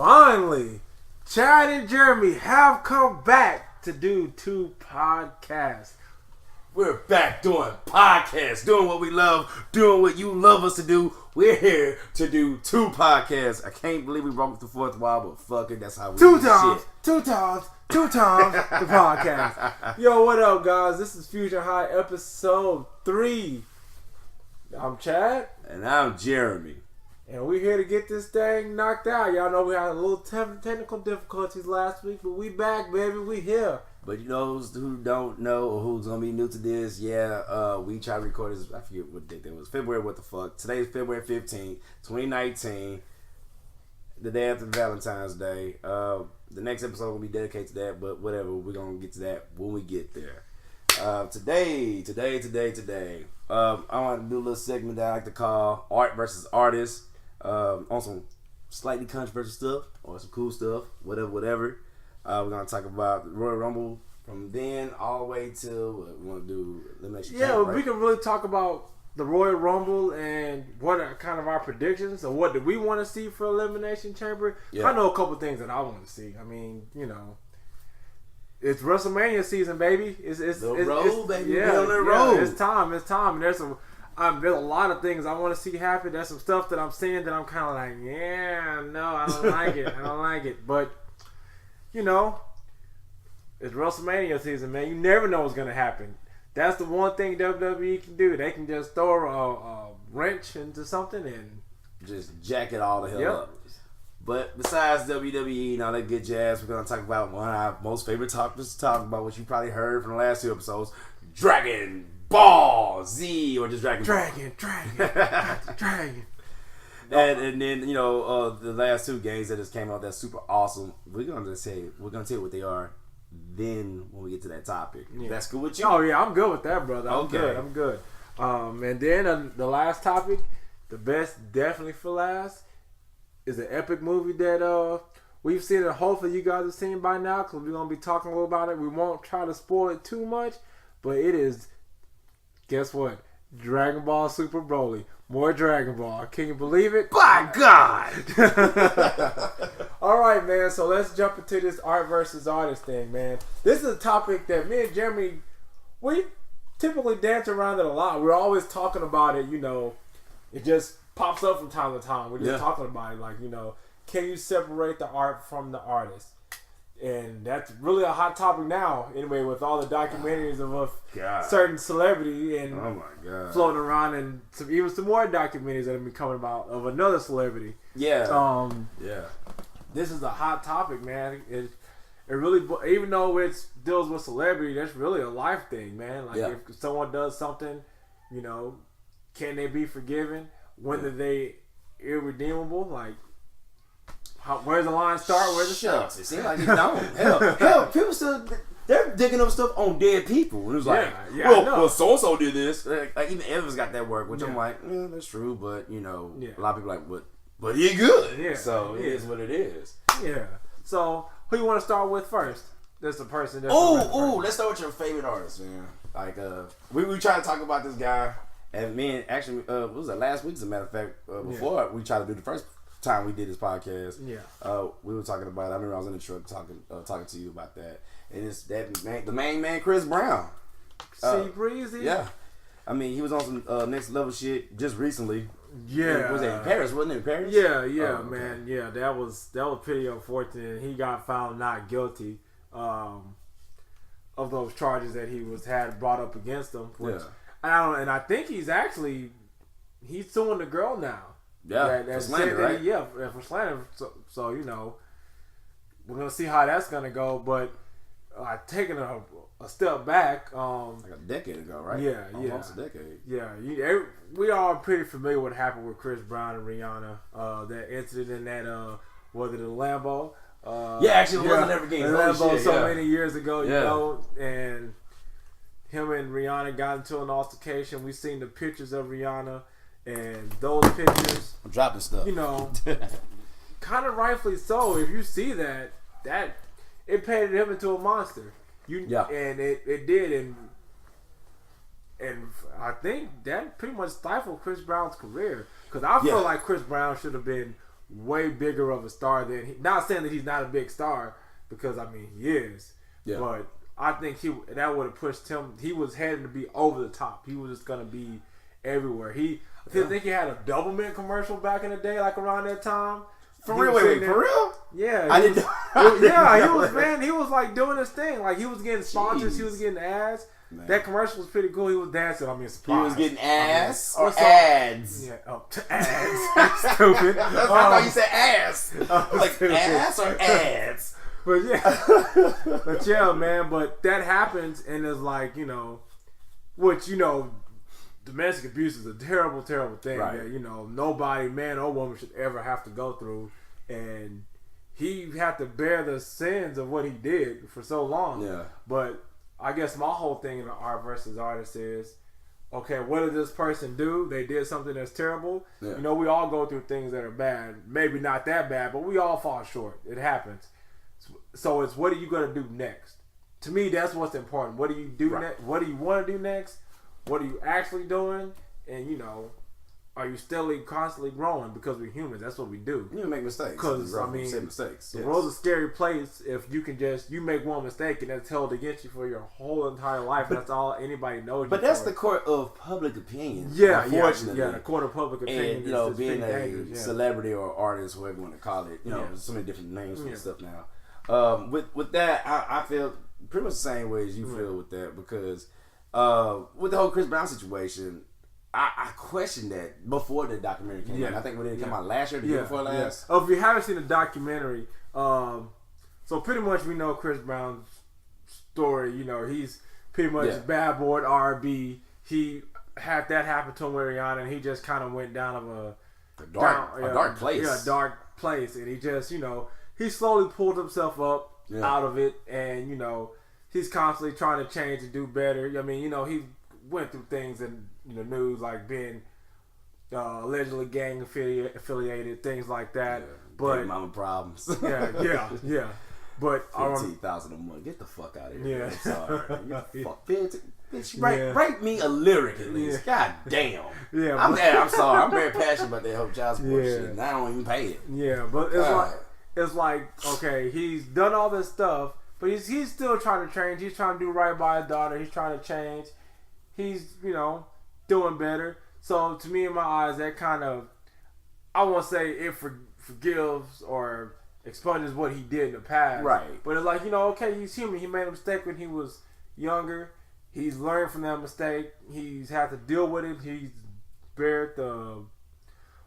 Finally, Chad and Jeremy have come back to do 2 podcasts. We're back doing podcasts, doing what we love, doing what you love us to do. We're here to do 2 podcasts. I can't believe we broke the 4th wall, but fuck it, that's how we do shit. Two times, the podcast. Yo, what up, guys? This is Fusion-Haa episode 3. I'm Chad. And I'm Jeremy. And we're here to get this thing knocked out. Y'all know we had a little technical difficulties last week, but we back, baby. We here. But you know who don't know or who's gonna be new to this? We tried to record this. I forget what date that was. February. What the fuck? Today's February 15th, 2019. The day after Valentine's Day. The next episode will be dedicated to that. But whatever, we're gonna get to that when we get there. Today. I want to do a little segment that I like to call Art versus Artist. On some slightly controversial stuff or some cool stuff, whatever. We're gonna talk about the Royal Rumble from then all the way till we want to do Elimination. Yeah, right? We can really talk about the Royal Rumble and what are kind of our predictions or what do we want to see for Elimination Chamber. Yeah. I know a couple things that I want to see. I mean, you know, it's WrestleMania season, baby. It's road, baby. Yeah, on the road. It's time. And there's a lot of things I want to see happen. There's some stuff that I'm seeing that I'm kind of like, yeah, no, I don't like it. But, you know, it's WrestleMania season, man. You never know what's going to happen. That's the one thing WWE can do. They can just throw a wrench into something and just jack it all the hell up. But besides WWE and all that good jazz, we're going to talk about one of our most favorite topics to talk about, which you probably heard from the last 2 episodes, Dragon Ball Z, or just Dragon. Dragon. And then, you know, the last 2 games that just came out that's super awesome. We're gonna tell you what they are. Then when we get to that topic, that's good with you. Oh yeah, I'm good with that, brother. I'm okay. good. And then the last topic, the best definitely for last, is an epic movie that we've seen and hopefully you guys have seen by now because we're gonna be talking a little about it. We won't try to spoil it too much, but it is. Guess what? Dragon Ball Super Broly. More Dragon Ball. Can you believe it? By God! Alright, man. So let's jump into this art versus artist thing, man. This is a topic that me and Jeremy, we typically dance around it a lot. We're always talking about it, you know. It just pops up from time to time. We're just talking about it. Like, you know, can you separate the art from the artist? And that's really a hot topic now, anyway, with all the documentaries of a certain celebrity and floating around, and even some more documentaries that have been coming about of another celebrity. Yeah. This is a hot topic, man. It really, even though it deals with celebrity, that's really a life thing, man. Like if someone does something, you know, can they be forgiven? When are they irredeemable? Like. Where's the line start? Where's the stop? It seems like they don't. Hell, people still they're digging up stuff on dead people. And it was well, so and so did this. Like even Evans got that work, which I'm like, that's true, but you know, a lot of people like, but he good. Yeah, so it is what it is. Yeah. So who you want to start with first? That's the person. Let's start with your favorite artist, man. Like we tried to talk about this guy, and me and what was that last week? As a matter of fact, before we tried to do the first time we did this podcast, we were talking about. I remember I was in the truck talking to you about that, and it's the main man, Chris Brown. Breezy. Yeah, I mean he was on some next level shit just recently. Yeah, was it in Paris? Wasn't it in Paris? Yeah, man. Yeah, that was pretty unfortunate. He got found not guilty of those charges that he had brought up against him. Which, I think he's suing the girl now. Yeah, for slander, right? For slander. So you know, we're gonna see how that's gonna go. But taking a step back, like a decade ago, right? Almost a decade. Yeah, we are pretty familiar with what happened with Chris Brown and Rihanna. That incident in that was it the Lambo? Actually, it wasn't ever game. Lambo many years ago, you know, and him and Rihanna got into an altercation. We seen the pictures of Rihanna. And those pictures, I'm dropping stuff. You know, kind of rightfully so. If you see that it painted him into a monster. And it did, and I think that pretty much stifled Chris Brown's career because I feel like Chris Brown should have been way bigger of a star than he. Not saying that he's not a big star, because I mean he is. Yeah. But I think that would have pushed him. He was heading to be over the top. He was just gonna be everywhere. I think he had a double mint commercial back in the day, like around that time. For real? Wait, for real? Yeah. I didn't. He was like doing his thing. Like he was getting sponsors. Jeez. He was getting ads. Man. That commercial was pretty cool. He was dancing. I mean, surprise. He was getting ass or ads? Yeah, ads. Stupid. I thought you said ass. Like stupid. Ass or ads? But yeah, man. But that happens, and it's like, you know, which, you know, domestic abuse is a terrible, terrible thing that, you know, nobody, man or woman, should ever have to go through, and he had to bear the sins of what he did for so long. Yeah. But I guess my whole thing in the art versus artist is, okay, what did this person do? They did something that's terrible. Yeah. You know, we all go through things that are bad. Maybe not that bad, but we all fall short. It happens. So it's, what are you going to do next? To me, that's what's important. What do you do next? What do you want to do next? What are you actually doing? And, you know, are you still constantly growing? Because we're humans. That's what we do. You make mistakes. Because, I mean, mistakes. The world's a scary place if you can you make one mistake and that's held against you for your whole entire life. And that's all anybody knows. But that's the court of public opinion. Yeah, unfortunately. Yeah, the court of public opinion. And, you know, being a celebrity or artist, whatever you want to call it, you know, there's so many different names for stuff now. With that, I feel pretty much the same way as you feel with that, because with the whole Chris Brown situation, I questioned that before the documentary came out. I think when it came out last year, the year before last. Oh, if you haven't seen the documentary, so pretty much we know Chris Brown's story. You know, he's pretty much bad boy R&B. He had that happen to him with Rihanna, and he just kind of went down of a dark place. Yeah, a dark place, and he just, you know, he slowly pulled himself up out of it, and, you know, he's constantly trying to change and do better. I mean, you know, he went through things in the news, like being allegedly gang affiliated, things like that. But mama problems. yeah. But $15,000 a month. Get the fuck out of here. Yeah, I'm sorry. Bitch, write me a lyric at least. God damn. Yeah, I'm sorry. I'm very passionate about that whole child support shit, and I don't even pay it. Yeah, but it's like okay, he's done all this stuff, but he's still trying to change. He's trying to do right by his daughter. He's trying to change. He's, you know, doing better. So to me, in my eyes, that kind of, I won't say it forgives or expunges what he did in the past. Right. But it's like, you know, okay, he's human. He made a mistake when he was younger. He's learned from that mistake. He's had to deal with it. He's bared the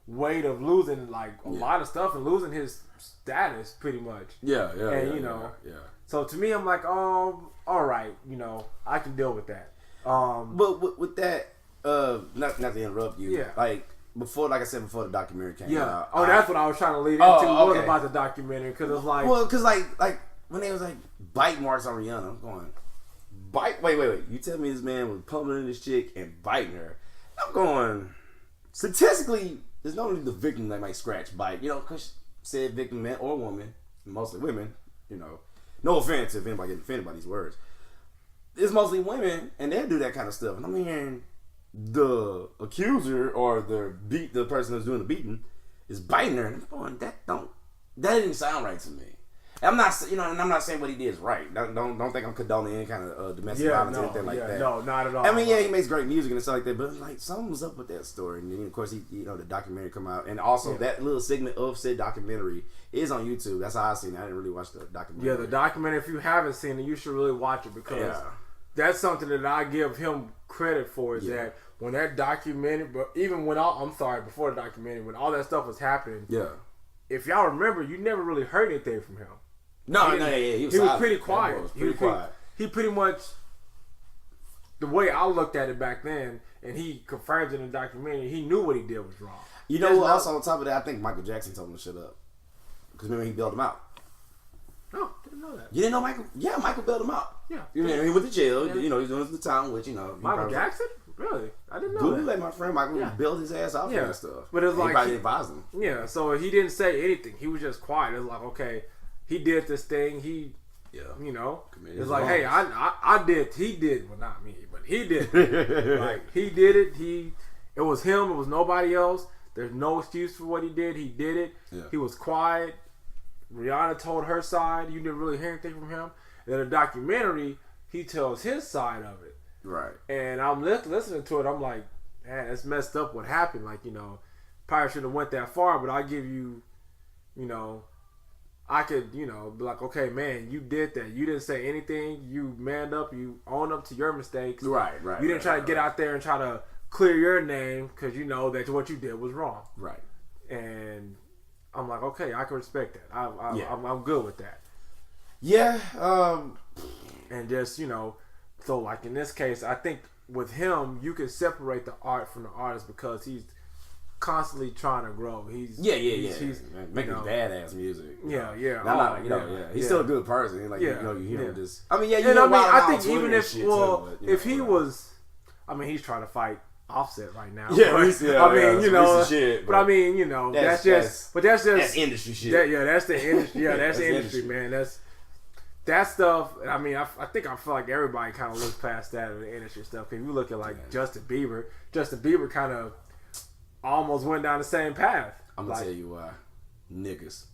weight of losing like a lot of stuff and losing his status pretty much. And you know, so to me, I'm like, oh, all right, you know, I can deal with that. But with that, not to interrupt you, like before, like I said before, the documentary came out. Oh, that's what I was trying to lead into. Was about the documentary, because it's like, well, because like when they was like bite marks on Rihanna, I'm going bite. Wait. You tell me this man was pummeling this chick and biting her? I'm going, statistically, there's not only the victim that might scratch, bite. You know, because said victim, man or woman, mostly women. You know, no offense if anybody getting offended by these words. It's mostly women, and they do that kind of stuff. And I'm hearing the accuser or the person who's doing the beating is biting her, and I'm going, that didn't sound right to me. I'm not, you know, and I'm not saying what he did is right. Don't think I'm condoning any kind of domestic violence or anything like that. No, not at all. I mean, he makes great music and stuff like that, but like something's up with that story. And then of course, the documentary come out, and also that little segment of said documentary is on YouTube. That's how I seen it. I didn't really watch the documentary. Yeah, the documentary. If you haven't seen it, you should really watch it, because that's something that I give him credit for. Is that when that documentary, but even when before the documentary, when all that stuff was happening, if y'all remember, you never really heard anything from him. No, he was pretty quiet. He pretty much, the way I looked at it back then, and he confirms it in the documentary, he knew what he did was wrong. You know what? Also on top of that, I think Michael Jackson told him to shut up, because remember he bailed him out. No, didn't know that. You didn't know Michael? Yeah, Michael bailed him out. Yeah, he went to jail. Yeah. You know, he's doing the time, which Michael Jackson. Really? I didn't know Google that. Like my friend Michael bailed his ass out for that stuff. But it's like he probably advised him. Yeah, so he didn't say anything. He was just quiet. It was like, okay, he did this thing. He, you know, it's like, hey, I did. He did. Well, not me, but he did. Like he did it. It was him. It was nobody else. There's no excuse for what he did. He did it. Yeah. He was quiet. Rihanna told her side. You didn't really hear anything from him. And in the documentary, he tells his side of it. Right. And I'm listening to it. I'm like, man, that's messed up what happened. Like, probably shouldn't have went that far, but I give you, I could, be like, okay, man, you did that. You didn't say anything. You manned up. You owned up to your mistakes. Right. You didn't try to get out there and try to clear your name because you know that what you did was wrong. Right. And I'm like, okay, I can respect that. I'm good with that. Yeah. And just, so like in this case, I think with him, you can separate the art from the artist because he's constantly trying to grow. He's making badass music. Yeah. He's still a good person. Like, you hear him just. I mean, and I think even if he was, he's trying to fight Offset right now. Yeah, shit, but I mean, that's just industry shit. That's the industry. Yeah, that's the industry, man. That stuff. I mean, I think I feel like everybody kind of looks past that in the industry stuff. If you look at like Justin Bieber kind of almost went down the same path. I'm gonna tell you why. Niggas.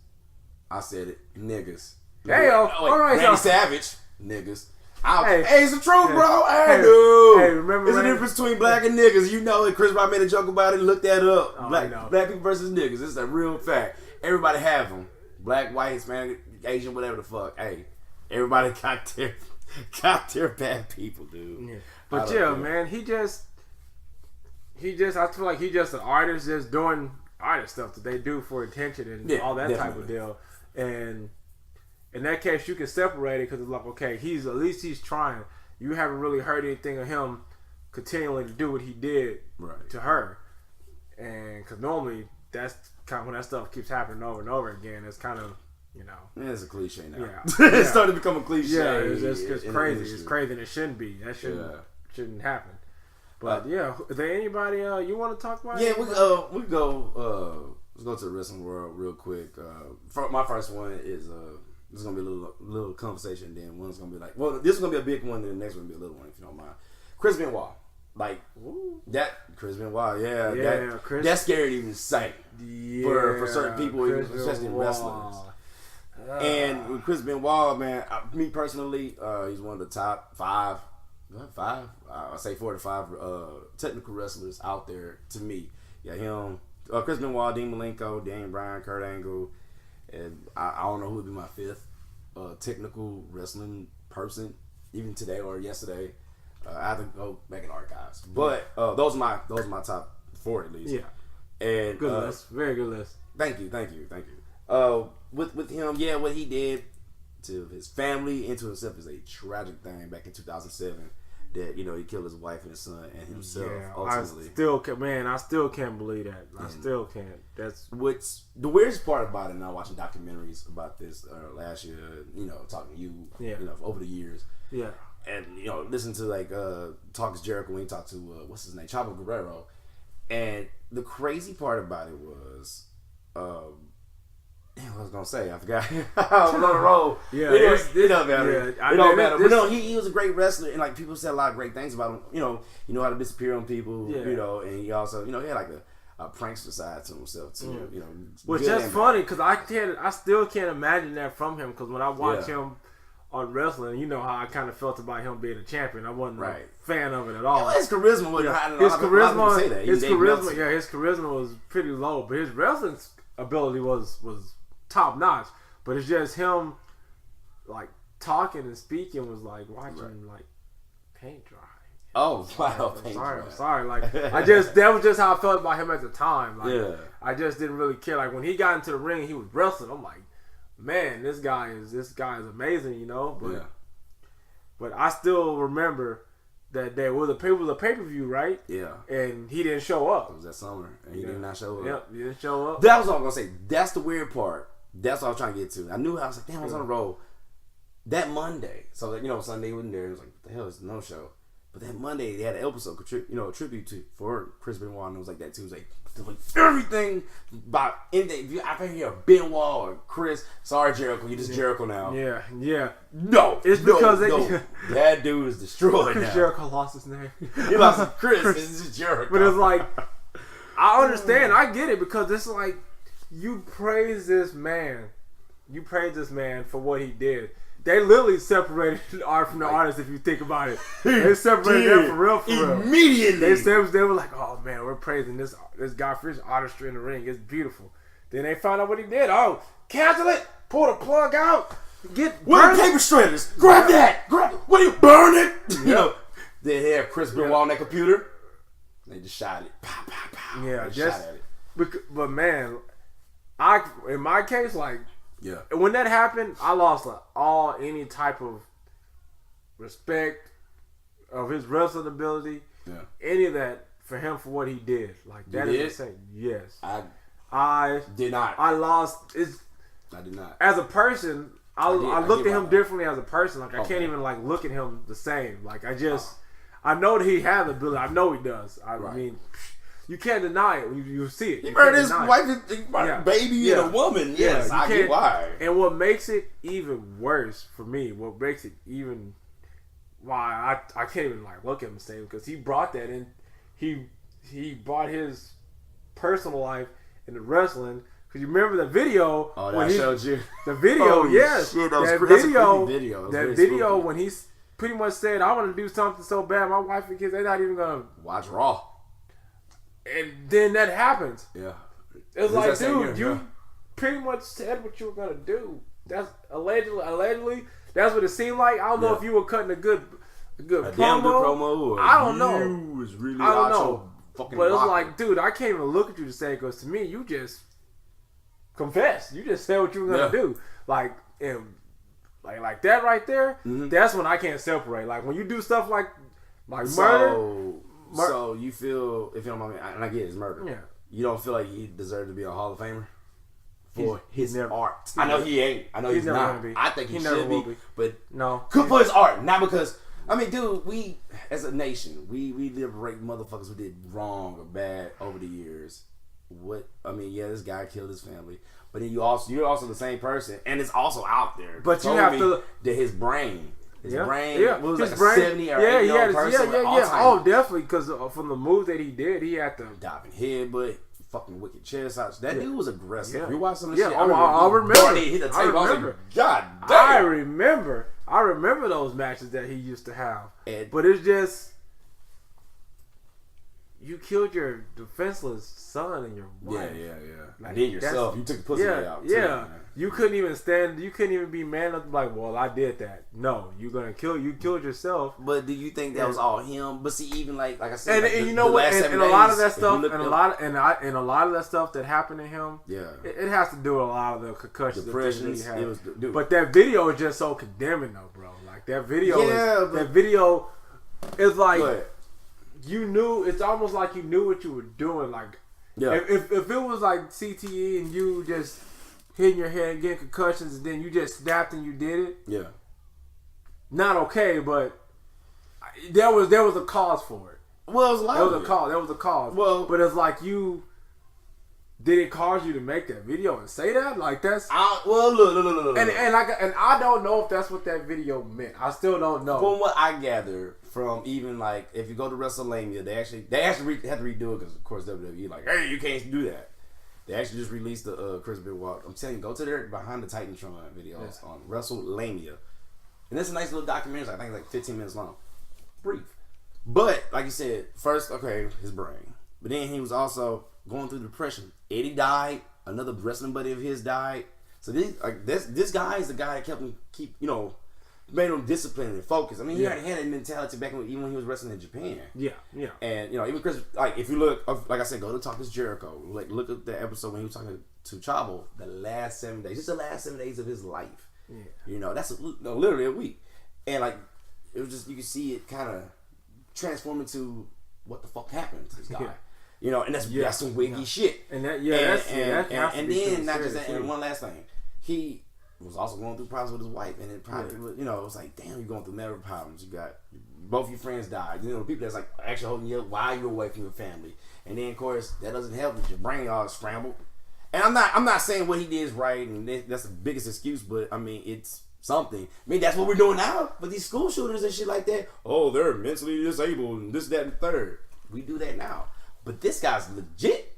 I said it. Niggas. Hey, all right, Randy Savage. Niggas. Hey, it's the truth, bro. Hey, dude. Hey, remember there's a difference between black and niggas. You know it. Chris Benoit made a joke about it. Look that up. Black people versus niggas. It's a real fact. Everybody have them. Black, white, Hispanic, Asian, whatever the fuck. Hey, everybody got their bad people, dude. Yeah. But yeah, man, he just I feel like he's just an artist just doing artist stuff that they do for attention and all that type of deal. And in that case, you can separate it because it's like, okay, at least he's trying. You haven't really heard anything of him continuing to do what he did to her. And because normally that's kind of when that stuff keeps happening over and over again, it's kind of, it's a cliche now. Yeah. It's starting to become a cliche. Yeah, it's crazy. It's crazy and it shouldn't be. That shouldn't happen. But is there anybody you want to talk about? Yeah, we go. Let's go to the wrestling world real quick. My first one is this is gonna be a little conversation. Then one's gonna be like, this is gonna be a big one. Then the next one will be a little one, if you don't mind. Chris Benoit, like that. Chris Benoit, Chris. That's scary to even say for certain people, especially wrestlers. And with Chris Benoit, man, me personally, he's one of the top five. I say 4 to 5 technical wrestlers out there to me. Yeah, him, Chris Benoit, Dean Malenko, Dan Bryan, Kurt Angle, and I don't know who would be my 5th technical wrestling person, even today or yesterday. I have to go back in archives, but those are my top 4 at least. Yeah, and good list, very good list. Thank you. With him, what he did to his family and to himself is a tragic thing back in 2007. That he killed his wife and his son and himself. Ultimately, I still can't believe that. I still can't. That's what's the weirdest part about it. Now watching documentaries about this last year, talking to you, over the years, and listen to like Talks Jericho when he talked to what's his name, Chavo Guerrero, and the crazy part about it was. Damn, what I was gonna say, I forgot. I was on the roll. Yeah, it don't matter. It don't matter. But no, he was a great wrestler, and like people said a lot of great things about him. You know how to disappear on people. And he also, he had like a prankster side to himself too. Which that's funny because I still can't imagine that from him. Because when I watch him on wrestling, you know how I kind of felt about him being a champion. I wasn't a fan of it at all. His charisma was his charisma was pretty low, but his wrestling ability was top notch, but it's just him like talking and speaking was like watching like paint dry. Oh wow! Sorry. Like that was just how I felt about him at the time. Like I just didn't really care. Like when he got into the ring, and he was wrestling. I'm like, man, this guy is amazing, But I still remember that there was a pay-per-view, right? Yeah. And he didn't show up. It was that summer, and he did not show up. Yep, he didn't show up. That was all I'm gonna say. That's the weird part. That's what I was trying to get to. I was like, damn, I was on the road. That Monday, so Sunday wasn't there. It was like, what the hell is no show? But that Monday they had an episode, a tribute for Chris Benoit, and it was like that too. It was like everything about I can hear Benoit or Chris. Sorry, Jericho, you just Jericho now. Yeah. No, it's because that dude is destroyed Chris now. Jericho lost his name. He lost Chris. This is Jericho. But it's like I understand. I get it because it's like you praise this man. You praise this man for what he did. They literally separated the art from the artist. If you think about it, they separated them for real. Immediately, they were like, "Oh man, we're praising this guy for his artistry in the ring. It's beautiful." Then they found out what he did. Oh, cancel it. Pull the plug out. Where the paper shredders? Grab that. What do you burn it? You know, they have Chris Benoit on that computer. They just shot it. Pow, pow, pow. Yeah, they shot at it. But man, in my case, like. Yeah. When that happened, I lost any type of respect of his wrestling ability. Yeah. Any of that for him for what he did. Like that is insane. Yes. I did not. I lost. I did not. As a person, I looked at him differently as a person. Like I can't even like look at him the same. Like I know that he has the ability. I know he does. I mean. You can't deny it when you see it. He murdered his wife, baby, and a woman. Yes, I get why. And what makes it even worse for me, what makes it even why I can't even like look at him the same because he brought that in. He brought his personal life into wrestling. Because you remember the video? Oh, that showed you the video. Oh, yes, shit, that video when he pretty much said, "I want to do something so bad, my wife and kids they're not even gonna watch Raw." And then that happens. Yeah. It's like, dude, you pretty much said what you were gonna do. That's allegedly. That's what it seemed like. I don't know if you were cutting a good promo. Damn good promo. Or I don't know. You was really I don't know. Fucking but it's rocker. like, dude, I can't even look at you to say it because to me, you just confessed. You just said what you were gonna do. Like, and like that right there. Mm-hmm. That's when I can't separate. Like when you do stuff like murder. So you feel, if you don't mind me, and I get it's murder. Yeah. You don't feel like he deserved to be a Hall of Famer for his art. I know he ain't. I know he's not. I think he should be, but no. Could for his art, not because. I mean, dude, we as a nation, we liberate motherfuckers who did wrong or bad over the years. This guy killed his family, but then you're also the same person, and it's also out there. But you have to that his brain. His brain was his like brain, a 70 or 80-year-old person. Oh, definitely. Because from the moves that he did, he had to diving headbutt, fucking wicked chest out. That dude was aggressive. Yeah. You watch some of the shit. I remember. He hit the table. I remember. God damn. I remember those matches that he used to have. But it's just you killed your defenseless son and your wife. Yeah. Like, and then yourself. You took the pussy out. Too, man. You couldn't even stand. You couldn't even be man enough to be like, well, I did that. No, you're gonna kill. You killed yourself. But do you think that was all him? But see, even like I said, and you know what? And a lot of that stuff, and a lot of that stuff that happened to him. Yeah, it has to do with a lot of the concussions, depressions. But that video is just so condemning, though, bro. Like that video. That video is like you knew. It's almost like you knew what you were doing. Like if it was like CTE and you just hitting your head and getting concussions and then you just snapped and you did it. Yeah. Not okay, but there was a cause for it. Well, it was there was a cause. Well, but it's like did it cause you to make that video and say that? Like that's look. And I don't know if that's what that video meant. I still don't know. From what I gather from even like if you go to WrestleMania, they actually had to redo it because of course WWE like, hey, you can't do that. They actually just released the Chris Benoit. I'm telling you, go to their Behind the Titantron videos on WrestleMania. And it's a nice little documentary. I think it's like 15 minutes long. Brief. But, like you said, first, his brain. But then he was also going through depression. Eddie died. Another wrestling buddy of his died. So this guy is the guy that kept him made him disciplined and focused. I mean, he had that mentality back even when he was wrestling in Japan. Yeah. And even Chris, like if you look, like I said, go to Talk to Jericho. Like look at the episode when he was talking to Chavo. The last 7 days, just the last 7 days of his life. Yeah. That's literally a week. And like it was just you could see it kind of transform into what the fuck happened to this guy. And that's some wiggy shit. And then not just that. And one last thing, he was also going through problems with his wife, and it probably it was like, damn, you're going through marital problems. You got both your friends died. The people that's like actually holding you up while you're away from your family, and then of course that doesn't help with your brain all scrambled. And I'm not saying what he did is right, and that's the biggest excuse, but I mean it's something. I mean that's what we're doing now. But these school shooters and shit like that, they're mentally disabled and this, that, and the third. We do that now, but this guy's legit.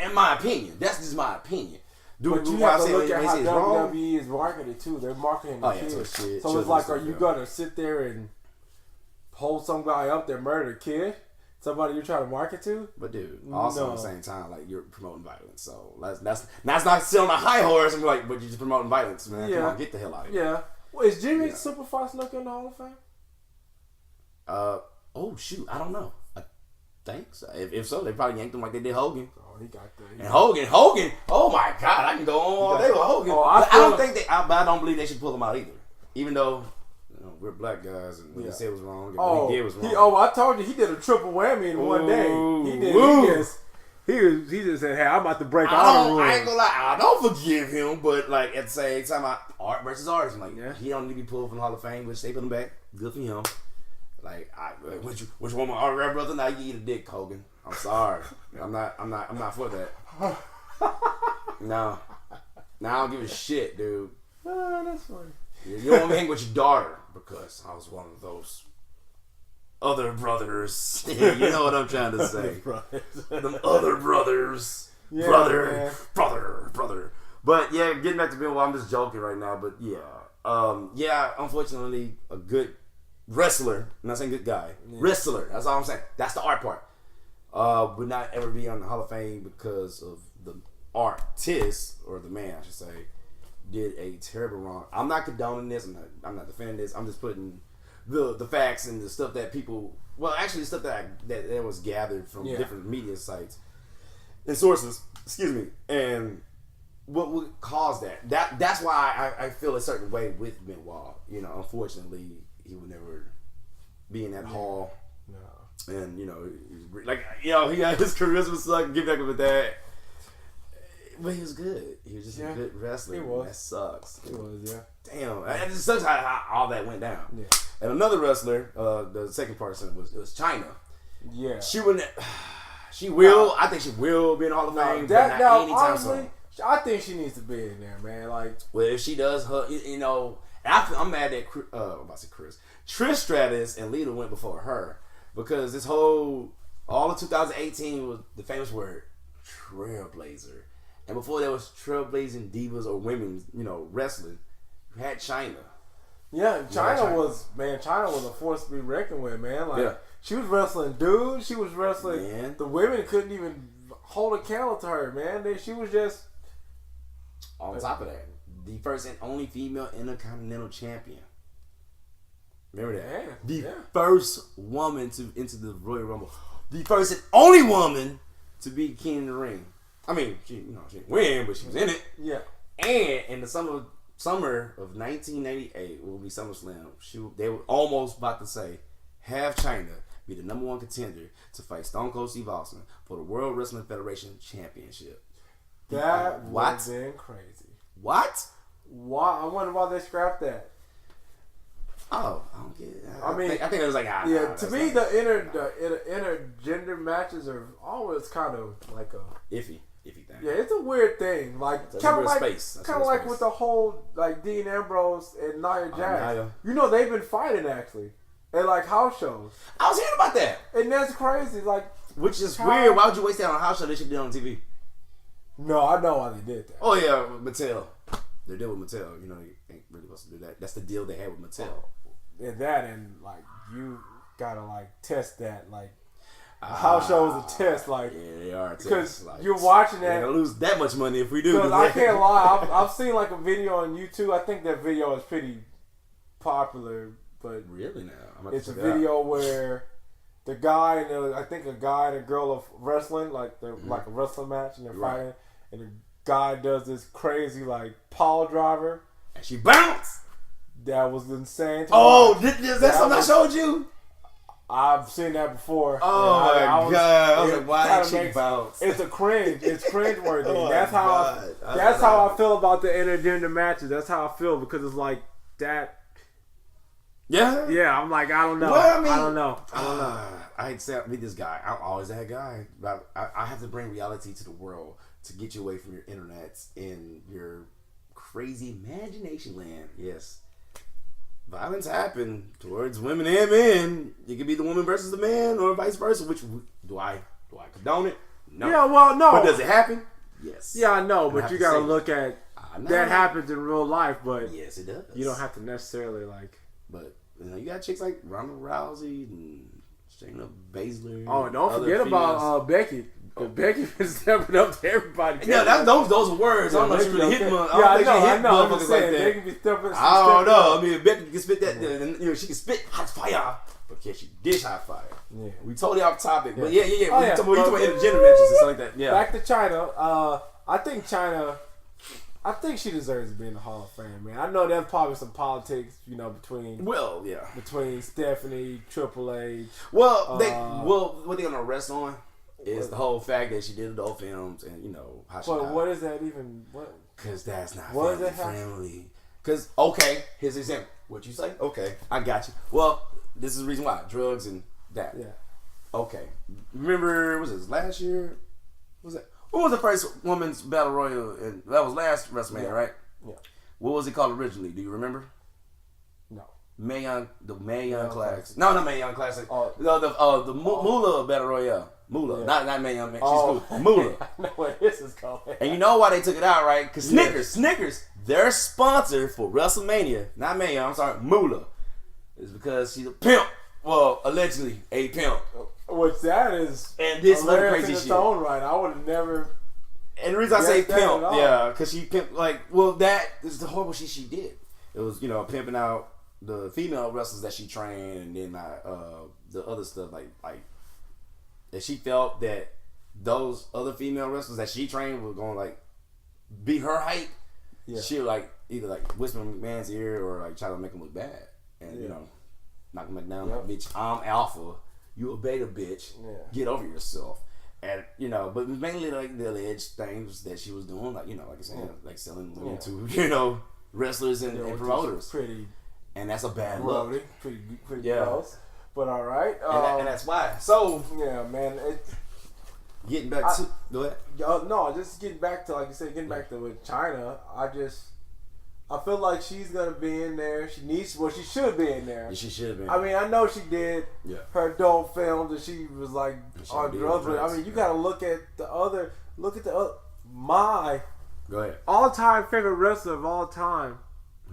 In my opinion, that's just my opinion. But you have to look at how WWE is marketed too. They're marketing the kids. So it's like, are you gonna sit there and hold some guy up that murdered a kid? Somebody you're trying to market to? But dude, also at the same time, like you're promoting violence. So that's not sitting on a high horse and be like, but you're just promoting violence, man. Yeah. Come on, get the hell out of here. Yeah. Well, is Jimmy Superfly snuck in the Hall of Fame? Oh shoot, I don't know. I think so. If so, they probably yanked him like they did Hogan. Oh, he got that. And Hogan. Oh my God, I can go on all day with Hogan. I don't believe they should pull him out either. Even though we're black guys and what he said was wrong, and what he did was wrong. I told you he did a triple whammy in one day. He did. He just said, "Hey, I'm about to break all the rules." I ain't gonna lie, I don't forgive him, but like at the same time, art versus artist. I'm like, he don't need to be pulled from the Hall of Fame, which they put him back. Good for him. Like, which one my autograph brother? Now you eat a dick, Hogan. I'm sorry. I'm not for that. No, I don't give a shit, dude. Oh, that's funny. You don't want me to hang with your daughter because I was one of those other brothers. You know what I'm trying to say? Them other brothers. Yeah, brother. But yeah, getting back to Benoit, I'm just joking right now. But yeah, unfortunately, a good wrestler. I'm not saying good guy. Yeah. Wrestler. That's all I'm saying. That's the art part. Would not ever be on the Hall of Fame because of the artist, or the man, I should say, did a terrible wrong. I'm not condoning this. I'm not defending this. I'm just putting the facts and the stuff that people. Well, actually, the stuff that was gathered from different media sites and sources. Excuse me. And what would cause that? That's why I feel a certain way with Benoit. Unfortunately, he would never be in that hall. No. And he got his charisma sucked. Get back with that. But he was good. He was just a good wrestler. He was. That sucks. He was, yeah. Damn. It just sucks how all that went down. Yeah. And another wrestler, the second person was Chyna. Yeah. She wouldn't. She will. I think she will be in the Hall of Fame. Anytime soon. I think she needs to be in there, man. Like, well, if she does, I'm mad that I'm about to say Chris. Trish Stratus and Lita went before her because this all of 2018 was the famous word trailblazer. And before there was trailblazing divas or women, wrestling, you had Chyna. Yeah, Chyna was a force to be reckoned with, man. Like, she was wrestling dudes. She was wrestling. Man. The women couldn't even hold a candle to her, man. She was just. On top of that, the first and only female Intercontinental Champion. Remember that? The first woman to enter the Royal Rumble. The first and only woman to be king in the ring. I mean, she didn't win, but she was in it. Yeah. And in the summer of 1998, will be SummerSlam. They were almost about to say, have Chyna be the number one contender to fight Stone Cold Steve Austin for the World Wrestling Federation Championship. That would have been crazy. What? Why? I wonder why they scrapped that. Oh, I don't get it. I think it was like, to me, the intergender matches are always kind of like a iffy thing. Yeah, it's a weird thing. Like kind of like with the whole like Dean Ambrose and Nia Jax. They've been fighting actually at like house shows. I was hearing about that, and that's crazy. Like, which is weird. Why would you waste that on a house show? They should do it on TV. No, I know why they did that. Oh yeah, Mattel. Their deal with Mattel. You ain't really supposed to do that. That's the deal they had with Mattel. And like you gotta like test that like house show is a test like they are because like, you're watching that. We're gonna lose that much money if we do. Because I can't lie, I've seen like a video on YouTube. I think that video is pretty popular, but really now it's a video where the guy and I think a guy and a girl are wrestling like they're like a wrestling match and they're fighting, and the guy does this crazy like pile driver and she bounced. That was insane. Oh, is that something I showed you? I've seen that before. Oh my God! I was like, why did she bounce? It's a cringe. It's cringeworthy. That's how I feel about the intergender matches. That's how I feel because it's like that. Yeah. Yeah. I'm like, I don't know. Well, I don't know. I accept me this guy. I'm always that guy. But I have to bring reality to the world to get you away from your internets and your crazy imagination land. Yes. Violence happen towards women and men. It could be the woman versus the man, or vice versa. Which do I condone it? No. Yeah, well, no. But does it happen? Yes. Yeah, I know, but you got to look at that happens in real life, but yes, it does. You don't have to necessarily like. But you got chicks like Ronda Rousey and Shayna Baszler. Oh, don't forget about Becky. Becky been stepping up to everybody. Yeah, those words. I don't know if she really hit one. I know. I'm just saying, Becky be stepping. I don't know. I mean, Becky can spit that. And, she can spit hot fire, but can she dish hot fire? Yeah. We totally off topic, but yeah. We talking about intergender matches and stuff like that. Yeah. Back to China. I think she deserves to be in the Hall of Fame, man. I know there's probably some politics, between Stephanie, Triple H. What they gonna rest on is the whole fact that she did adult films and how she. But what is that even? What? Because that's not family friendly. Because here's the example. What you say? Okay, I got you. Well, this is the reason why drugs and that. Yeah. Okay. Remember, was it last year? Was it? What was the first women's battle royal? And that was last WrestleMania, right? Yeah. What was it called originally? Do you remember? No. The Mae Young Classic. No, not Mae Young Classic. The Moolah battle royale. Moolah, not Mae Young. She's cool. Moolah. I know what this is called. And you know why they took it out, right? Because Snickers, their sponsor for WrestleMania, not Mae Young. I'm sorry, Moolah, is because she's a pimp. Well, allegedly a pimp. Which that is, and this other crazy in shit. Its own right. I would have never. And the reason I say pimp, because she pimped that is the horrible shit she did. It was pimping out the female wrestlers that she trained, and then the other stuff like that she felt that those other female wrestlers that she trained were going to be her height. Yeah. She would either whisper in McMahon's ear or try to make him look bad, and knock him down bitch. I'm alpha. You a beta bitch. Yeah. Get over yourself. And but mainly the alleged things that she was doing, like I said, selling women to wrestlers and promoters. Pretty, and that's a bad look. Pretty gross. But all right, and that's why. So yeah, man. Getting back to go ahead. No, just getting back to back to with China. I feel like she's gonna be in there. She should be in there. Yeah, she should be. I mean, I know she did her adult films and she was on drugs. But I mean, you gotta look at the other. My go ahead. All-time favorite wrestler of all time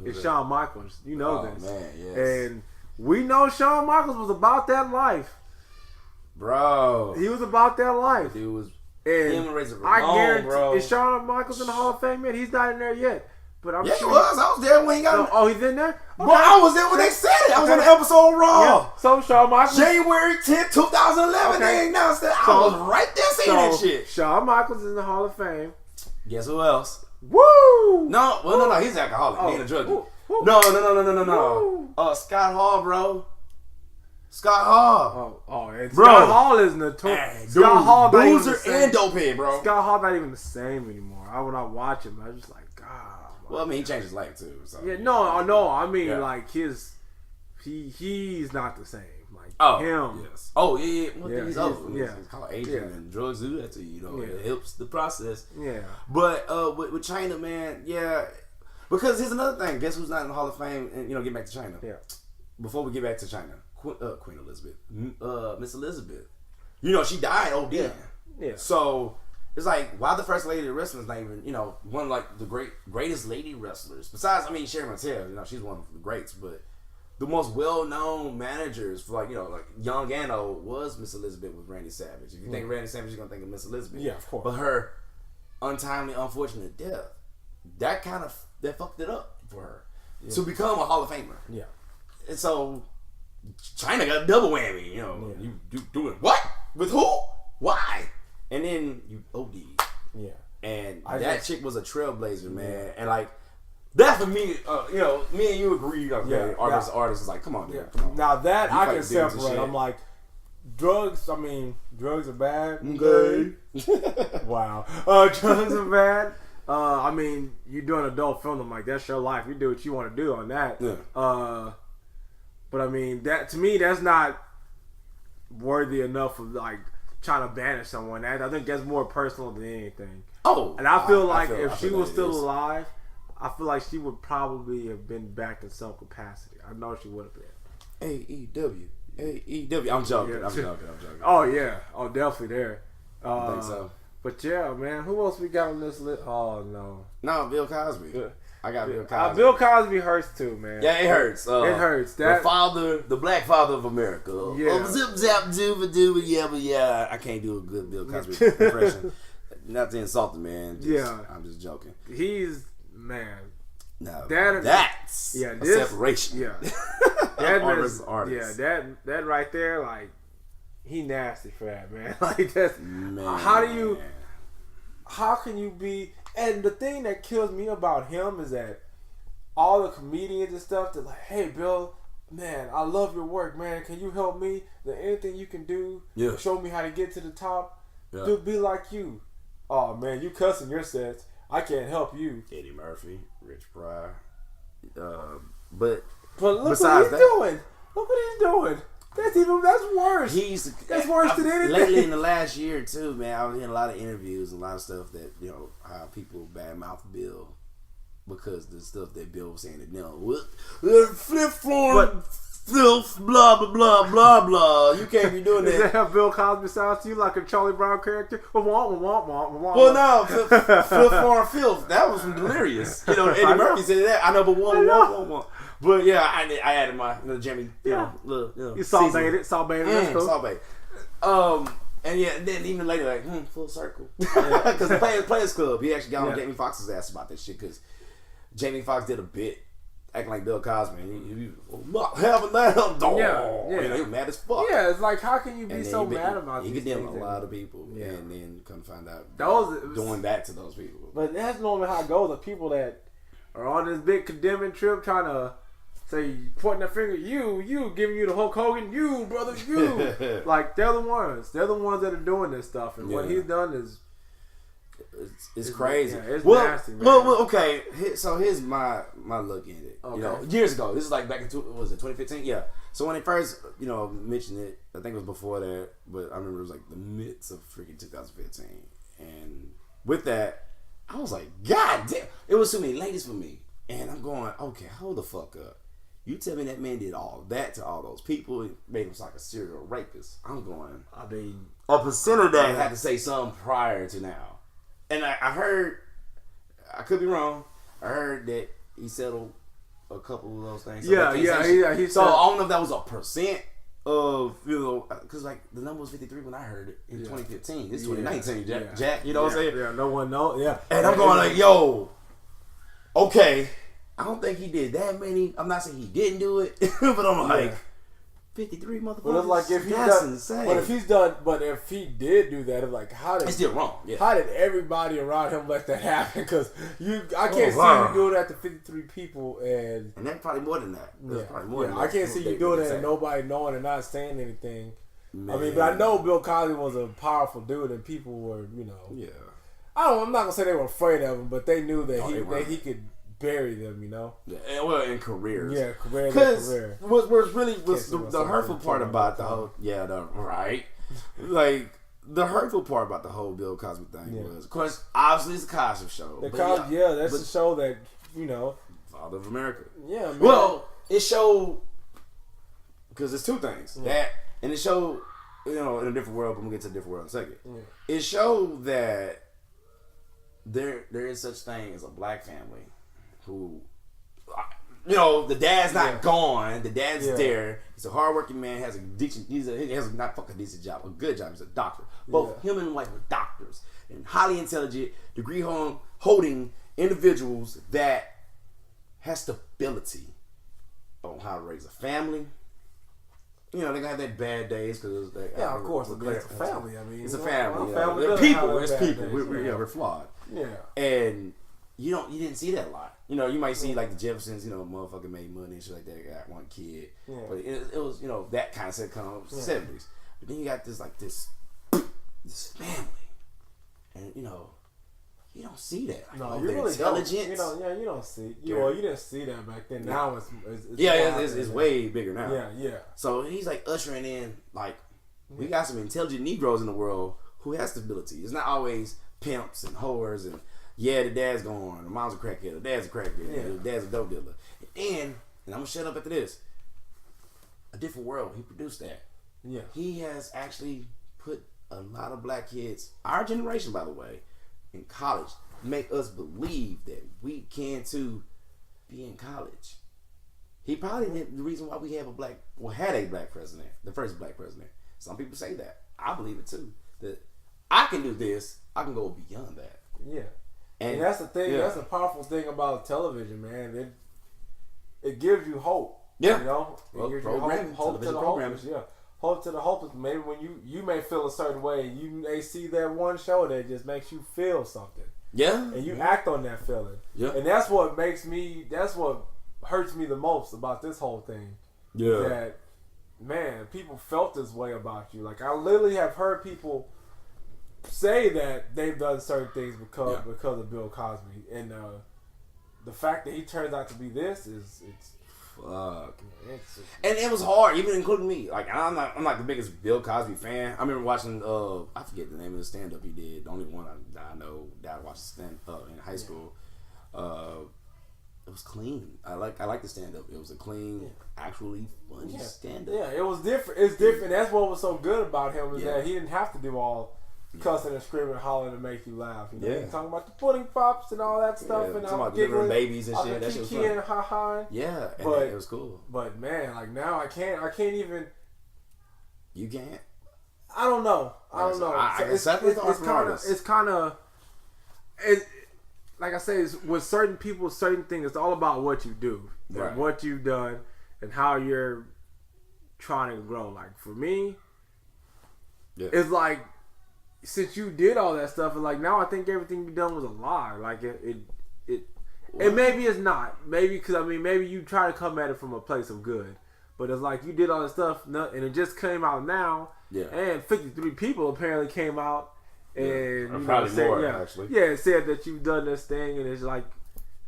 is Shawn Michaels. You know this, man. Yes. And we know Shawn Michaels was about that life, bro. He was about that life. He was. And I guarantee, is Shawn Michaels in the Hall of Fame yet? He's not in there yet. But I'm sure he was. I was there when he got. Oh, he's in there. Okay. Bro, I was there when they said it. I was on the episode Raw. Yeah. So Shawn Michaels, January 10th, 2011. They announced that. I was right there seeing that shit. Shawn Michaels is in the Hall of Fame. Guess who else? Woo! No. He's an alcoholic. He ain't a druggie. No. Scott Hall, bro. Scott Hall. And Scott Hall is notorious. Scott Hall, loser and dopehead, bro. Scott Hall not even the same anymore. When I watch him, I was just like, God. Well, I mean, he changed his life too. So, no. I mean, he's not the same. Him. Yes. Oh yeah. He's over. It's called aging and drugs do that to you. It helps the process. Yeah. But with China, man, because here's another thing. Guess who's not in the Hall of Fame? And get back to China. Yeah. Before we get back to China, Queen Elizabeth, Miss Elizabeth. She died. Oh damn. Yeah. So. It's why the first lady of wrestling is not even, one of the greatest lady wrestlers. Besides, I mean, Sharon Mattel, she's one of the greats, but the most well-known managers for young and old was Miss Elizabeth with Randy Savage. If you think of Randy Savage, you're gonna think of Miss Elizabeth. Yeah, of course. But her untimely, unfortunate death, that fucked it up for her to become a Hall of Famer. Yeah. And so China got a double whammy. You doing what with who? Why? And then you OD. Yeah. And that chick was a trailblazer, man. And that for me, me and you agree. Artists is come on, dude. Come on. Now that I can separate. I'm drugs. I mean, drugs are bad. Okay. Wow. Drugs are bad. I mean, you're doing adult film. That's your life. You do what you want to do on that. Yeah. But I mean, that to me, that's not worthy enough of trying to banish someone. I think that's more personal than anything. Oh, and I feel if she was still alive, I feel like she would probably have been back in some capacity. I know she would have been. AEW. I'm joking. I'm joking. Oh yeah. Oh, definitely there. I think so. But yeah, man, who else we got on this list? Oh no, Bill Cosby. I got Bill Cosby. Bill Cosby hurts too, man. Yeah, it hurts. It hurts. The black father of America. Yeah. Zip zap dooba dooba yeah. I can't do a good Bill Cosby impression. Not to insult the man. I'm just joking. He's man. No, that's a separation. Yeah, that artist. Yeah, that right there, like he nasty for that, man. Like that's how can you be? And the thing that kills me about him is that all the comedians and stuff, they're like, "Hey, Bill, man, I love your work, man. Can you help me? There anything you can do? Yeah. Show me how to get to the top. Yeah. Do be like you." Oh man, you cussing your sets. I can't help you. Eddie Murphy, Rich Pryor. But look what he's doing. Look what he's doing. That's worse. That's worse than anything. Lately, in the last year or two, man, I was hearing a lot of interviews and a lot of stuff that how people badmouth Bill because the stuff that Bill was saying that flip flop. Filth, blah blah blah blah blah. You can't be doing that. Does that have Bill Cosby sounds to you like a Charlie Brown character? Well, no, Filth for filth. That was from Delirious. Eddie Murphy said that. I know, but one. But yeah, I added my Jimmy. You saw baited. Saw bait. And yeah, then even later, like full circle, because the Players Club, he actually got on Jamie Foxx's ass about this shit because Jamie Foxx did a bit. Acting like Bill Cosby, he having that he was mad as fuck. Yeah, it's like how can you be so mad about these things? He condemned a lot of people, and then come find out going back to those people. But that's normally how it goes. The people that are on this big condemning trip, trying to say pointing their finger, you giving you the Hulk Hogan, you brother, you like they're the ones that are doing this stuff, and what he's done is. It's crazy. Yeah, it's nasty, man. Well, okay. So here's my look at it. Okay. Years ago. This is like back in 2015? Yeah. So when they first, mentioned it, I think it was before that, but I remember it was like the midst of freaking 2015. And with that, I was like, God damn, it was too many ladies for me. And I'm going, okay, hold the fuck up. You tell me that man did all that to all those people, it made him like a serial rapist. I'm going, a percent of that had to say something prior to now. And I heard, I could be wrong, I heard that he settled a couple of those things. So so I don't know if that was a percent of, because like the number was 53 when I heard it in 2015. This is 2019, Jack. You know what I'm saying? Yeah, no one knows. Yeah. And I'm going like, yo, okay, I don't think he did that many. I'm not saying he didn't do it, but I'm like, 53 motherfuckers. But it's like if that's insane. But if he did do that, it's like it's still wrong. Yeah. How did everybody around him let that happen? Because I can't see you doing that to 53 people, and that's probably more than that. I can't see you doing that and nobody knowing and not saying anything. Man. I mean, but I know Bill Cosby was a powerful dude, and people were, Yeah. I'm not gonna say they were afraid of him, but they knew that he could bury them, Yeah, well, in careers. Yeah, career. What really was the hurtful part about the whole, like the hurtful part about the whole Bill Cosby thing was, of course, obviously it's a Cosby show. That's a show that Father of America. Yeah, man. Well, it showed because it's two things that, and it showed, in a different world. But we'll get to a different world in a second. Yeah. It showed that there is such thing as a black family. Who, the dad's not gone. The dad's there. He's a hardworking man. Has a decent. He has a not fucking decent job. A good job. He's a doctor. Both him and his wife are doctors and highly intelligent, degree holding individuals that has stability on how to raise a family. They gonna have their bad days because of course it's a family. I mean, it's a family. They're people. It's people. We're flawed. Yeah, and you didn't see that a lot. You might see like the Jeffersons, motherfucker made money and shit like that, got one kid. Yeah. But it was, that kind of sitcom, 70s. But then you got this family. And, you don't see that. Like, no, you really intelligence. Don't. You don't see. You didn't see that back then. Now it's way bigger now. Yeah. So he's like ushering in, like, we got some intelligent Negroes in the world who has stability. It's not always pimps and whores and the dad's gone, the mom's a crackhead, the dad's a crackhead, the dad's a dope dealer. And I'm gonna shut up after this. A different world, he produced that. Yeah. He has actually put a lot of black kids, our generation, by the way, in college, make us believe that we can too be in college. He probably did the reason why we have had a black president, the first black president. Some people say that. I believe it too. That I can do this. I can go beyond that. Yeah. And that's the thing. Yeah. That's the powerful thing about television, man. It gives you hope. Yeah. You know? It gives you hope to the hopeless. Yeah. Hope to the hopeless. Maybe when you may feel a certain way, you may see that one show that just makes you feel something. Yeah. And you act on that feeling. Yeah. And that's what hurts me the most about this whole thing. Yeah. That, man, people felt this way about you. Like, I literally have heard people say that they've done certain things because of Bill Cosby. And the fact that he turns out to be this it's fuck. And it was hard, even including me. Like, I'm not the biggest Bill Cosby fan. I remember watching I forget the name of the stand up he did. The only one I know that I watched stand up in high school. It was clean. I like the stand up. It was a clean, actually funny stand up. Yeah, it was different. It's different. That's what was so good about him is that he didn't have to do all cussing and screaming and hollering to make you laugh. You know, he's talking about the pudding pops and all that stuff, and talking about delivering babies and shit. That shit was fun. And ha-ha. Yeah, but it was cool. But man, like now I can't even. You can't. I don't know. It's kind of. Like I say, with certain people, certain things, it's all about what you do, and what you've done, and how you're trying to grow. Like for me, it's like since you did all that stuff, and like now I think everything you done was a lie. Like and maybe it's not. Maybe because maybe you try to come at it from a place of good, but it's like you did all this stuff, and it just came out now. Yeah. And 53 people apparently came out. And probably more actually. Yeah, it said that you've done this thing, and it's like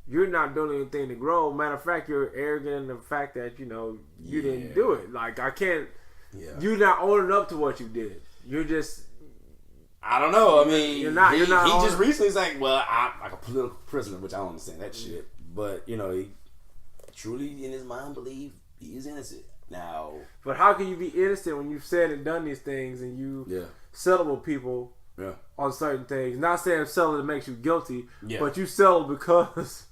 you're not doing anything to grow. Matter of fact, you're arrogant in the fact that you didn't do it. Like I can't. Yeah. You're not owning up to what you did. You're just. I don't know. I mean, you're not. He just recently is like, well, I'm like a political prisoner, which I don't understand that shit. But he truly in his mind believe he is innocent now. But how can you be innocent when you've said and done these things and you settle with people? Yeah. On certain things. Not saying settling makes you guilty, but you settled because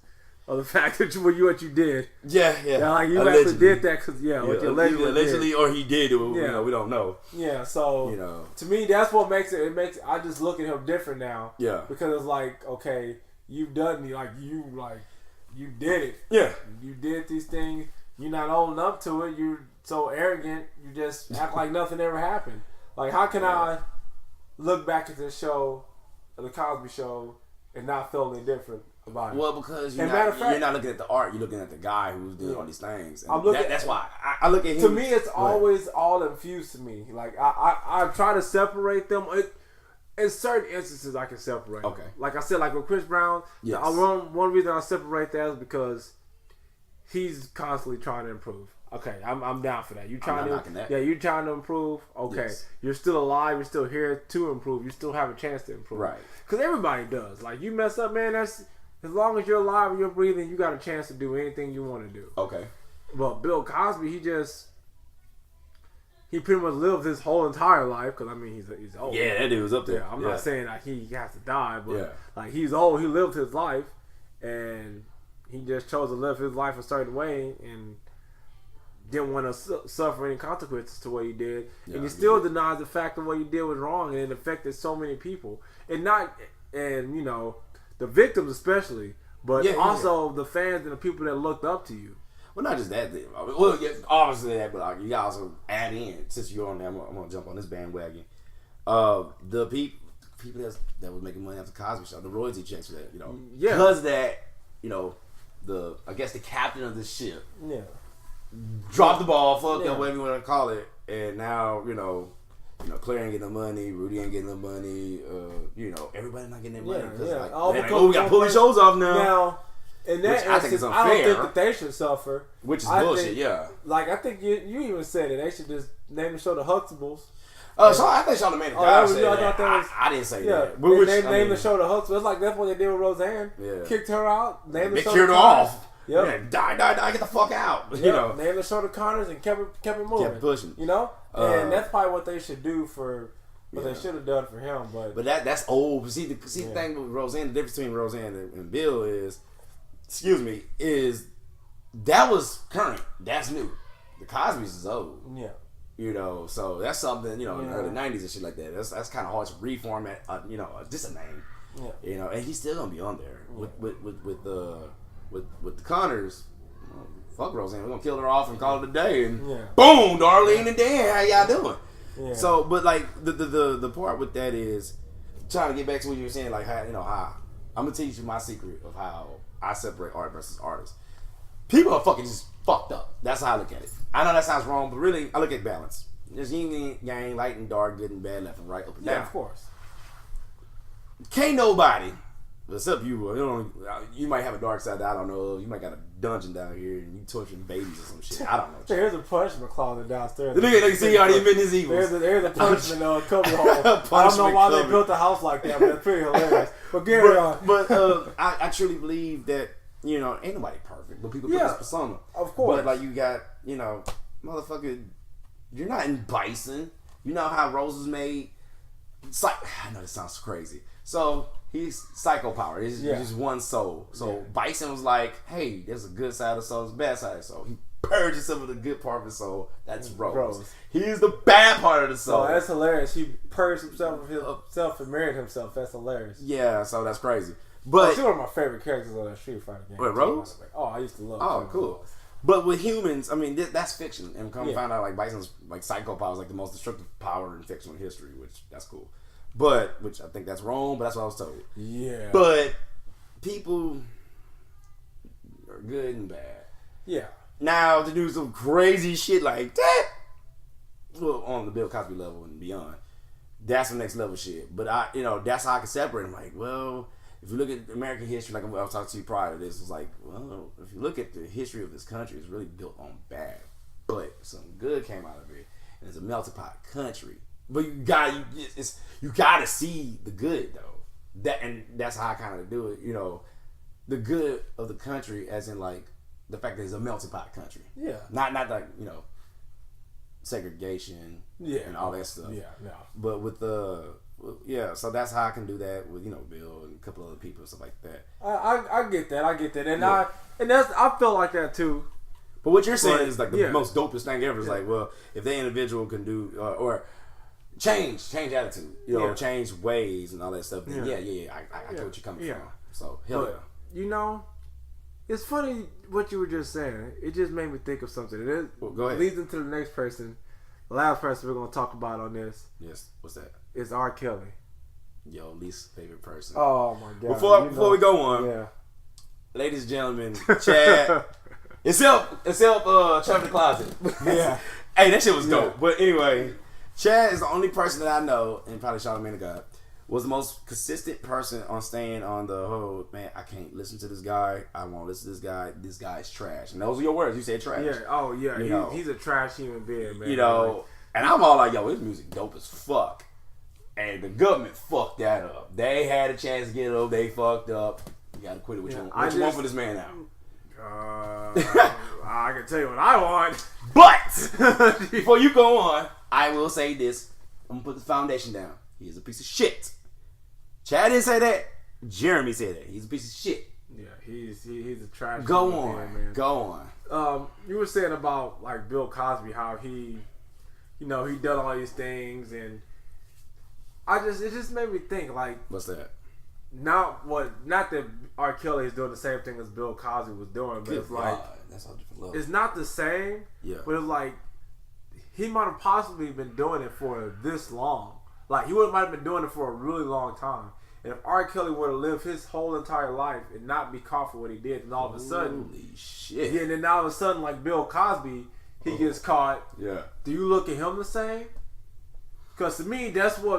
of the fact that what you did. Yeah. Like you actually did that because what you allegedly or he did. We don't know. Yeah. So to me, that's what makes it. It makes I just look at him different now. Yeah. Because it's like, okay, you've done you did it. Yeah. You did these things. You're not owning up to it. You're so arrogant. You just act like nothing ever happened. Like how can I look back at this show, the Cosby Show, and not feel any different about it? Well, because you're not looking at the art, you're looking at the guy who's doing all these things. And that's why I look at him. To me, it's always all infused to me. Like I try to separate them. In certain instances, I can separate. Okay. Them. Like I said, like with Chris Brown, one reason I separate that is because he's constantly trying to improve. Okay, I'm down for that. You're trying you're trying to improve. Okay, you're still alive. You're still here to improve. You still have a chance to improve. Right. Because everybody does. Like you mess up, man. That's as long as you're alive and you're breathing, you got a chance to do anything you want to do. Okay. But Bill Cosby, he pretty much lived his whole entire life. Because he's old. Yeah, that dude was up there. Yeah, I'm not saying that he has to die, but like he's old. He lived his life, and he just chose to live his life a certain way and didn't want to suffer any consequences to what he did, and he still denies the fact that what he did was wrong, and it affected so many people, and the victims especially, but also the fans and the people that looked up to you. Well, not just that. Well, obviously that, but you also add in, since you're on there, I'm gonna jump on this bandwagon. The people that was making money after Cosby Show, the royalty checks for that, because that, I guess the captain of the ship, dropped the ball, fucked up, whatever you want to call it, and now Claire ain't getting the money, Rudy ain't getting the money, everybody not getting their money because we got to pull these shows off now. In that instance, I don't think that they should suffer, which is bullshit. Like I think you even said it. They should just name the show the Huxtables. So I think Charlamagne I didn't say that. Name the show the Huxtables. It's like that's what they did with Roseanne. Yeah. Kicked her out. Named the show cured her off. Yep. Die, get the fuck out. Yep. Named the show the Connors and kept it moving. Kept pushing. And that's probably what they should do for But they should have done it for him. But that's old. See the thing with Roseanne, the difference between Roseanne and Bill is that was current. That's new. The Cosby's is old. Yeah. You know, so that's something, in the early 90s and shit like that. That's kind of hard to reformat, just a name. Yeah. You know, and he's still gonna be on there with the Connors. Fuck Roseanne, we're gonna kill her off and call it a day. And boom, Darlene and Dan, how y'all doing? Yeah. So, but like the part with that is trying to get back to what you were saying, like how I'm gonna teach you my secret of how I separate art versus artists. People are fucking just fucked up. That's how I look at it. I know that sounds wrong, but really, I look at balance. There's yin and yang, light and dark, good and bad, left and right, up and down. Yeah, of course. Can't nobody, except you, you might have a dark side that I don't know of. You might got a dungeon down here and you torturing babies or some shit. I don't know. There's a punishment closet downstairs. The nigga, see, he already admitted his evils. There's a punishment cubby hole. I don't know why they built a house like that, but it's pretty hilarious. But carry on. But I truly believe that, ain't nobody perfect, but people put this persona. Of course. But like you got, motherfucker, you're not in Bison. You know how Rose was made? I know this sounds crazy. So he's psycho power. It's just one soul. So Bison was like, hey, there's a good side of the soul, there's a bad side of the soul. He purges some of the good part of the soul. That's Rose. He's the bad part of the soul. Oh, that's hilarious. He purged himself of himself and married himself. That's hilarious. Yeah, so that's crazy. But she's one of my favorite characters on that Street Fighter game. What, Rose? Oh, I used to love her. Oh, cool. But with humans, I mean, that's fiction. And come find out, like, Bison's, like, psycho power is, like, the most destructive power in fictional history, which, that's cool. But, which I think that's wrong, but that's what I was told. Yeah. But people are good and bad. Yeah. Now, to do some crazy shit like that, well, on the Bill Cosby level and beyond, that's the next level shit. But that's how I can separate them. Like, well, if you look at American history, like I was talking to you prior to this, it's like, well, if you look at the history of this country, it's really built on bad. But some good came out of it. And it's a melting pot country. But you gotta see the good though. That's how I kind of do it. The good of the country, as in like the fact that it's a melting pot country. Yeah. Not like segregation. Yeah. And all that stuff. Yeah. No. But with so that's how I can do that with Bill and a couple other people and stuff like that. I get that, and I feel like that too. But what you're saying is like the most dopest thing ever. Is like, well, if the individual can do or change attitude, change ways and all that stuff. Then I get what you're coming from. So hell yeah. It's funny what you were just saying. It just made me think of something. Go ahead. Leads into the next person. The last person we're gonna talk about on this. Yes. What's that? Is R. Kelly. Yo, least favorite person. Oh my god. Before we go on, ladies and gentlemen, Chad. It's help Trap the Closet. Yeah. Hey, that shit was dope. But anyway, Chad is the only person that I know, and probably Charlamagne the God, was the most consistent person on staying on the whole, man, I can't listen to this guy. I won't listen to this guy. This guy is trash. And those are your words. You said trash. Yeah. Oh, yeah. He's a trash human being, man. And I'm all like, yo, his music dope as fuck. And the government fucked that up. They had a chance to get it over. They fucked up. You gotta quit it. What you want for this man now? I can tell you what I want. But before you go on, I will say this. I'm gonna put the foundation down. He is a piece of shit. Chad didn't say that. Jeremy said that. He's a piece of shit. Yeah, he's a trash. Go on, man. Go on. You were saying about like Bill Cosby, how he done all these things, and it just made me think like, what's that? Not that R. Kelly is doing the same thing as Bill Cosby was doing, but it's like that's all different level. It's not the same. Yeah. But it's like he might have possibly been doing it for this long. Like he might have been doing it for a really long time. And if R. Kelly were to live his whole entire life and not be caught for what he did, and all of a sudden, holy shit. Yeah, and then all of a sudden, like Bill Cosby, he gets caught. Yeah. Do you look at him the same? Because to me, that's why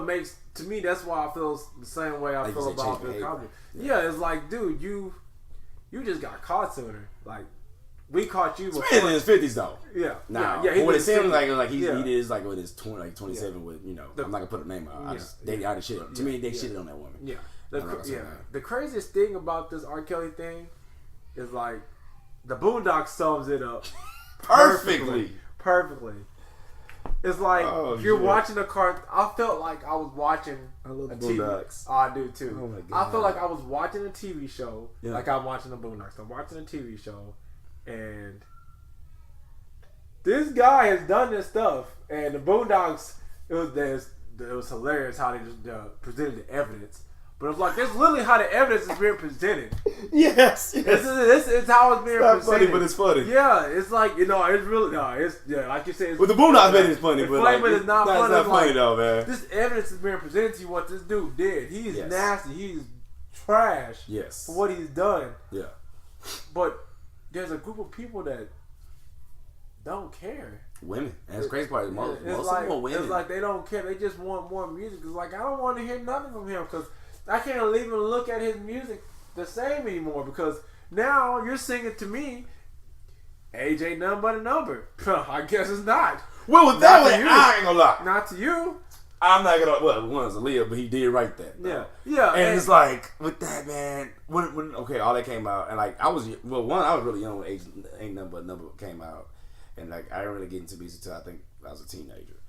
I feel the same way I feel about Bill Cosby. Yeah, it's like, dude, you just got caught sooner. Like, we caught you before. He's in his 50s though. Yeah. Nah. Yeah. What it seems like he is like with his 27 with I'm not gonna put a name out. They already shit. To me, they shitted on that woman. Yeah. The craziest thing about this R. Kelly thing is like the Boondocks sums it up perfectly. It's like you're shit. watching a car. I felt like I was watching I love a the TV. Boondocks. Oh, I do too. Oh my God. I feel like I was watching a TV show, Yeah. like I'm watching the Boondocks. I'm watching a TV show, and this guy has done this stuff, and the Boondocks. It was hilarious how they just presented the evidence. But it's like, that's literally how the evidence is being presented. Yes. This is how it's being It's not presented. funny, but it's funny. Yeah, it's like, it's really, like you said. With the Boondocks, man, it's funny. It's but funny, like, but it's not funny. It's not funny like, though, man. This evidence is being presented to you what this dude did. He's Yes. nasty. He's trash Yes. for what he's done. Yeah. But there's a group of people that don't care. Women. That's the crazy part. Most of them are women. It's like they don't care. They just want more music. It's like, I don't want to hear nothing from him because I can't even look at his music the same anymore because now you're singing to me, age ain't nothing but a number. I guess it's not. Well, with that one, to you. I ain't gonna lie. Not to you. I'm not gonna. Well, one's Aaliyah, but he did write that. Though. Yeah. And it's like with that, man. When all that came out, and like I was really young when age ain't nothing but a number came out, and like I didn't really get into music until I think I was a teenager,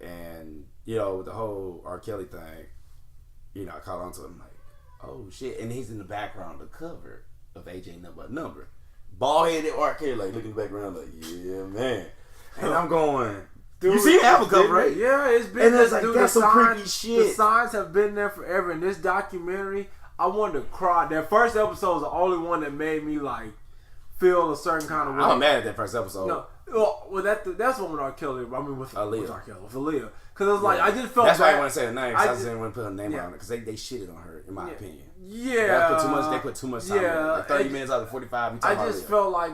and with the whole R. Kelly thing. I caught on to him like, oh shit, and he's in the background, the cover of AJ Number, bald headed R. Kelly, like looking in the background, like yeah man, and I'm going, dude, you see the album cover, right? Yeah, it's been. And it's like that's some creepy shit. The signs have been there forever. In this documentary, I wanted to cry. That first episode was the only one that made me like feel a certain kind of way. I'm mad at that first episode. No, well, that's one with R. Kelly. I mean, with Aaliyah. With Aaliyah. Because it was like, I just felt that's bad. why I want to say the name. I just didn't want to put a name on it because they shitted on her, in my opinion. Yeah. They put too much time in it. Like 30 minutes out of 45. I just felt like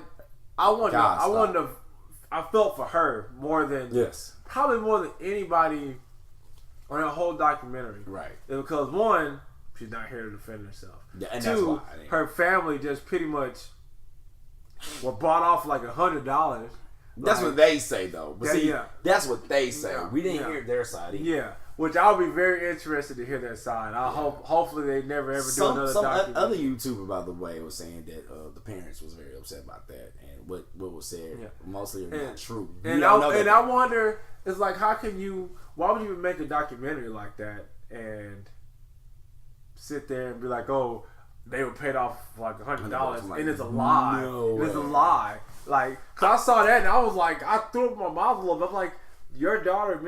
I felt for her more than probably more than anybody on that whole documentary. Right. Because one, she's not here to defend herself. Yeah, and two, that's why, her family just pretty much were bought off like $100. That's what they say, though. But that's what they say. Yeah. We didn't hear their side either. Yeah, which I'll be very interested to hear that side. Hopefully they never ever do another documentary. Other YouTuber, by the way, was saying that the parents was very upset about that, and what was said mostly are not true. And I wonder, it's like, why would you even make a documentary like that and sit there and be like, oh, they were paid off for like $100, and it's a lie. It's a lie. Like, cause I saw that and I was like, I threw up my mouth a little bit. I'm like, your daughter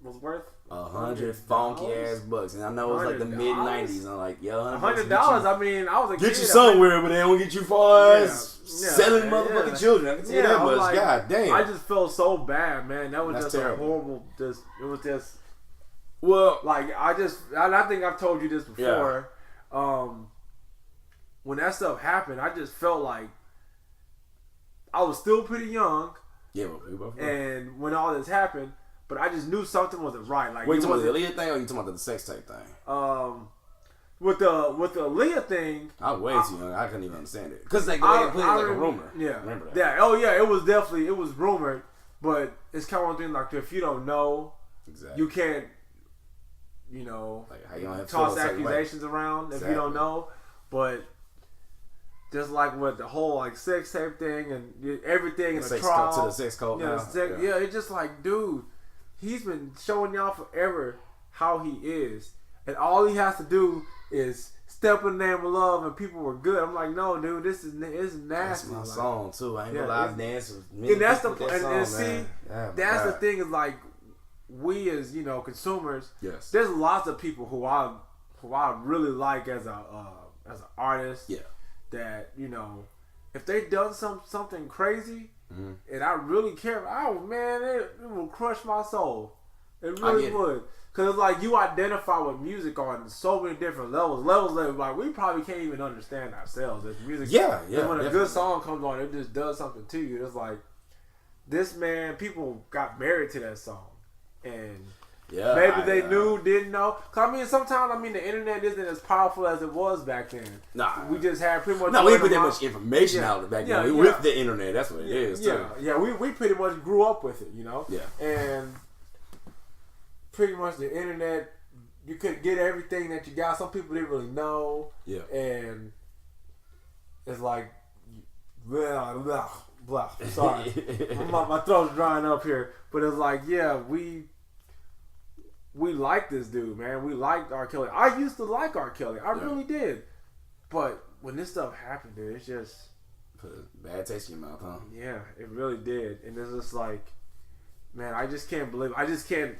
was worth $100 funky ass bucks, and I know it was like the mid '90s. I'm like, yo, $100. I mean, I was a kid. Get you somewhere, but they don't get you far as selling motherfucking children. I can tell you that much. Like, God damn. I just felt so bad, man. That was just terrible. a horrible. It was just. Well, like I think I've told you this before. Yeah. When that stuff happened, I just felt like I was still pretty young. Yeah, and when all this happened, but I just knew something wasn't right. Like, wait, you talking about the Aaliyah thing, or you talking about the sex tape thing? With the Aaliyah thing, I was way too young. I couldn't even understand it because they put it like a rumor. Yeah, remember that? Yeah. Oh yeah, it was rumored, but it's kind of one thing like if you don't know, you can't, like how you don't have toss accusations around if you don't know, but. Just like with the whole like sex tape thing and everything in the trial to the sex code. Yeah, it's just like, dude, he's been showing y'all forever how he is, and all he has to do is step in the name of love, and people were good. I'm like, no, dude, this is nasty. That's my song too. I ain't gonna lie, dance with and that's the that's the thing is like we as consumers. Yes, there's lots of people who I really like as an artist. Yeah. That if they done something crazy, and I really care, it will crush my soul. It really would, because it's like you identify with music on so many different levels that like we probably can't even understand ourselves. As music, when a good song comes on, it just does something to you. It's like this man, people got married to that song, and. Yeah, maybe they knew, didn't know. Cause sometimes the internet isn't as powerful as it was back then. Nah, we just had pretty much. No, we didn't put that much information out back then. With the internet, that's what it is. Yeah. We pretty much grew up with it, Yeah, and pretty much the internet, you could get everything that you got. Some people didn't really know. Yeah, and it's like, blah. Sorry, my throat's drying up here. But it's like, yeah, we like this dude, man. We liked R. Kelly. I used to like R. Kelly. I really did. But when this stuff happened, dude, it's just put a bad taste in your mouth, huh? Yeah, it really did. And it's just like, man, I just can't believe. I just can't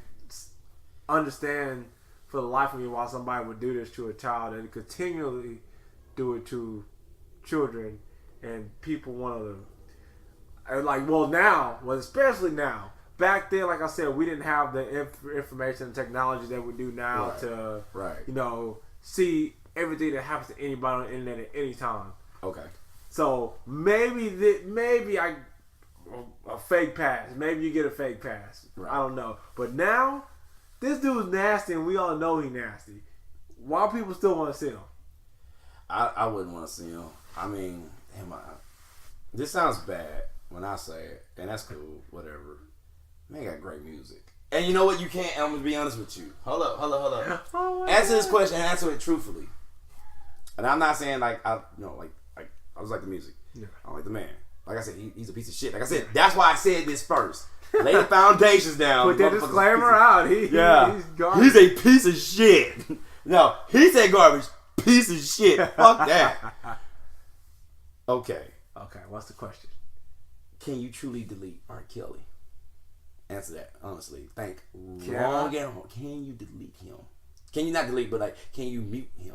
understand for the life of me why somebody would do this to a child and continually do it to children and people want to like. Well, now, especially now. Back then, like I said, we didn't have the information and technology that we do now to, you know, see everything that happens to anybody on the internet at any time. Okay. So maybe a fake pass. Maybe you get a fake pass. Right. I don't know. But now, this dude's nasty, and we all know he's nasty. Why people still want to see him? I wouldn't want to see him. I mean, this sounds bad when I say it, and that's cool. Whatever. Man, got great music. And you know what? You can't. I'm gonna be honest with you. Hold up. Answer this question and answer it truthfully. And I'm not saying like I just like the music. Yeah. I don't like the man. Like I said, he's a piece of shit. Like I said, that's why I said this first. Lay the foundations down. Put that disclaimer out. He's garbage. He's a piece of shit. No, he said garbage. Piece of shit. Fuck that. Okay. What's the question? Can you truly delete R. Kelly? Answer that honestly. Think long and hard. Can you delete him? Can you not delete, but like, can you mute him?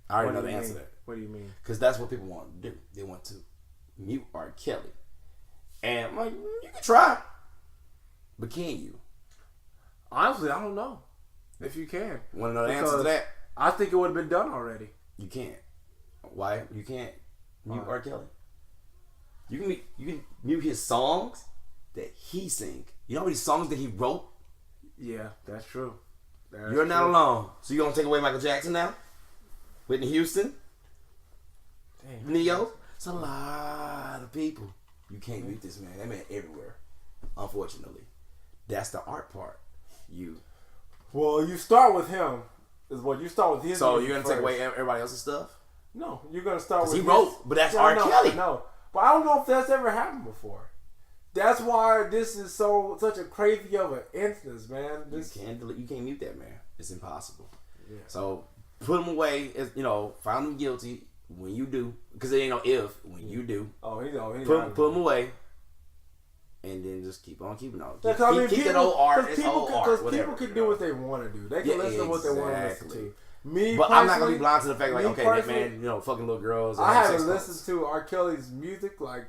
I already know the answer to that. What do you mean? Because that's what people want to do. They want to mute R. Kelly. And I'm like, you can try. But can you? Honestly, I don't know if you can. Want to know the answer to that? I think it would have been done already. You can't. Why? You can't mute R. Kelly. You can mute his songs that he sing. You know how many songs that he wrote? Yeah, that's true. You're not alone. So you gonna take away Michael Jackson now? Whitney Houston? Damn. Neo? It's a lot of people. You can't mute this man. That man everywhere. Unfortunately. That's the art part. Well, you start with him. Is what you start with his. So you're gonna take away everybody else's stuff? No, you're gonna start with he wrote, but that's R. Kelly. No. But I don't know if that's ever happened before. That's why this is such a crazy of an instance, man. You can't mute that man. It's impossible. Yeah. So put him away. Found him guilty when you do, because there ain't no if when you do. Oh, he's put him away, and then just keep on keeping on. Keep that old art. Because people can do what they want to do. They can listen to what they want to listen to. But I'm not gonna be blind to the fact, like, okay, that man, fucking little girls. I haven't listened to R. Kelly's music like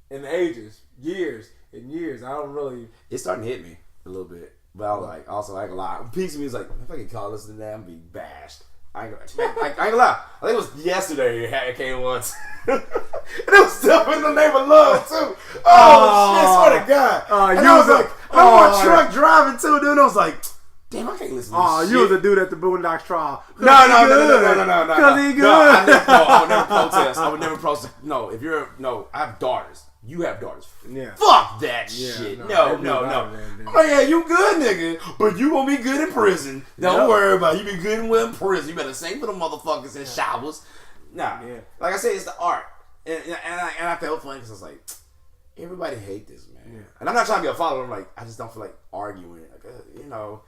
in ages, years and years. I don't really. It's starting to hit me a little bit, but I was like, also I ain't gonna lie. Piece of me is like, if I can call this to that, I'm be bashed. I ain't gonna lie. I think it was yesterday it came once. And it was still in the name of love too. Oh shit! Swear to God. And I was like, I'm on a truck driving too, dude. And I was like, damn, I can't listen to this shit. You was the dude at the Boondocks trial. No. Because he good. I would never protest. I would never protest. No, I have daughters. You have daughters. Yeah. Fuck that shit. No. I'm like, yeah, you good, nigga. But you gonna be good in prison. Don't worry about it. You be good in prison. You better sing for the motherfuckers in showers. Nah. Yeah. Like I said, it's the art. And I felt funny because I was like, everybody hate this, man. Yeah. And I'm not trying to be a follower. I'm like, I just don't feel like arguing. Like,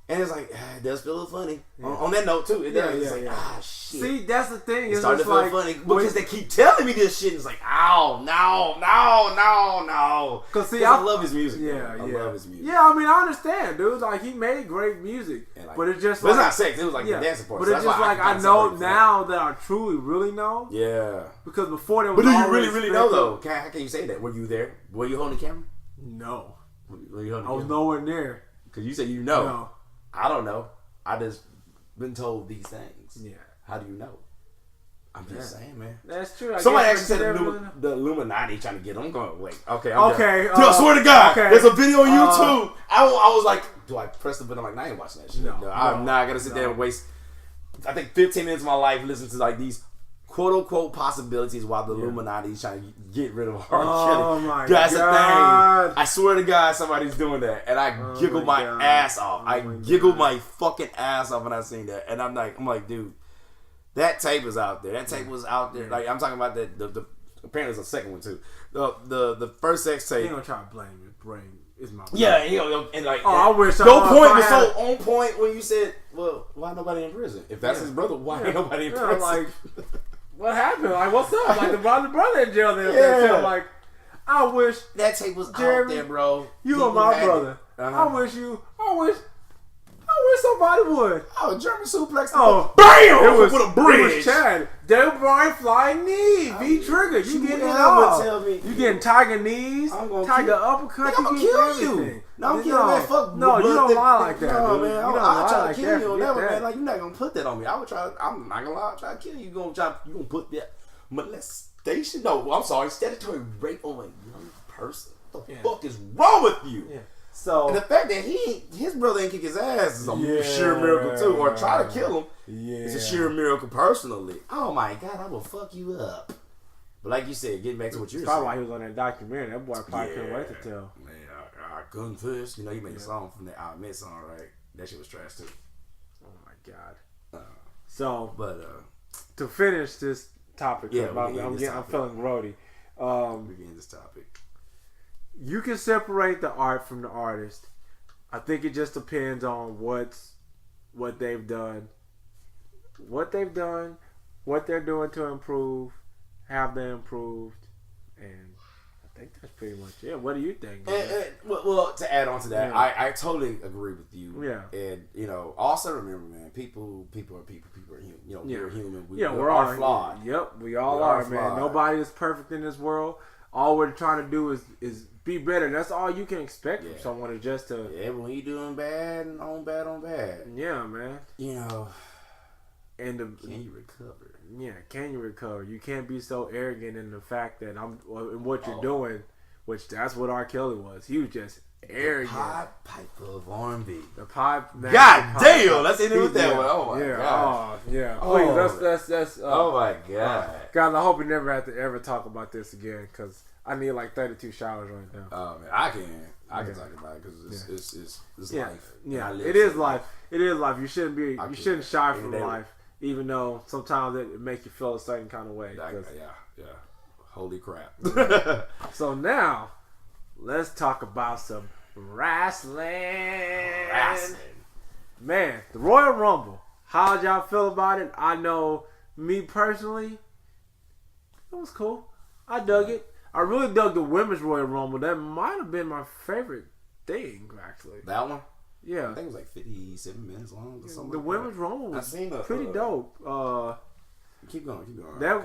and it's like, it does feel a little funny. Yeah. On that note, too. It does. It's like, shit. See, that's the thing. It's starting to feel funny because they keep telling me this shit. It's like, ow, no. Because I love his music. Yeah, I love his music. Yeah, I mean, I understand, dude. Like, he made great music. Like, but it's just but it's not sex. It was like the dancing part. But it's just like, I know now that I truly, really know. Yeah. Because before there was But do you really know, though? How can you say that? Were you there? Were you holding the camera? No. Were you holding the camera? I was nowhere near. Because you said you know. No. I don't know. I just been told these things. Yeah. How do you know? I'm just saying, man. That's true. Somebody actually said the Illuminati trying to get them. I'm going, wait. Okay. Okay. I swear to God. Okay. There's a video on YouTube. I was like, do I press the button? I'm like, I ain't watching that shit. No, I'm not going to sit there and waste, I think, 15 minutes of my life listening to like these quote-unquote possibilities while the Illuminati is trying to get rid of R. Kelly. Oh, my God. That's the thing. I swear to God, somebody's doing that. And I giggled my ass off. I giggled my fucking ass off when I seen that. And I'm like, dude, that tape is out there. That tape was out there. Like, I'm talking about the Apparently, there's a second one too. The first sex tape. He gonna try to blame his brain. It's my brain. Yeah, and like, I wish your point was so on point when you said, "Well, why nobody in prison? If that's his brother, why ain't nobody in prison?" Like, what happened? Like, what's up? Like, the brother in jail there. Yeah. Like, I wish that tape was Jeremy, out there, bro. You are my brother. I wish somebody would. Oh, German suplex. Oh, bam! It was with a bridge. It was Chad. Daniel Bryan flying knee. V-trigger. You getting it all. Tell me. You getting tiger knees, tiger uppercut. I'm gonna kill you. No, I'm killing that fuck. No, you don't lie like that. No, dude. man. You don't I'll lie try like to kill that. you on that one, Forget man. Like, you're not gonna put that on me. I'm not gonna lie. I'll try to kill you. You gonna put that molestation? No, I'm sorry. Statutory rape on a young person. What the fuck is wrong with you? Yeah. So, and the fact that his brother ain't kick his ass is a sheer miracle too, or try to kill him. Yeah, it's a sheer miracle personally. Oh my God, I will fuck you up. But like you said, getting back to what you're saying, probably why he was on that documentary. That boy probably couldn't wait to tell. Man, I couldn't fish. You know, he made a song from that I Admit song, right? That shit was trash too. Oh my God. But to finish this topic, yeah, I'm feeling grody. We get this topic. You can separate the art from the artist. I think it just depends on what they've done. What they've done, what they're doing to improve, have they improved, and I think that's pretty much it. What do you think? Well, to add on to that, I totally agree with you. Yeah. And also remember, man, people are people. People are human. We're human. We're all flawed. Yep, we all are, man. Nobody is perfect in this world. All we're trying to do is be better. That's all you can expect from someone, is just to... Yeah, when you doing bad and on bad. Yeah, man. And can you recover? Yeah, can you recover? You can't be so arrogant in the fact that in what you're doing, which that's what R. Kelly was. He was just arrogant. The pipe of R&B. The pipe... God damn! Let's end it with that one. Oh, my God. Oh, yeah. Please, that's... oh, my God. Guys, I hope we never have to ever talk about this again, because... I need like 32 showers right now. Oh man, I can talk about it because it's life. Yeah, it is life. It is life. You shouldn't shy from life, even though sometimes it makes you feel a certain kind of way. Yeah. Holy crap. So now, let's talk about some wrestling. Man, the Royal Rumble. How'd y'all feel about it? I know, me personally, it was cool. I dug it. I really dug the Women's Royal Rumble. That might have been my favorite thing, actually. That one? Yeah. I think it was like 57 minutes long or something. The Women's Rumble was pretty dope. Keep going. The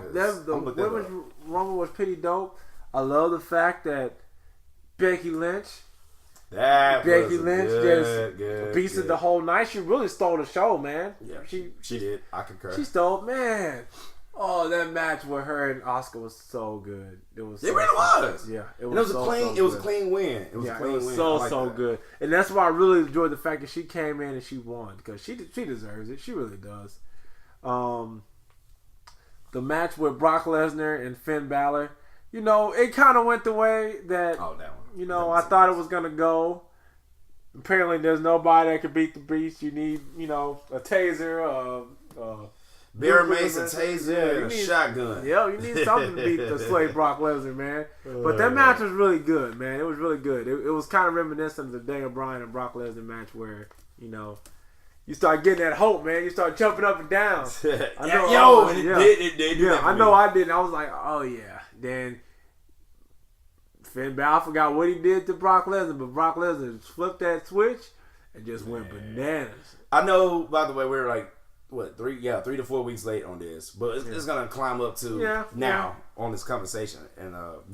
Women's Rumble was pretty dope. I love the fact that Becky Lynch just beasted the whole night. She really stole the show, man. Yeah, she did. I concur. She stole, man. Oh, that match with her and Oscar was so good. It was. It really was. Yeah, it was a clean. It was a clean win. It was a clean win. So good, and that's why I really enjoyed the fact that she came in and she won, because she deserves it. She really does. The match with Brock Lesnar and Finn Balor, it kind of went the way that. Oh, that one. I thought it was gonna go. Apparently, there's nobody that could beat the Beast. You need, a taser, Bear mace, a taser, and a shotgun. Yeah, you need something to beat the slave Brock Lesnar, man. But that match was really good, man. It was really good. It was kind of reminiscent of the Daniel Bryan and Brock Lesnar match where, you start getting that hope, man. You start jumping up and down. I know, it did. Yeah, I know I did. I was like, oh, yeah. Then Finn Balor, I forgot what he did to Brock Lesnar, but Brock Lesnar flipped that switch and just went bananas. I know, by the way, we're like, 3 to 4 weeks late on this, but it's gonna climb up to now on this conversation, and I'll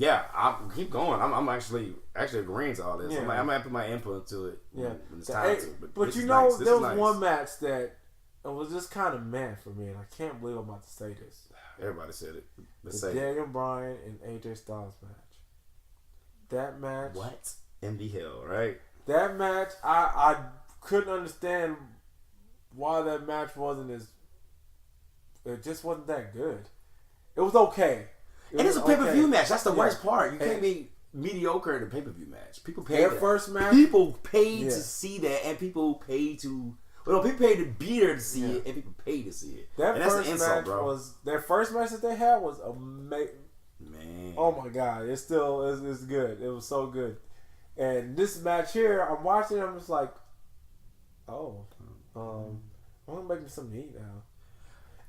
keep going. I'm actually agreeing to all this. I'm gonna put my input to it when it's time to. But there was one match that was just kind of meh for me, and I can't believe I'm about to say this. Everybody said it. The Daniel Bryan and AJ Styles match. That match. What in the hell, right? That match, I couldn't understand why that match it just wasn't that good. It was okay. It's a pay-per-view match. That's the worst part. You can't be mediocre in a pay-per-view match. People paid their first match. People paid to see that, and people paid to people paid to be there to see it, and people paid to see it. That and first that's an insult, match bro. was their first match that they had was amazing. Man, Oh my god, it's good. It was so good. And this match here, I'm watching. I'm just like, I'm gonna make me something to eat now.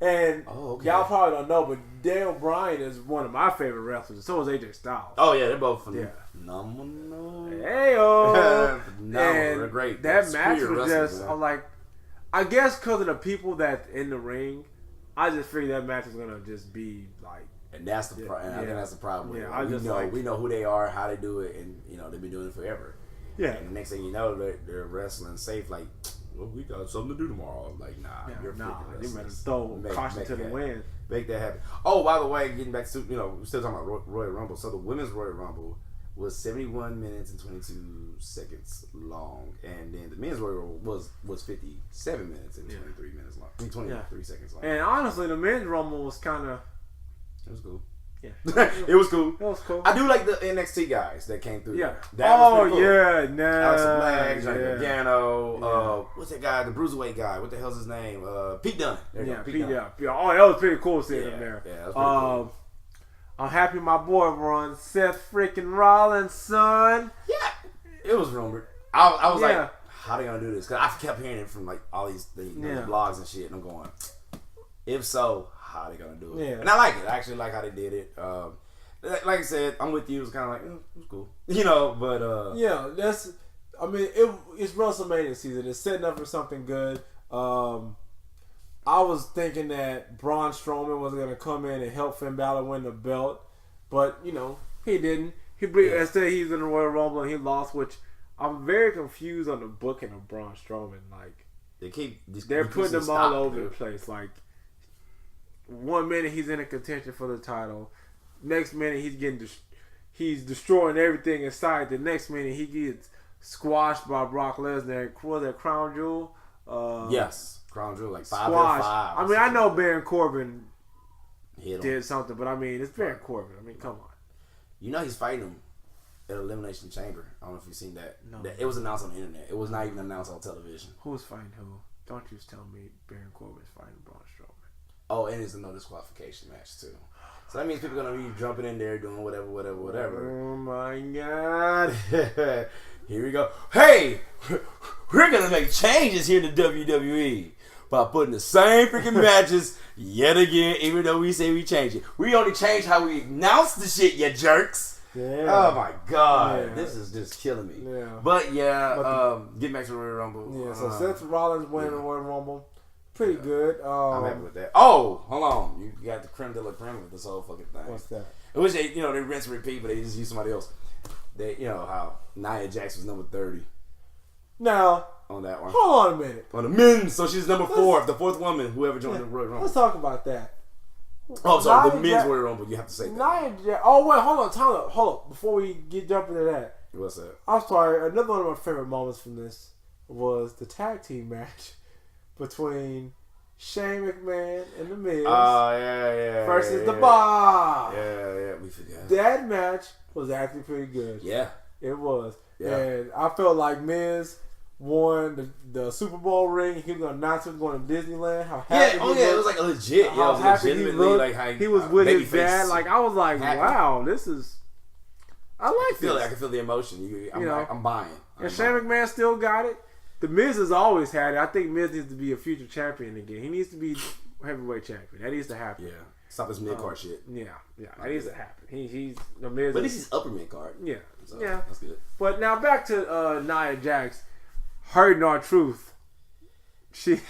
And y'all probably don't know, but Bryan is one of my favorite wrestlers. So is AJ Styles. Oh yeah, they're both phenomenal. Hey-o. They're great. That match was just, I'm like, I guess because of the people that's in the ring, I just figured that match is gonna just be like. And that's the problem. I think that's the problem. Yeah, we know who they are, how they do it, and they've been doing it forever. Yeah. And the next thing you know, they're wrestling safe. Like, well, we got something to do tomorrow. I'm like, you're freaking you better throw caution to the wind. Make that happen. Oh, by the way, getting back to we're still talking about Royal Rumble. So the women's Royal Rumble was 71 minutes and 22 seconds long, and then the men's Royal Rumble was 57 minutes and 23 minutes long. 23 seconds long. And honestly, the men's Rumble was kind of. It was cool. Yeah. It was cool. It was cool. I do like the NXT guys that came through. Yeah. That was cool. Yeah. Alex Black, Johnny Gargano. What's that guy? The Bruiserweight guy. What the hell's his name? Pete Dunne. Pete Dunne. Yeah. Oh, that was pretty cool seeing him there. Yeah, that was pretty cool. I'm happy my boy won. Seth freaking Rollins, son. Yeah. It was rumored. I was like, how they gonna do this? Because I kept hearing it from like all these blogs and shit, and I'm going, if so, how they gonna do it? Yeah. And I like it. I actually like how they did it. Like I said, I'm with you. It was kind of like it was cool, but that's. I mean, it's WrestleMania season. It's setting up for something good. I was thinking that Braun Strowman was gonna come in and help Finn Balor win the belt, but he didn't. Instead he's in the Royal Rumble and he lost, which I'm very confused on the booking of Braun Strowman. Like they're putting him all over the place. Like. 1 minute he's in a contention for the title, next minute he's destroying everything in sight. The next minute he gets squashed by Brock Lesnar. Was that Crown Jewel? Yes, Crown Jewel, like 5 squashed. 5. I mean, I know Baron Corbin did something, but I mean, it's Baron Corbin. I mean, come on. He's fighting him at Elimination Chamber. I don't know if you've seen that. No. It was announced on the internet. It was not even announced on television. Who's fighting who? Don't you tell me Baron Corbin's fighting Braun Strowman. Oh, and it's a no disqualification match too. So that means people are gonna be jumping in there doing whatever. Oh my god! Here we go. Hey, we're gonna make changes here to WWE by putting the same freaking matches yet again. Even though we say we change it, we only change how we announce the shit. You jerks. Yeah. Oh my god, this is just killing me. Yeah. But get back to the Royal Rumble. Yeah. So Seth Rollins winning the Royal Rumble. Pretty good. I'm happy with that. Oh, hold on. You got the creme de la creme with this whole fucking thing. What's that? It was they rinse and repeat, but they just use somebody else. They, how Nia Jax was number 30. Now, on that one. Hold on a minute. On the men's, so she's number 4, the 4th woman, whoever joined the Royal Rumble. Let's talk about that. Oh, sorry, the men's Royal Rumble. You have to say that. Nia Jax. Oh wait, hold on. Before we jump into that. What's that? I'm sorry. Another one of my favorite moments from this was the tag team match between Shane McMahon and The Miz. Oh, yeah. Versus The Bar. Yeah, we forgot. That match was actually pretty good. Yeah. It was. Yeah. And I felt like Miz won the Super Bowl ring. He was going to announce he was going to Disneyland. How happy he it was like legit. Yeah, how it was happy legitimately he like how he was with his dad. face. Like, I was like, wow, this is... I like this. I can feel the emotion. I'm buying. And Shane McMahon still got it. The Miz has always had it. I think Miz needs to be a future champion again. He needs to be heavyweight champion. That needs to happen. Yeah. Stop this mid-card shit. Yeah. That needs to happen. He's the Miz. But this is upper mid-card. Yeah. So, that's good. But now back to Nia Jax. Hurting our truth. She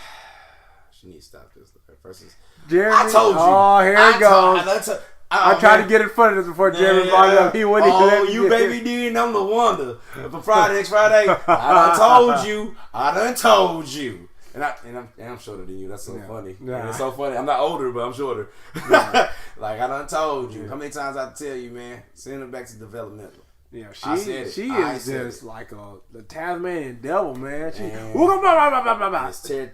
needs to stop this. Versus Jeremy. I told you. Oh, here it goes. I tried to get in front of this before Jeremy brought it up. He wouldn't even let me you baby D and I'm the wonder. For next Friday, I done told you. And I'm shorter than you. That's so funny. It's so funny. I'm not older, but I'm shorter. Like I done told you. How many times I tell you, man? Send it back to developmental. Yeah, she is just like the Tasmanian devil, man.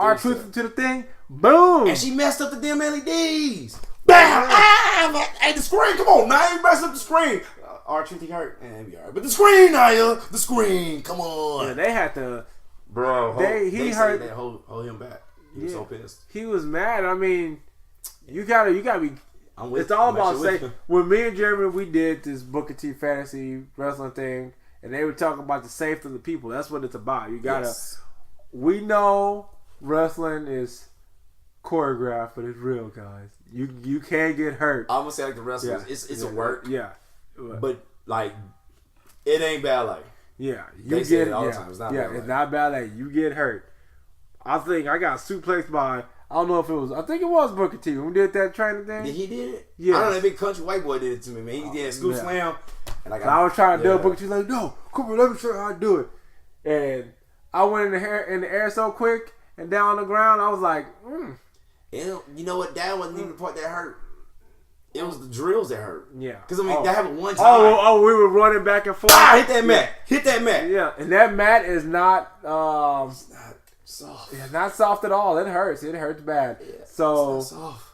Our truth to the thing, boom. And she messed up the damn LEDs. Bam! Hey, the screen, come on, now you messed up the screen. R-Truth, he hurt. And we are. But the screen, Nia, the screen, come on. Yeah, they had to. Bro, he hurt. They hold him back. He was so pissed. He was mad. I mean, you gotta be. It's all about safe. When me and Jeremy, we did this Booker T fantasy wrestling thing, and they were talking about the safety of the people. That's what it's about. You gotta. Yes. We know wrestling is choreographed, but it's real, guys. You can't get hurt. I'm gonna say like the wrestlers, it's a work. Yeah, but like it ain't ballet. Yeah, you get it all the time. It's not ballet. It's not ballet. You get hurt. I think I got suplexed by. I don't know if it was. I think it was Booker T. When we did that training thing. He did it. Yeah, I don't know. That big country white boy did it to me, man. He did a scoop slam, and I was trying to do it. Booker T like, no, come on, let me show you how to do it. And I went in the air so quick and down on the ground. I was like, And you know what? That wasn't even the part that hurt. It was the drills that hurt. Yeah. Because, I mean, that happened one time. We were running back and forth. Hit that mat. Hit that mat. Yeah. And that mat is not... it's not soft. It's not soft at all. It hurts. It hurts bad. Yeah, so, it's not soft.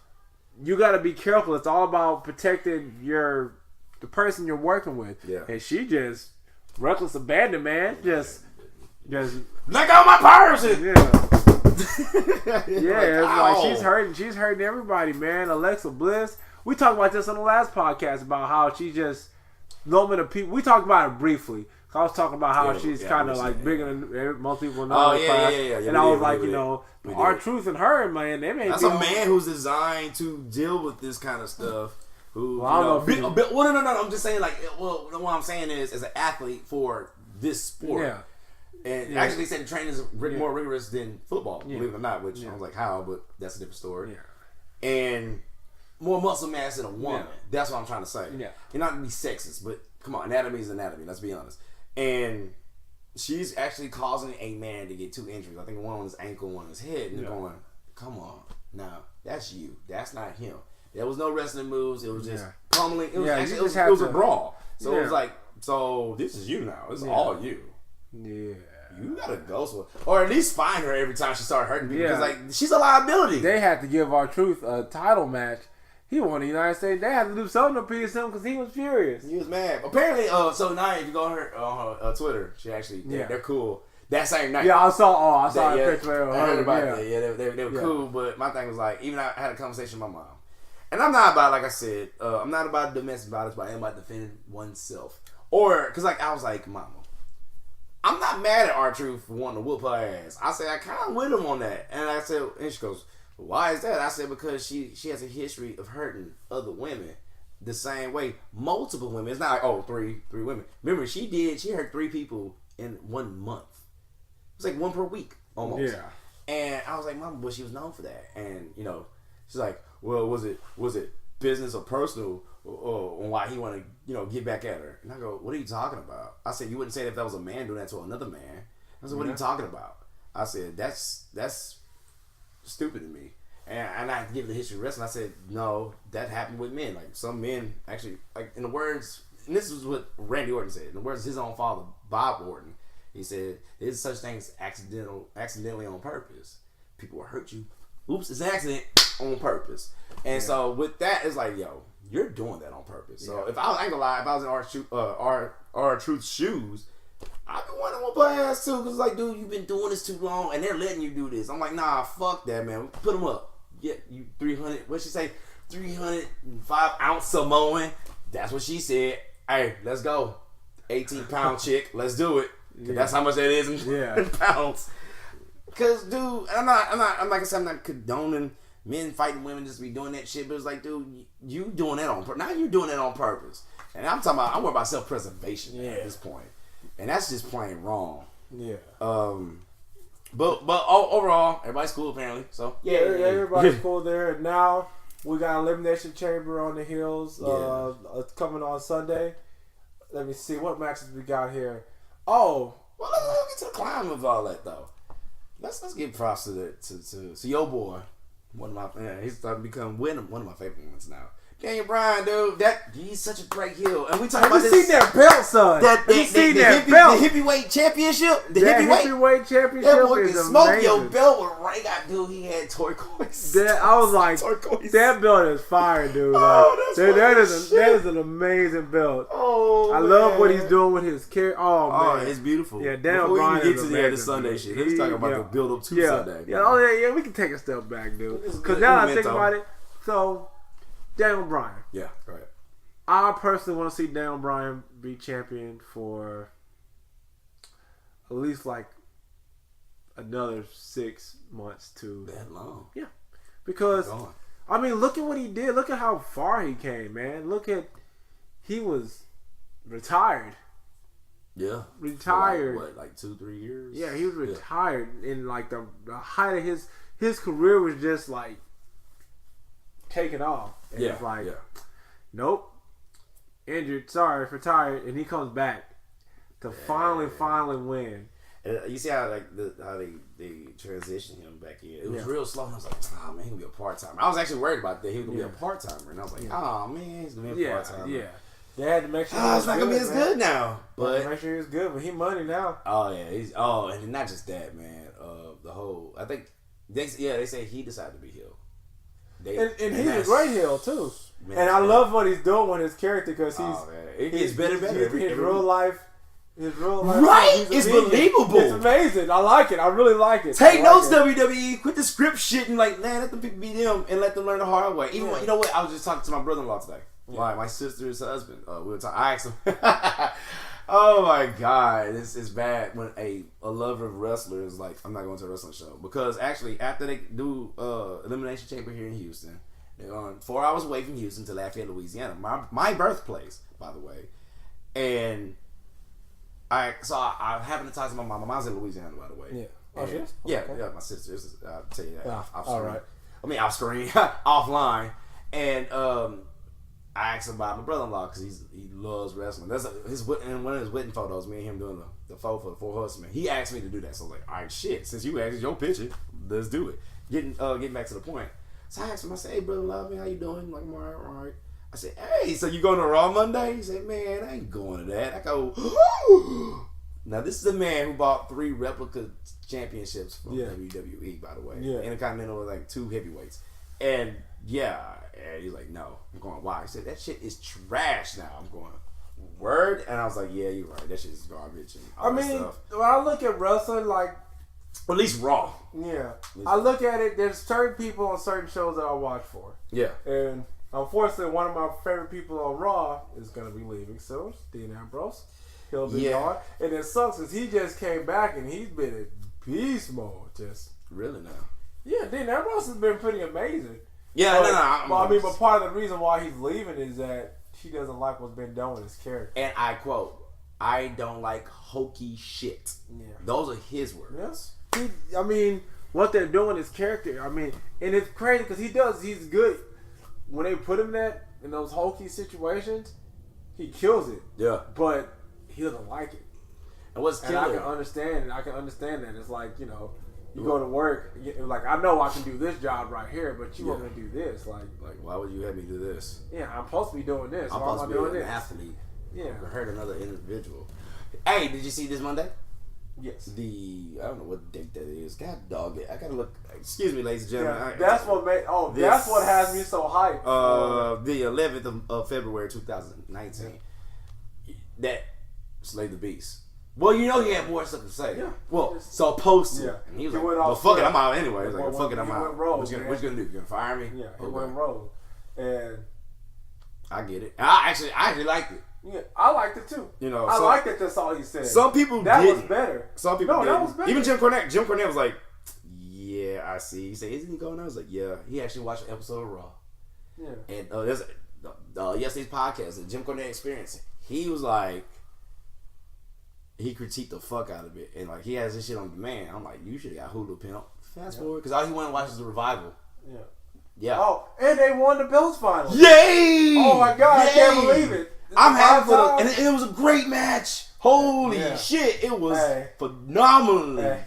You got to be careful. It's all about protecting the person you're working with. Yeah. And she just... Reckless abandon, man. Just... Let go of my person! Yeah. It's like she's hurting everybody, man. Alexa Bliss. We talked about this on the last podcast about how she just normally the people. We talked about it briefly. I was talking about how she's kind of like bigger than most people know. Yeah. And I was like, R-Truth and her, man, they may. That's a man who's designed to deal with this kind of stuff. Who? I don't know. No. I'm just saying, like, what I'm saying is, as an athlete for this sport. Yeah. And actually, they said the training is more rigorous than football, believe it or not. Which I was like, how? But that's a different story. Yeah. And more muscle mass than a woman. Yeah. That's what I'm trying to say. Yeah. You're not gonna be sexist, but come on, anatomy is anatomy. Let's be honest. And she's actually causing a man to get 2 injuries. I think one on his ankle, one on his head, and you're going, come on, now that's you. That's not him. There was no wrestling moves. It was just pummeling. It was it was a brawl. So it was like, so this is you now. It's all you. Yeah. You gotta go so, or at least find her every time she started hurting people because like she's a liability. They had to give R-Truth a title match. He won the United States. They had to do something to appease him because he was furious. He was mad. Apparently, so now if you go on her Twitter, she actually they're cool. That same night, I saw a picture. I heard about that. Yeah, they were cool. But my thing was like, even I had a conversation with my mom, and I'm not about, like I said, I'm not about domestic violence, but I am about defending oneself. Or because like I was like, Mama, I'm not mad at R-Truth for wanting to whoop her ass. I said, I kind of with him on that. And I said, and she goes, why is that? I said, because she has a history of hurting other women the same way. Multiple women. It's not like, three women. Remember, she hurt 3 people in 1 month. It was like 1 per week, almost. Yeah. And I was like, Mama, but she was known for that. And, she's like, well, was it business or personal on why he want to, get back at her? And I go, what are you talking about? I said, you wouldn't say that if that was a man doing that to another man. I said, what are you talking about? I said, that's stupid to me. And I give the history of wrestling. I said, no, that happened with men. Like, some men actually, like, in the words, and this is what Randy Orton said, in the words of his own father, Bob Orton, he said, there's such things accidentally on purpose. People will hurt you. Oops, it's an accident on purpose. And so with that, it's like, yo, you're doing that on purpose. So if I ain't gonna lie, if I was in R-Truth's shoes, I'd be wanting to whoop her ass too. Cause like, dude, you've been doing this too long, and they're letting you do this. I'm like, nah, fuck that, man. Put them up. Yeah, you 300. What'd she say? 305 ounce Samoan. That's what she said. Hey, let's go. 18-pound chick. Let's do it. That's how much that is in pounds. Cause, dude, I'm like I said, I'm not condoning men fighting women just be doing that shit. But it's like, dude, you doing that on purpose. Now you're doing that on purpose. And I'm worried about self-preservation at this point. And that's just plain wrong. Yeah. But overall, everybody's cool apparently. So everybody's cool there. Now we got Elimination Chamber on the heels. It's coming on Sunday. Let me see what matches we got here. Oh, well, let's get to the climb of all that though. Let's give props to your boy. He's starting to become one of my favorite ones now. Daniel Bryan, dude, he's such a great heel. And we talk about this. Have you seen that belt, son? Have you seen that belt? The heavyweight championship? Heavyweight championship that boy is can smoke amazing. your belt with right out, dude. He had turquoise. I was like, that belt is fire, dude. That is an amazing belt. Oh, I love what he's doing with his character. Oh, man. It's beautiful. Yeah, Daniel Bryan Before we even get to the Sunday shit, let's talk about the build up to Sunday. Yeah, we can take a step back, dude. Because now I think about it, so Daniel Bryan. Yeah, right. I personally want to see Daniel Bryan be champion for at least like another 6 months to that long. Yeah, because I mean, look at what he did. Look at how far he came, man. Look at he was retired. Yeah, retired. For like 2-3 years. Yeah, he was retired in like the height of his career was just like taking off. And it's like, nope, injured, sorry, retired, and he comes back to finally win. And you see how like how they transitioned him back in. It was real slow. And I was like, oh man, he's gonna be a part timer. I was actually worried about that. He was gonna be a part timer, and I was like, oh man, he's gonna be a part timer. Yeah. They had to make sure. It's not gonna be as good now, but make sure he's good. But he money now. Oh yeah, and not just that, man. The whole I think they say he decided to be heel. And he's a great heel too. Man, and I love what he's doing with his character because it gets better and better. His real life. Right? It's believable. It's amazing. I like it. I really like it. Take notes, WWE. Quit the script shit and like, man, let them people be them and let them learn the hard way. Even you know what? I was just talking to my brother-in-law today. My sister's husband. We were talking. I asked him. Oh my god, this is bad when a lover of wrestlers is like, I'm not going to a wrestling show because actually after they do Elimination Chamber here in Houston, they're on 4 hours away from Houston to Lafayette, Louisiana, my birthplace, by the way, and I happened to talk to my mom. My mom's in Louisiana, by the way. Yeah. Oh, she is? Yeah, my sister. I'll tell you that. Off screen. All right. I mean, off screen, offline, and I asked him about my brother-in-law because he loves wrestling. That's in one of his wedding photos. Me and him doing the photo for the Four Horsemen. He asked me to do that, so I was like, all right, shit. Since you asked, it's your picture, let's do it. Getting back to the point. So I asked him. I said, hey, brother-in-law, man, how you doing? Like, I'm all right. I said, hey, so you going to Raw Monday? He said, man, I ain't going to that. I go, now this is a man who bought 3 replica championships from WWE, by the way. Yeah. Intercontinental, like 2 heavyweights. And he's like, no. I'm going, why? He said, that shit is trash now. I'm going, word? And I was like, yeah, you're right. That shit is garbage and all that stuff. When I look at wrestling, like, or at least Raw. Yeah. I look at it, there's certain people on certain shows that I watch for. Yeah. And unfortunately, one of my favorite people on Raw is going to be leaving soon, Dean Ambrose. He'll be gone. And it sucks because he just came back and he's been in beast mode. Just really now. Yeah, Dean Ambrose has been pretty amazing. Yeah, but part of the reason why he's leaving is that he doesn't like what's been done with his character. And I quote, I don't like hokey shit. Yeah. Those are his words. Yes. What they're doing is character. And it's crazy because he's good. When they put him in those hokey situations, he kills it. Yeah. But he doesn't like it. And what's killer? And I can understand that. It's like, you go to work, like, I know I can do this job right here, but you want me to do this. Like, why would you have me do this? Yeah, I'm supposed to be doing this. I'm supposed to be an athlete. Yeah. I hurt another individual. Hey, did you see this Monday? Yes. I don't know what date that is. God dog it. I gotta look. Excuse me, ladies and gentlemen. Yeah, that's what has me so hyped. The 11th of February 2019. That slayed the beast. Well, he had more stuff to say. Yeah. Well, supposed to. Yeah. And he was like, well, fuck it, I'm out anyway. He was like, fuck it, I'm out. What you gonna do? You gonna fire me? Yeah, he went rogue. And I get it. I actually liked it. Yeah, I liked it too. I liked that that's all he said. Some people that didn't. was better. Some people didn't. That was better. Even Jim Cornette was like, yeah, I see. He said, isn't he going on? I was like, yeah. He actually watched an episode of Raw. Yeah. And there's yesterday's podcast, the Jim Cornette Experience. He was like, he critiqued the fuck out of it. And like, he has this shit on demand. I'm like, you should have got Hulu Pimp. Fast forward. Because all he wanted to watch is the revival. Yeah. Yeah. Oh, and they won the Bills final. Yay! Oh my God, I can't believe it. I'm happy for them. And it was a great match. Holy shit. It was phenomenally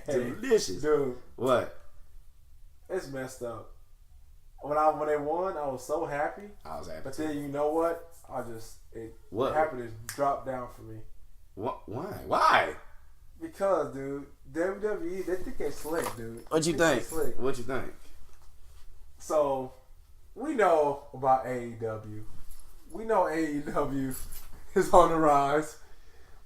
delicious. Dude. What? It's messed up. When they won, I was so happy. I was happy. But then you know what? Happiness dropped down for me. What? Why? Why? Because, dude, WWE, they think they're slick, dude. What you think? What you think? So, we know about AEW. We know AEW is on the rise.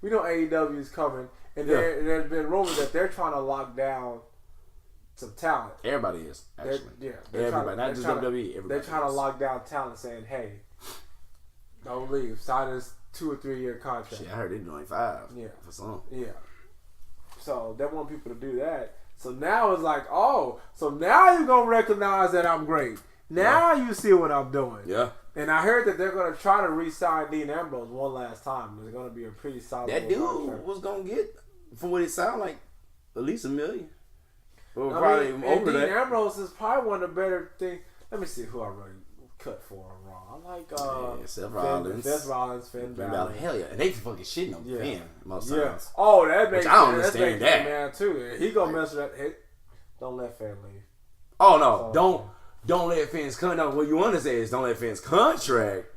We know AEW is coming. And there's been rumors that they're trying to lock down some talent. Everybody is, actually. Everybody, not just WWE. They're trying to lock down talent, saying, hey, don't leave. Sign this 2 or 3 year contract. Shit, I heard they're doing 5 for some. Yeah. So they want people to do that. So now it's like, so now you're going to recognize that I'm great. Now you see what I'm doing. Yeah. And I heard that they're going to try to re-sign Dean Ambrose one last time. It's going to be a pretty solid That dude contract. was going to get, from what it sounded like, at least $1 million. Or probably over Dean Ambrose is probably one of the better things. Let me see who I really cut for on Raw. I like Seth Rollins, Finn Balor. Hell yeah, and they fucking shitting on Finn most times. Oh, that makes I don't understand that. Man too. He gonna mess with that. Hey, don't let Finn leave. Oh no, don't let Finn's contract. What you want to say is don't let Finn's contract.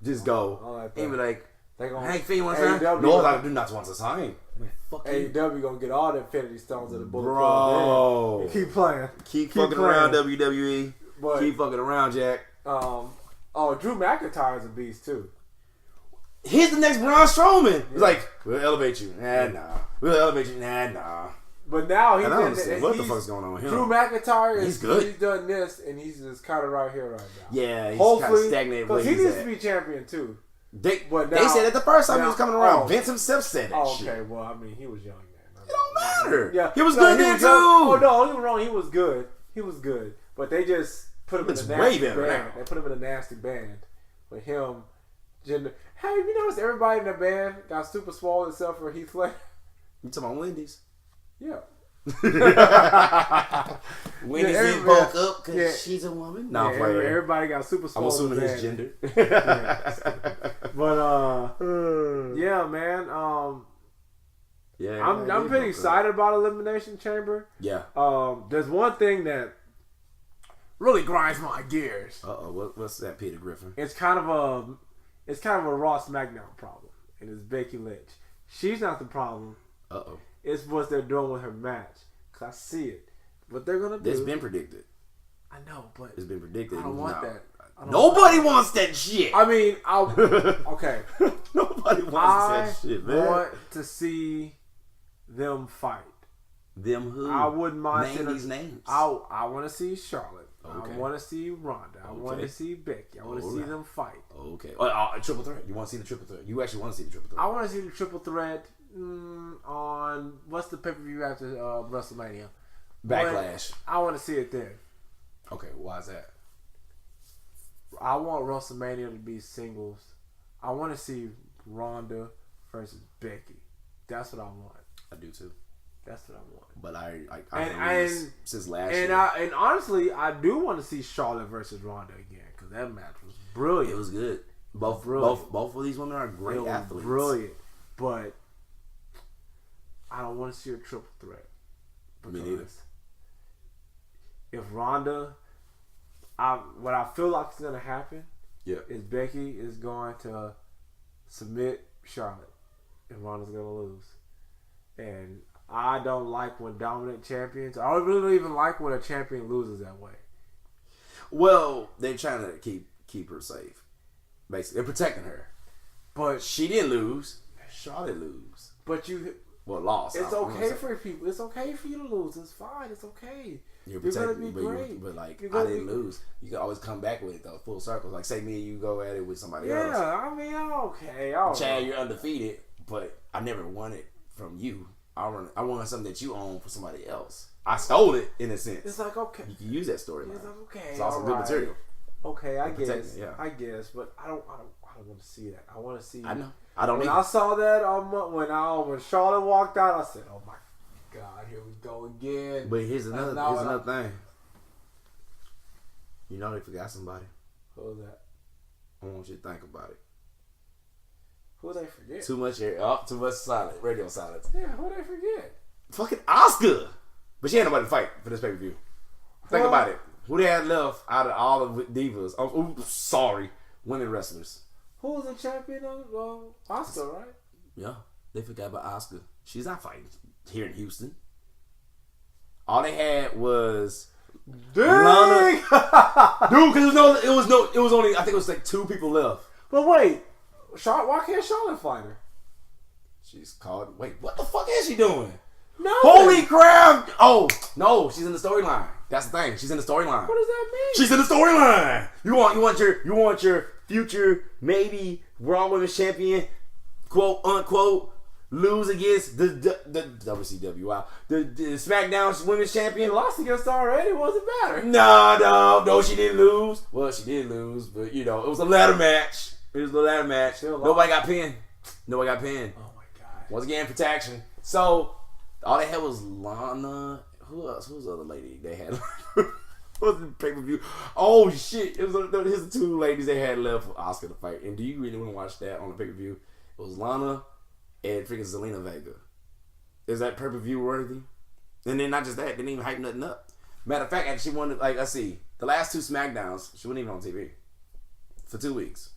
Just go. And be like, hey, Finn wants to sign? No, I do not want to sign. AEW gonna get all the Infinity Stones of the Bullet Club. Bro, keep playing. Keep fucking around, WWE. But, keep fucking around, Jack. Drew McIntyre's a beast too. He's the next Braun Strowman. It's like, we'll elevate you. Nah. We'll elevate you. Nah. But now what the fuck's going on with him? Drew McIntyre he's good. He's done this and he's just kind of right here right now. Yeah, he's kind of stagnated. Because he needs to be champion too. They said it the first time he was coming around. Vince himself said that shit. Okay, well, I mean, he was young then. It don't matter. Yeah, he was good then too. Oh no, don't get me wrong. He was good. He was good. But they just put him in a nasty band. They put him in a nasty band with him. Hey, you notice everybody in the band got super swole except for Heath Ledger? You talking about Wendy's? Yeah. Wendy's woke up because she's a woman. No, everybody got super swole. I'm assuming his gender. But yeah, man. I'm pretty excited about Elimination Chamber. Yeah. There's one thing that really grinds my gears. What's that, Peter Griffin? It's kind of a Raw SmackDown problem, and it's Becky Lynch. She's not the problem. It's what they're doing with her match. Cause I see it. What they're gonna do. It's been predicted. I know, but it's been predicted. I don't want that. Nobody wants that shit. I mean, okay. Nobody wants that shit, man. I want to see them fight. Them who? I wouldn't mind seeing these names. I want to see Charlotte. Okay. I want to see Ronda. I want to see Becky. I want to see them fight. Okay. Triple threat. You want to see the triple threat? You actually want to see the triple threat? I want to see the triple threat on what's the pay-per-view after WrestleMania? Backlash. I want to see it then. Okay. Why is that? I want WrestleMania to be singles. I want to see Ronda versus Becky. That's what I want. I do too. That's what I want. But I since last year. And honestly, I do want to see Charlotte versus Ronda again because that match was brilliant. It was good. Both of these women are great athletes. Brilliant, but I don't want to see a triple threat. Me neither. If Ronda, what I feel like is going to happen, is Becky is going to submit Charlotte, and Ronda's going to lose, and I don't like when dominant champions. I really don't even like when a champion loses that way. Well, they're trying to keep her safe. Basically, they're protecting her. But she didn't lose. Charlotte lose. But you lost. It's okay for people. It's okay for you to lose. It's fine. It's okay. You're gonna be great. But I didn't lose. You can always come back with it though. Full circle. Like say me and you go at it with somebody else. Yeah, I mean, okay. Chad, you're undefeated, but I never won it from you. I wanted something that you own for somebody else. I stole it in a sense. It's like, okay. You can use that storyline. It's like, okay. It's also good material. Okay, I guess. I guess, but I don't want to see that. I want to see. I know. I don't. When I saw that when Charlotte walked out, I said, "Oh my God, here we go again." But here's another thing. You know they forgot somebody. Who's that? I want you to think about it. Who they forget? Too much air. Too much silence. Radio silence. Yeah, who they forget? Fucking Asuka. But she ain't nobody to fight for this pay-per-view. Think about it. Who they had left out of all of the divas? Women wrestlers. Who was the champion of Asuka, right? Yeah, they forgot about Asuka. She's not fighting here in Houston. All they had was Lana. Dude, because it was only I think it was like 2 people left. But wait, why can't Charlotte fight her? She's called. Wait, what the fuck is she doing? No. Holy crap! Oh no, she's in the storyline. That's the thing. She's in the storyline. What does that mean? She's in the storyline. You want your future maybe Raw Women's Champion, quote unquote, lose against the WCW. Wow, the SmackDown Women's Champion. Lost against her already. Wasn't matter. No, she didn't lose. Well, she did lose, but it was a ladder match. Nobody got pinned. Oh my god. Once again, protection. So all they had was Lana. Who else? Who's the other lady they had? What was the pay-per-view? Oh shit! Here's the two ladies they had left for Asuka to fight. And do you really want to watch that on the pay-per-view? It was Lana and freaking Zelina Vega. Is that pay-per-view worthy? And then not just that, they didn't even hype nothing up. Matter of fact, actually, wanted let's see, the last two SmackDowns, she wasn't even on TV for 2 weeks.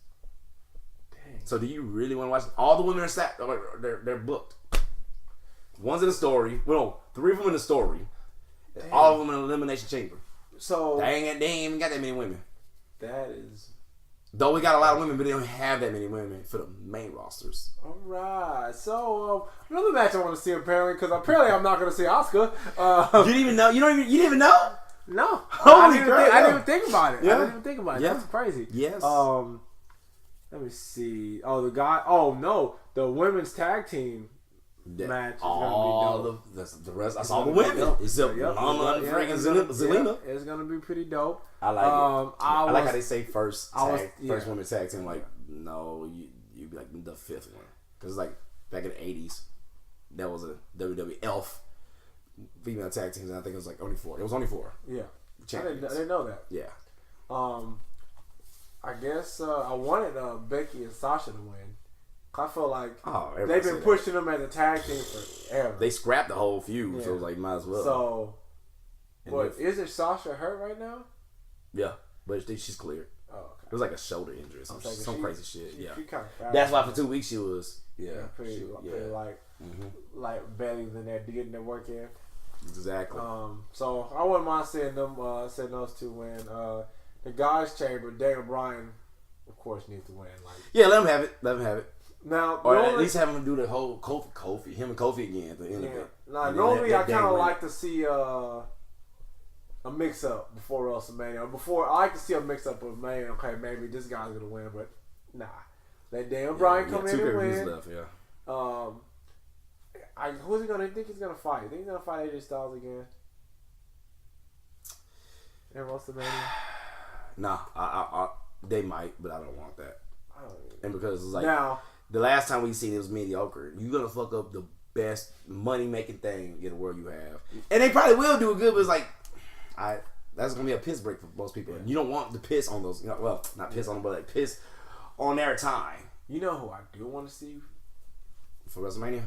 Dang. So do you really want to watch? All the women are stacked. They're booked. One's in the story. Well, no, 3 of them in the story. Damn. All of them in the Elimination Chamber. So they ain't even got that many women. That is. Though we got a lot of women, but they don't have that many women for the main rosters. All right. So another match I want to see apparently, because apparently I'm not going to see Asuka. You didn't even know. You didn't even know. No. Holy crap! I didn't even think about it. Yeah. I didn't even think about it. Yeah. That's crazy. Yes. Let me see. Oh, the guy. Oh no, the women's tag team. Match is gonna be dope. The rest. I saw the women. Except Lana and freaking Zelina. It's gonna be pretty dope. I like it. I like how they say first women's tag team. Like, no, you'd be like the 5th one, because like back in the 80s, that was a WWE Elf female tag teams, and I think it was like only 4. It was only 4. Yeah, I didn't know that. Yeah. I guess I wanted Becky and Sasha to win. I feel like they've been pushing them as a tag team forever. They scrapped the whole feud, so it was like, might as well. So, isn't Sasha hurt right now? Yeah, but she's cleared. Oh, okay. It was like a shoulder injury, some crazy shit. She kind of fast. That's why for 2 weeks she was pretty like better than that, getting their work in. Exactly. So I wouldn't mind seeing those two win. The guys' chamber, Bryan, of course, needs to win. Let him have it. Now, or at least have him do the whole him and Kofi again at the end of it. Normally I kind of like to see a mix-up before WrestleMania. I like to see a mix-up of, okay, maybe this guy's going to win, but nah. Let Bryan come in and win. Left, who's he going to think he's going to fight? You think he's going to fight AJ Styles again? In WrestleMania? Nah, they might, but I don't want that. And because it's like... Now... The last time we seen it was mediocre. You're gonna fuck up the best money making thing in the world you have, and they probably will do it good. But it's like, that's gonna be a piss break for most people. And you don't want the piss on those. Not piss on them, but like piss on their time. You know who I do want to see for WrestleMania?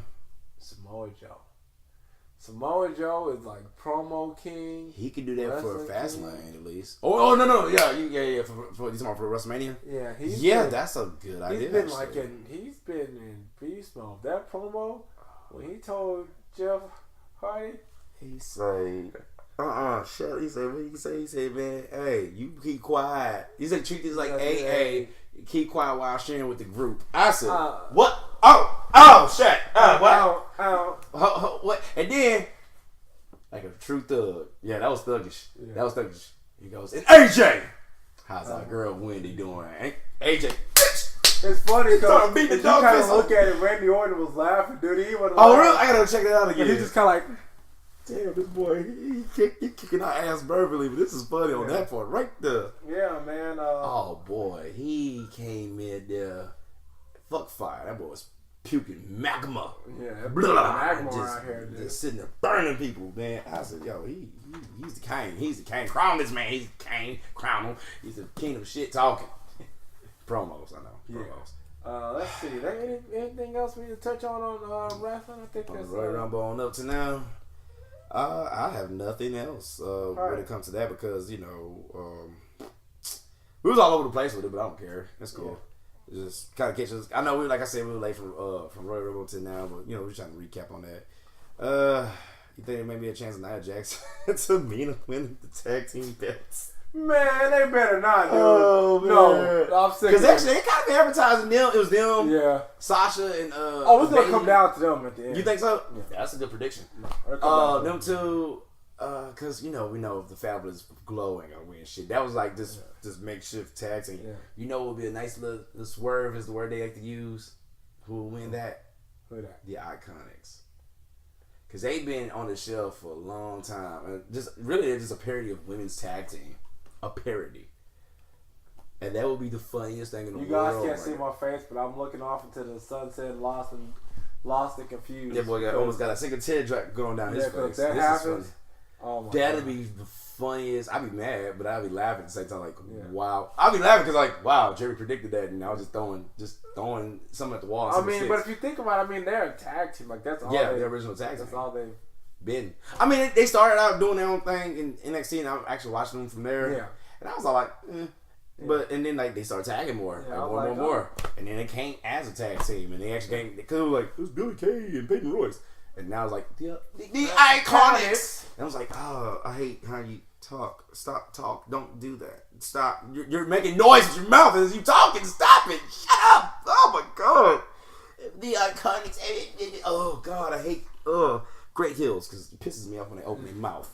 Samoa Joe. Samoa Joe is like promo king. He could do that for a Fastlane at least. Oh no, yeah. For WrestleMania. Yeah, that's a good idea. He's been in beast mode. That promo when he told Jeff Hardy, he said, shut. He said, man, hey, you keep quiet. He said, treat this like AA. Keep quiet while sharing with the group. I said, what? Oh, shit. What? And then, like a true thug. Yeah, that was thuggish. Yeah. That was thuggish. He goes, and AJ! How's our girl Wendy doing? AJ, it's funny because you kind of look at it, Randy Orton was laughing, dude. He wasn't laughing. Really? I gotta check that out again. He just kind of like, damn, this boy, he kicking our ass verbally, but this is funny on that part right there. Yeah, man. Oh, boy. He came in there. Fuck fire. That boy was puking magma. Yeah, magma out here, dude. Just sitting there burning people, man. I said, yo, he's the king. He's the king. Crown this man. He's the king. Crown him. He's the king of shit talking. Promos, I know. Promos. Yeah. Let's see. Anything else we need to touch on wrestling? I think that's Royal Rumble on up to now. I have nothing else when it comes to that because, we was all over the place with it, but I don't care. That's cool. Yeah. Just kind of catch us. I know we were late from Royal Rumble to now, but we're trying to recap on that. You think there may be a chance of Nia Jax to Mina winning the tag team belts? Man, they better not, dude. Oh, man. No, I'm sick. Because actually, they kind of advertising them. It was them, yeah, Sasha, and oh, it's gonna come down to them at the end. You think so? Yeah. That's a good prediction. Them two, because we know the Fabulous glowing or weird shit. That was like this makeshift tag team. Yeah. You know, what would be a nice little swerve is the word they like to use. Who will win that? Who that? The Iconics. Because they've been on the shelf for a long time. And they're just a parody of women's tag team. A parody. And that would be the funniest thing in the world. You guys can't see my face, but I'm looking off into the sunset, lost and confused. Yeah, boy, almost got a single tear drop going down his face. That happens. Oh my That'd God. be the funniest. I'd be mad, but I'd be laughing at the same time. Like, wow. I'd be laughing because, like, wow, Jerry predicted that, and I was just throwing something at the wall. I mean, but if you think about it, I mean, they're a tag team. Like, that's all. Yeah, the original tag team. That's all they've been. I mean, they started out doing their own thing in NXT, and I'm actually watching them from there. Yeah. And I was all like, But and then like they started tagging more, more, and then they came as a tag team, and they actually came because it was like it was Billy Kay and Peyton Royce, and now it's like the Iconics. And I was like, oh, I hate how you talk. Stop talk. Don't do that. Stop. You're making noise with your mouth as you talking. Stop it. Shut up. Oh my god. The Iconics. Oh god, I hate. Great heels because it pisses me off when they open their mouth.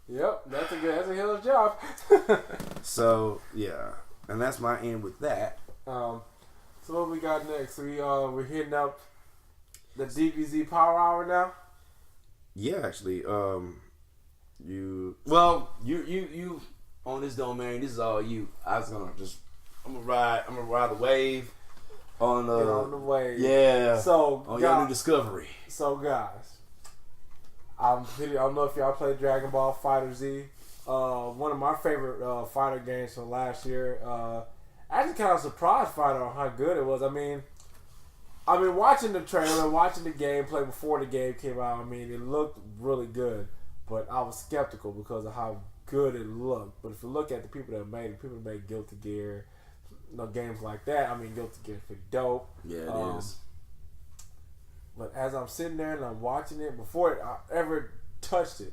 Yep, that's a hills job. So yeah, and that's my end with that. So what we got next? We're hitting up the DBZ Power Hour now. Yeah, actually, you on this domain. This is all you. I'm gonna ride the wave on Get on the wave. Yeah. So on your new discovery. So guys. I don't know if y'all played Dragon Ball FighterZ. One of my favorite fighter games from last year. Actually kind of surprised fighter on how good it was. I mean, watching the trailer, watching the gameplay before the game came out, I mean, it looked really good. But I was skeptical because of how good it looked. But if you look at the people that made it, people that made Guilty Gear, games like that, I mean, Guilty Gear is pretty dope. Yeah, it is. But as I'm sitting there and I'm watching it, before I ever touched this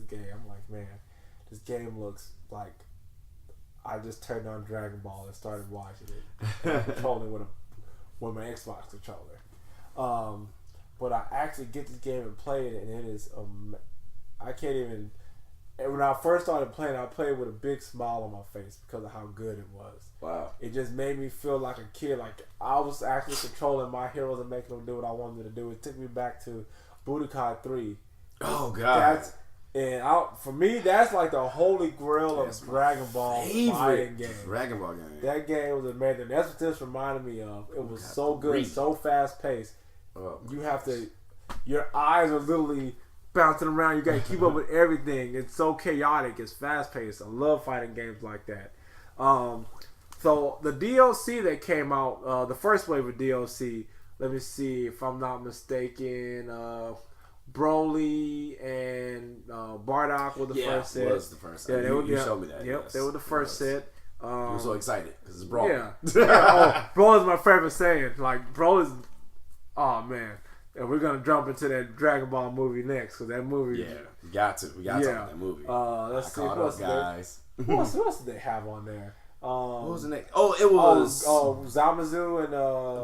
game, I'm like, man, this game looks like I just turned on Dragon Ball and started watching it. And I'm controlling with my Xbox controller. But I actually get this game and play it, and it is I can't even. And when I first started playing, I played with a big smile on my face because of how good it was. Wow. It just made me feel like a kid. Like I was actually controlling my heroes and making them do what I wanted them to do. It took me back to Boondocks 3. Oh, God. For me, that's like the holy grail of Dragon Ball fighting game. Dragon Ball game. That game was amazing. That's what this reminded me of. It was so good, so fast paced. You have to, your eyes are literally bouncing around. You got to keep up with everything. It's so chaotic. It's fast paced. I love fighting games like that. So the DLC that came out, the first wave of DLC, let me see if I'm not mistaken, Broly and Bardock were the first set. Yeah, was the first set. Yeah, you showed me that. Yep, yes, they were the first set. You were so excited because it's Broly. Yeah. Broly's my favorite saying. Like, Broly's, oh man. And we're going to jump into that Dragon Ball movie next because that movie. Yeah, we got to. We got to talk about that movie. Let's see. What else, guys. Who else did they have on there? What was the next? Oh, it was. Zamazu and.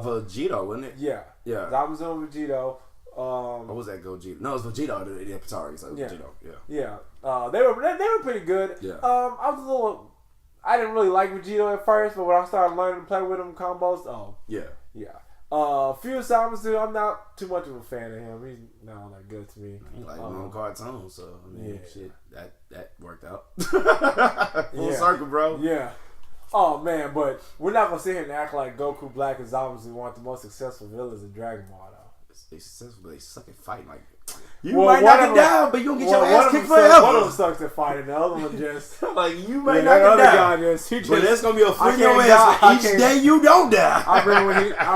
Vegito, wasn't it? Yeah. Yeah. Zamazu and Vegito. What was that Gogeta? No, it was Vegito. The Patari. So Vegito. Yeah. Yeah. They were pretty good. Yeah. I didn't really like Vegito at first, but when I started learning to play with him combos, yeah. Fusion-Haa, I'm not too much of a fan of him. He's not that good to me. He like on cartoon, so I mean, shit, that worked out. Full circle, bro. Yeah. Oh man, but we're not gonna sit here and act like Goku, Black, and Zamasu weren't the most successful villains in Dragon Ball, though. They successful, but they suck at fighting. Like you might knock it down, but you don't get your ass kicked forever. One of them sucks at fighting. The other one just like you might knock it down. But that's gonna be a flip your ass for each day you don't die. I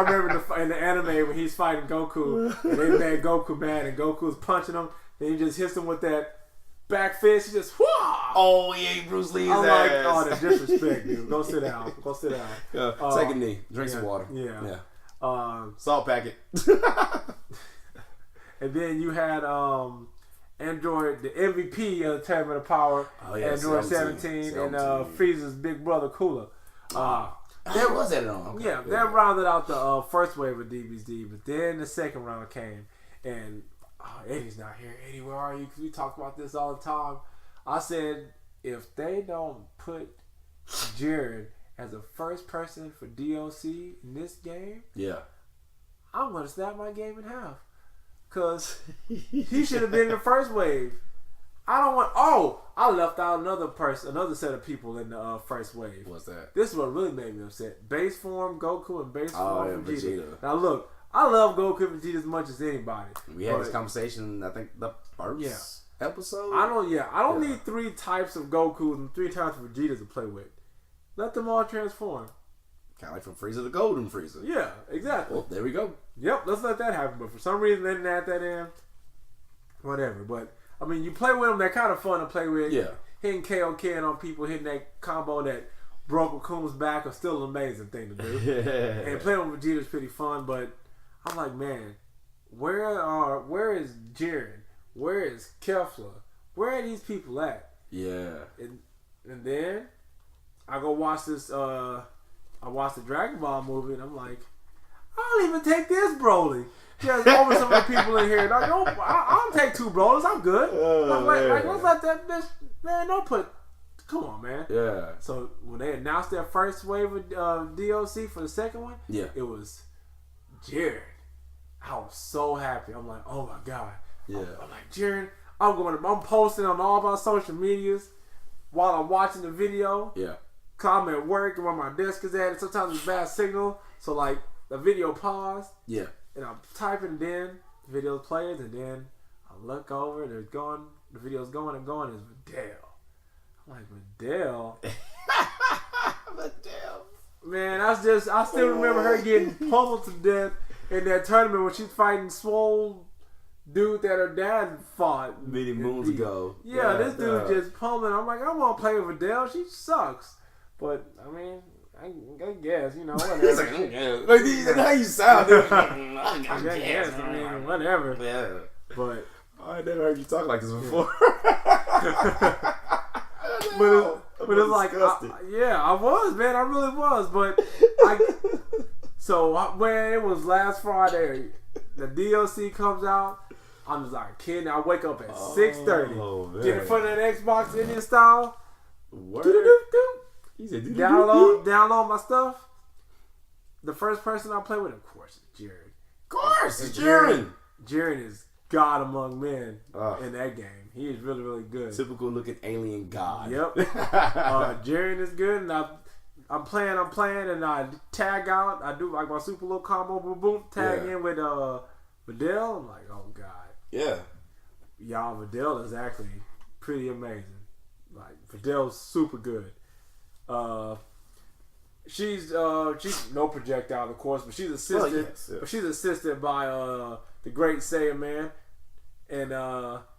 remember in the anime when he's fighting Goku and they made Goku mad and Goku's punching him. Then he just hits him with that back fist. He just oh yeah, Bruce Lee's I'm ass. like, oh, the disrespect, dude. Go sit down. Yeah, take a knee. Drink some water. Yeah. Salt packet. And then you had Android, the MVP of the Tournament of Power, Android 17 and Frieza's big brother Cooler. There was that on. Okay. Yeah, that rounded out the first wave of DBZ, but then the second round came, and Eddie's not here. Eddie, where are you? Because we talk about this all the time. I said, if they don't put Jiren as a first person for DLC in this game, I'm going to snap my game in half. Because he should have been in the first wave. I left out another set of people in the first wave. What's that? This is what really made me upset. Base form Goku and base form Vegeta. Now look, I love Goku and Vegeta as much as anybody. We had this conversation, I think, the first episode. I don't need 3 types of Goku and 3 types of Vegetas to play with. Let them all transform. Kind of like from Frieza to Golden Frieza. Yeah, exactly. Well, there we go. Yep, let's let that happen. But for some reason, they didn't add that in. Whatever. But, I mean, you play with them, they're kind of fun to play with. Yeah. Hitting KOK on people, hitting that combo that broke Akuma's back is still an amazing thing to do. And playing with Vegeta is pretty fun, but I'm like, man, where is Jiren? Where is Kefla? Where are these people at? Yeah. And then I go watch this, I watched the Dragon Ball movie, and I'm like, I'll even take this Broly. Just over some of the people in here. I'll take 2 Brolys. I'm good. I'm like, let's let that bitch, man, don't put, come on, man. Yeah. So when they announced their first wave of DLC for the second one, it was Jiren. I was so happy. I'm like, oh my God. Yeah. I'm like, Jiren, I'm posting on all my social medias while I'm watching the video. Yeah. Cause I'm at work and where my desk is at, and sometimes it's bad signal. So like the video paused. Yeah. And I'm typing, then the video plays, and then I look over, the video's going and going. It's Videl. I'm like, Videl? Videl. Man, I still remember her getting pummeled to death in that tournament when she's fighting swole dude that her dad fought many moons ago. Yeah, this dude just pummeling. I'm like, I want to play with Videl. She sucks. But, I mean, I guess, you know, whatever. Like, how you sound? I guess, I mean, whatever. Yeah. But I never heard you talk like this before. but it's like, I was, man. I really was. But when it was last Friday, the DLC comes out. I'm just like a kid. I wake up at 6:30. Get in front of that Xbox Indian style. Word. He said, download my stuff. The first person I play with, of course, is Jiren. Of course, it's Jiren. Jiren is God among men in that game. He is really, really good. Typical looking alien god. Yep. Jiren is good, and I'm playing, and I tag out. I do like my super little combo, boom, boom, tag in with Videl. I'm like, oh God. Yeah. Y'all, Videl is actually pretty amazing. Like, Videl's super good. She's no projectile, of course, but she's assisted. But she's assisted by the great Saiyan Man, and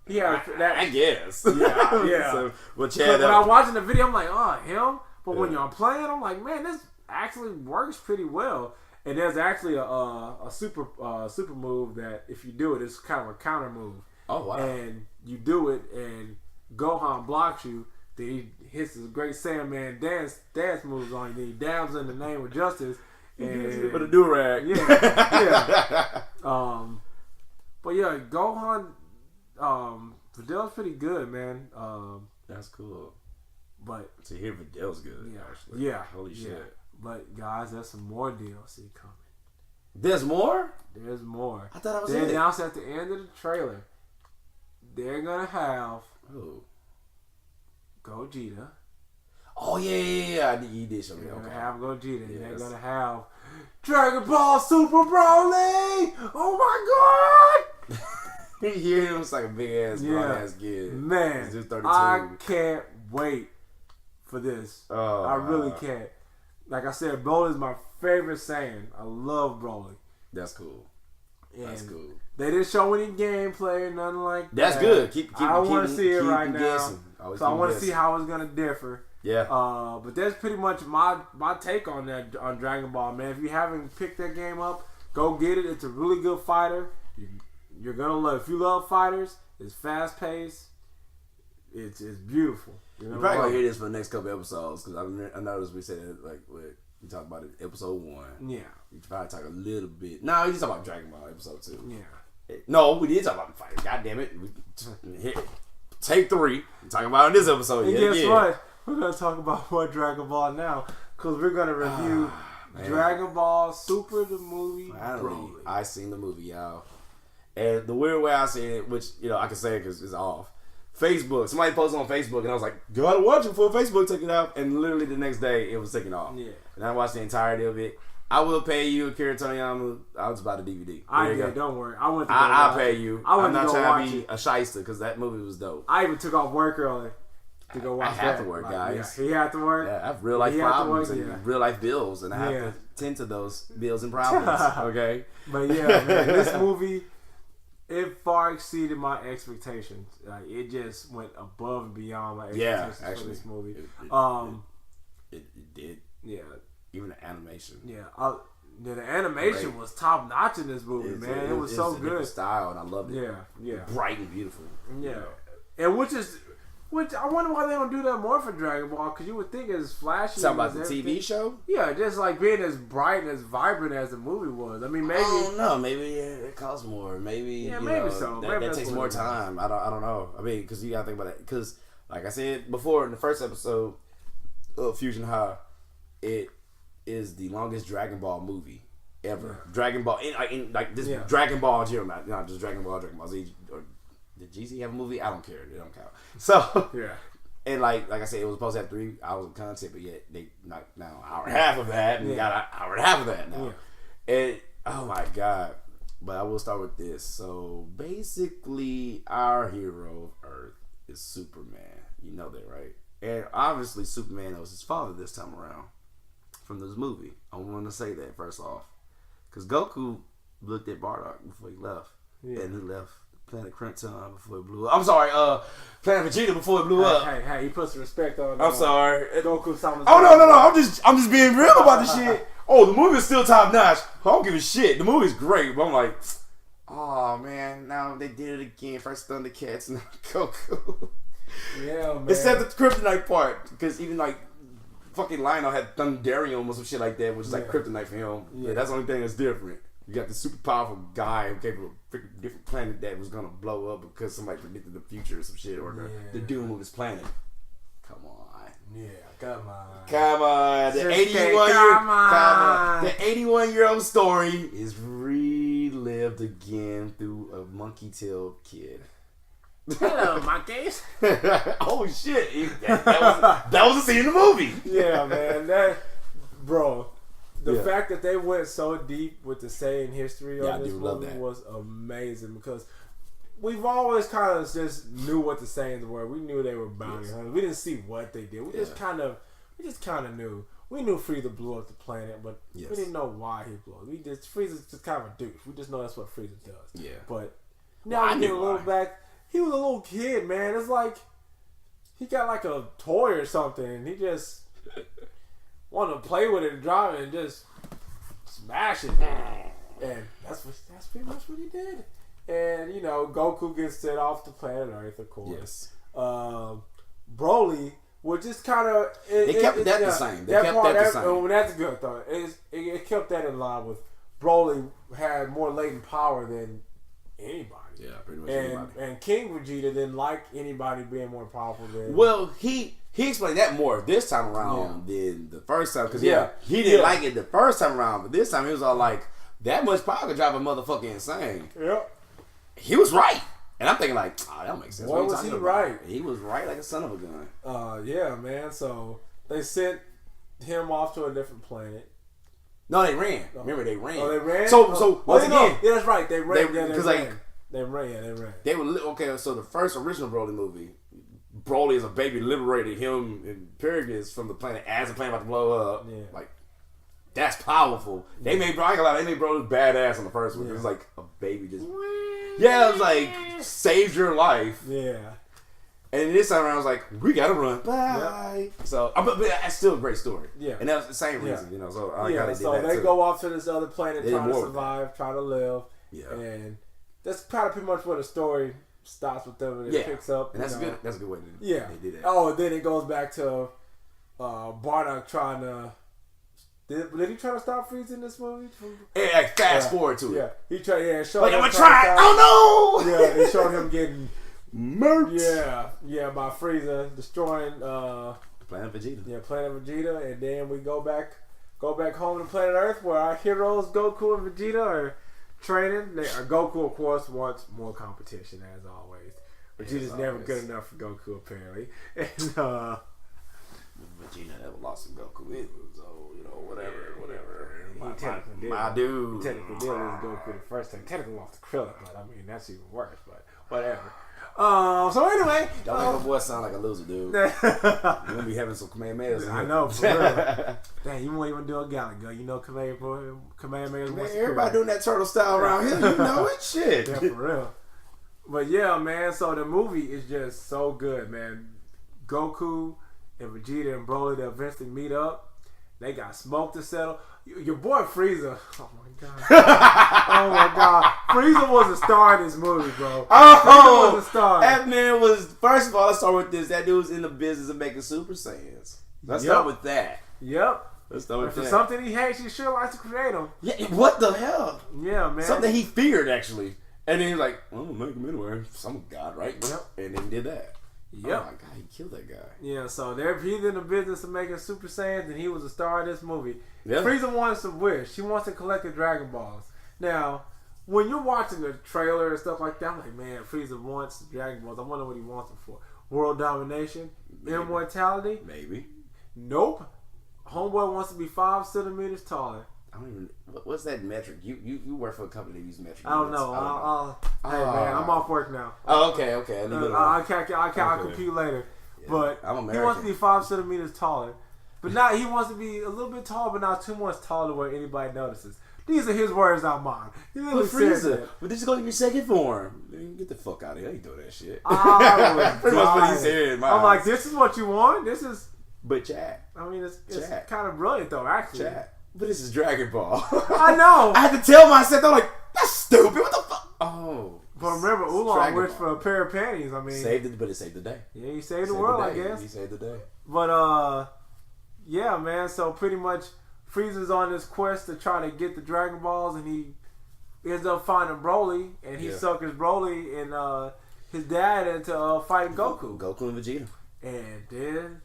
he had that. I guess. Yeah. So, when I'm watching the video, I'm like, oh, him. But when you're playing, I'm like, man, this actually works pretty well. And there's actually a super move that if you do it, it's kind of a counter move. Oh wow! And you do it, and Gohan blocks you. Then he hits his great Sandman dance moves on you. Then he dabs in the name of justice. And with a do-rag. Yeah. But yeah, Gohan, Videl's pretty good, man. That's cool. But to hear Videl's good, actually. Yeah. Holy shit. But guys, there's some more DLC coming. There's more? There's more. I thought I was They announced at the end of the trailer, they're gonna have Gogeta. Oh yeah. He did show me. They're gonna have Gogeta. Yes. They're gonna have Dragon Ball Super Broly. Oh my God! You hear him? It's like a big ass, broad ass kid. Man, I can't wait for this. I really can't. Like I said, Broly is my favorite Saiyan. I love Broly. That's cool. That's cool. They didn't show any gameplay or nothing like that. That's good. I don't want to see it right now. Guessing. So I want to see how it's gonna differ. Yeah. But that's pretty much my take on that on Dragon Ball, man. If you haven't picked that game up, go get it. It's a really good fighter. you're gonna love. If you love fighters, it's fast paced. It's beautiful. You're probably gonna hear this for the next couple episodes because I noticed we said it like we talked about it episode 1. Yeah. We probably talk a little bit. No, we just talk about Dragon Ball episode 2. Yeah. No, we did talk about the fighters. God damn it. Take 3. We're talking about it in this episode. And guess what? We're gonna talk about more Dragon Ball now because we're gonna review Dragon Ball Super the movie. Finally, I seen the movie, y'all. And the weird way I seen it, which I can say it because it's off. Facebook. Somebody posted on Facebook, and I was like, "Gotta watch it before Facebook took it off." And literally the next day, it was taken off. Yeah. And I watched the entirety of it. I will pay you, Akira Toriyama. I was about a DVD. I did. Don't worry. I'll pay you. I'm not trying to be a shyster because that movie was dope. I even took off work early to go watch. I have to work, guys. Yeah, he had to work. Yeah, I have real life problems and real life bills, and I have to tend to those bills and problems. Okay. But yeah, man, this movie. It far exceeded my expectations. Like it just went above and beyond my expectations for this movie. It did. Yeah. Even the animation. Yeah. The animation was top notch in this movie, man. It was so good. Style, and I loved it. Yeah. Bright and beautiful. Yeah. And which I wonder why they don't do that more for Dragon Ball, because you would think it's flashy. Talking about the TV show? Yeah, just like being as bright and as vibrant as the movie was. I mean, maybe. I don't know. Maybe it costs more. Maybe. Yeah, maybe so. That takes more time. I don't know. I mean, because you gotta think about it. Because, like I said before in the first episode of Fusion-Haa, it is the longest Dragon Ball movie ever. Yeah. Dragon Ball, Dragon Ball Jiren, not just Dragon Ball Z. Or, did GZ have a movie? I don't care. It don't count. So yeah, and like I said, it was supposed to have 3 hours of content, but yet they knocked now an hour and a half of that, and we got an hour and a half of that now. Yeah. And oh my god! But I will start with this. So basically, our hero of Earth is Superman. You know that, right? And obviously, Superman knows his father this time around from this movie. I want to say that first off, because Goku looked at Bardock before he left, and he left Planet Krypton before it blew up. I'm sorry, Planet Vegeta before it blew up. Hey, he put some respect on. I'm sorry, Goku. Oh no! I'm just being real about this shit. Oh, the movie's still top notch. I don't give a shit. The movie's great, but I'm like, oh man, now they did it again. First Thundercats, now Goku. Yeah, man. Except the kryptonite part, because even like fucking Lionel had Thunderium or some shit like that, which is like kryptonite for him. Yeah, that's the only thing that's different. You got this super powerful guy who came from a freaking different planet that was gonna blow up because somebody predicted the future or some shit, or the doom of his planet. Come on. Yeah, come on. Come on. The 81-year-old story is relived again through a monkey-tailed kid. Hello, monkeys. Oh shit! That was a scene in the movie. Yeah, man. The fact that they went so deep with the Saiyan history on this movie was amazing, because we've always kind of just knew what the Saiyans were. We knew they were bounty hunters. We didn't see what they did. We just kind of knew. We knew Frieza blew up the planet, but we didn't know why he blew up. Frieza's just kind of a douche. We just know that's what Frieza does. Yeah. But now we get a little back. He was a little kid, man. It's like he got like a toy or something, and he just wanted to play with it and drive it and just smash it. And that's pretty much what he did. And Goku gets sent off to planet Earth, of course. Yes. Broly, which is kind of they kept that the same. They kept that the same. That's a good thought. It kept that in line with Broly had more latent power than anybody. Yeah, pretty much anybody. And King Vegeta didn't like anybody being more powerful than. Well, he explained that more this time around than the first time, because he didn't like it the first time around, but this time he was all like, that much power could drive a motherfucker insane. Yep. He was right. And I'm thinking like, that makes sense. Why was he right? He was right like a son of a gun. Yeah, man. So they sent him off to a different planet. No, they ran. Remember, they ran. Oh, they ran? So once again. Yeah, that's right. They ran. They ran. They were, okay, so the first original Broly movie, Broly as a baby liberated him and Pyragus from the planet as the planet about to blow up. Yeah. Like, that's powerful. They made Broly badass on the first one. It was like a baby just... Yeah, it was like, saved your life. Yeah. And this time around, I was like, we gotta run. Bye. Yep. So, but that's still a great story. Yeah. And that's the same reason, So I like how they did that they go off to this other planet trying to survive, trying to live. Yeah. And that's kind of pretty much where the story stops with them and it picks up. And that's good. That's a good way to they did that. Oh, and then it goes back to Bardock trying to. Did he try to stop Frieza in this movie? Yeah, fast forward to it. Yeah, he tried. Yeah, showed like him I'm gonna try. Oh no! Yeah, they showed him getting murked. Yeah, by Frieza destroying Planet Vegeta. Yeah, Planet Vegeta, and then we go back home to Planet Earth where our heroes Goku and Vegeta are training. Goku, of course, wants more competition as always. Vegeta's never good enough for Goku apparently, and Vegeta never lost to Goku either, so whatever. My dude. He technically did lose Goku the first time. Technically lost to Krillin, but I mean that's even worse. But whatever. So anyway, don't make my boy sound like a loser, dude. You're gonna be having some Kamehamehas. I know, for real. Dang, you won't even do a Galaga. You know Kamehamehas. Man, everybody doing that turtle style around here. You know it, shit. Yeah, for real. But yeah, man. So the movie is just so good, man. Goku and Vegeta and Broly, they eventually meet up. They got smoke to settle. Your boy Frieza. Oh my god. Oh my god. Frieza was a star in this movie, bro. Oh, Frieza was a star. That man was. First of all, let's start with this. That dude was in the business of making Super Saiyans. Let's start with that. Yep. Let's start with that. For something he hates, he sure likes to create them. Yeah. What the hell? Yeah, man. Something he feared actually, and then he's like, "Well, I'm gonna make him anyway. Some god, right?" Yep. And then did that. Yep. Oh my god, he killed that guy. Yeah, so he's in the business of making Super Saiyans, and he was a star of this movie. Yeah. Frieza wants some wish. She wants to collect the Dragon Balls. Now, when you're watching the trailer and stuff like that, I'm like, man, Frieza wants the Dragon Balls. I wonder what he wants them for. World domination? Maybe. Immortality? Maybe. Nope. Homeboy wants to be 5 centimeters taller. I don't even. What's that metric? You work for a company that uses metric. I don't know. Hey man, I'm off work now. Oh, okay. I'll compute later. Yeah, but he wants to be 5 centimeters taller. But now he wants to be a little bit taller, but not too much taller where anybody notices. These are his words, not mine. He literally said that. But this is going to be your second form. Get the fuck out of here. I ain't doing that shit. Pretty much what he said. I'm like, this is what you want? This is... But chat. I mean, it's kind of brilliant, though, actually. Chat. But this is Dragon Ball. I know. I had to tell myself, I'm like, that's stupid. What the fuck? Oh. But remember, Oolong wished for a pair of panties. I mean... But it saved the day. Yeah, he saved the world, I guess. He saved the day. But, yeah, man. So, pretty much, Frieza's on this quest to try to get the Dragon Balls, and he ends up finding Broly, and he suckers Broly and his dad into fighting Goku. Goku and Vegeta. And then...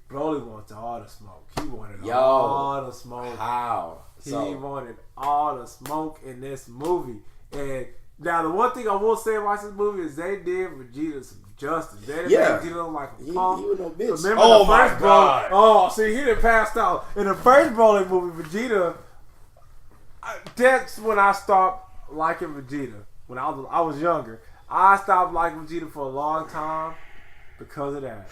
Broly wants all the smoke. He wanted all the smoke. How? He wanted all the smoke in this movie. And now the one thing I will say about this movie is they did Vegeta some justice. They didn't make Vegeta look like a punk. He was no bitch. Remember the first Broly? Oh, see, he done passed out. In the first Broly movie, Vegeta, that's when I stopped liking Vegeta. When I was younger. I stopped liking Vegeta for a long time because of that.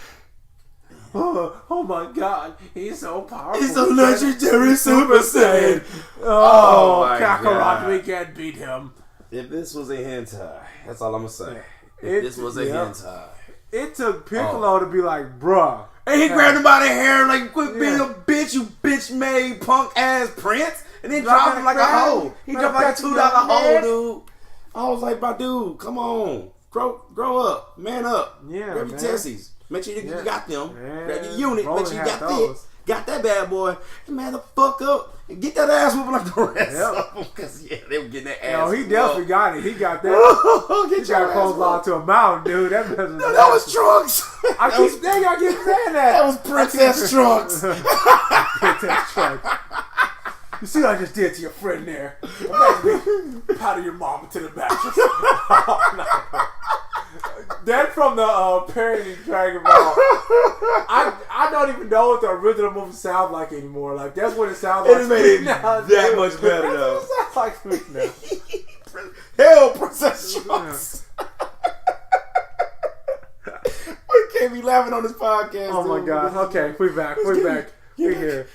Oh my god, he's so powerful. He's a legendary Super Saiyan. Oh Kakarot, we can't beat him. If this was a hentai, that's all I'm gonna say. If this was a hentai. It took Piccolo to be like, bruh. And he grabbed him by the hair like, quit being a bitch, you bitch-made punk-ass prince. And then dropped him like a hoe. He dropped like a $2 hoe, dude. I was like, my dude, come on. Grow up. Man up. Yeah, grab your tessies. Make sure you got them. Man. Grab your unit. Broly Make sure you got those. that. Got that bad boy. And man the fuck up. And get that ass whooping like the rest of them. Because, they were getting that ass. No, he definitely got it. He got that. Get he got clothesline to a mountain, dude. That was Trunks. I keep saying that. That was Princess Trunks. Princess Trunks. You see what I just did to your friend there? Imagine me powder your mama to the mattress. That from the parody Dragon Ball. I don't even know what the original movie sounds like anymore. Like that's what it sounds like. It made it that much better though. That's what it sounds like to me now. Hell, Princess Trunks. We can't be laughing on this podcast. Oh my god. Okay, we're back. We're here.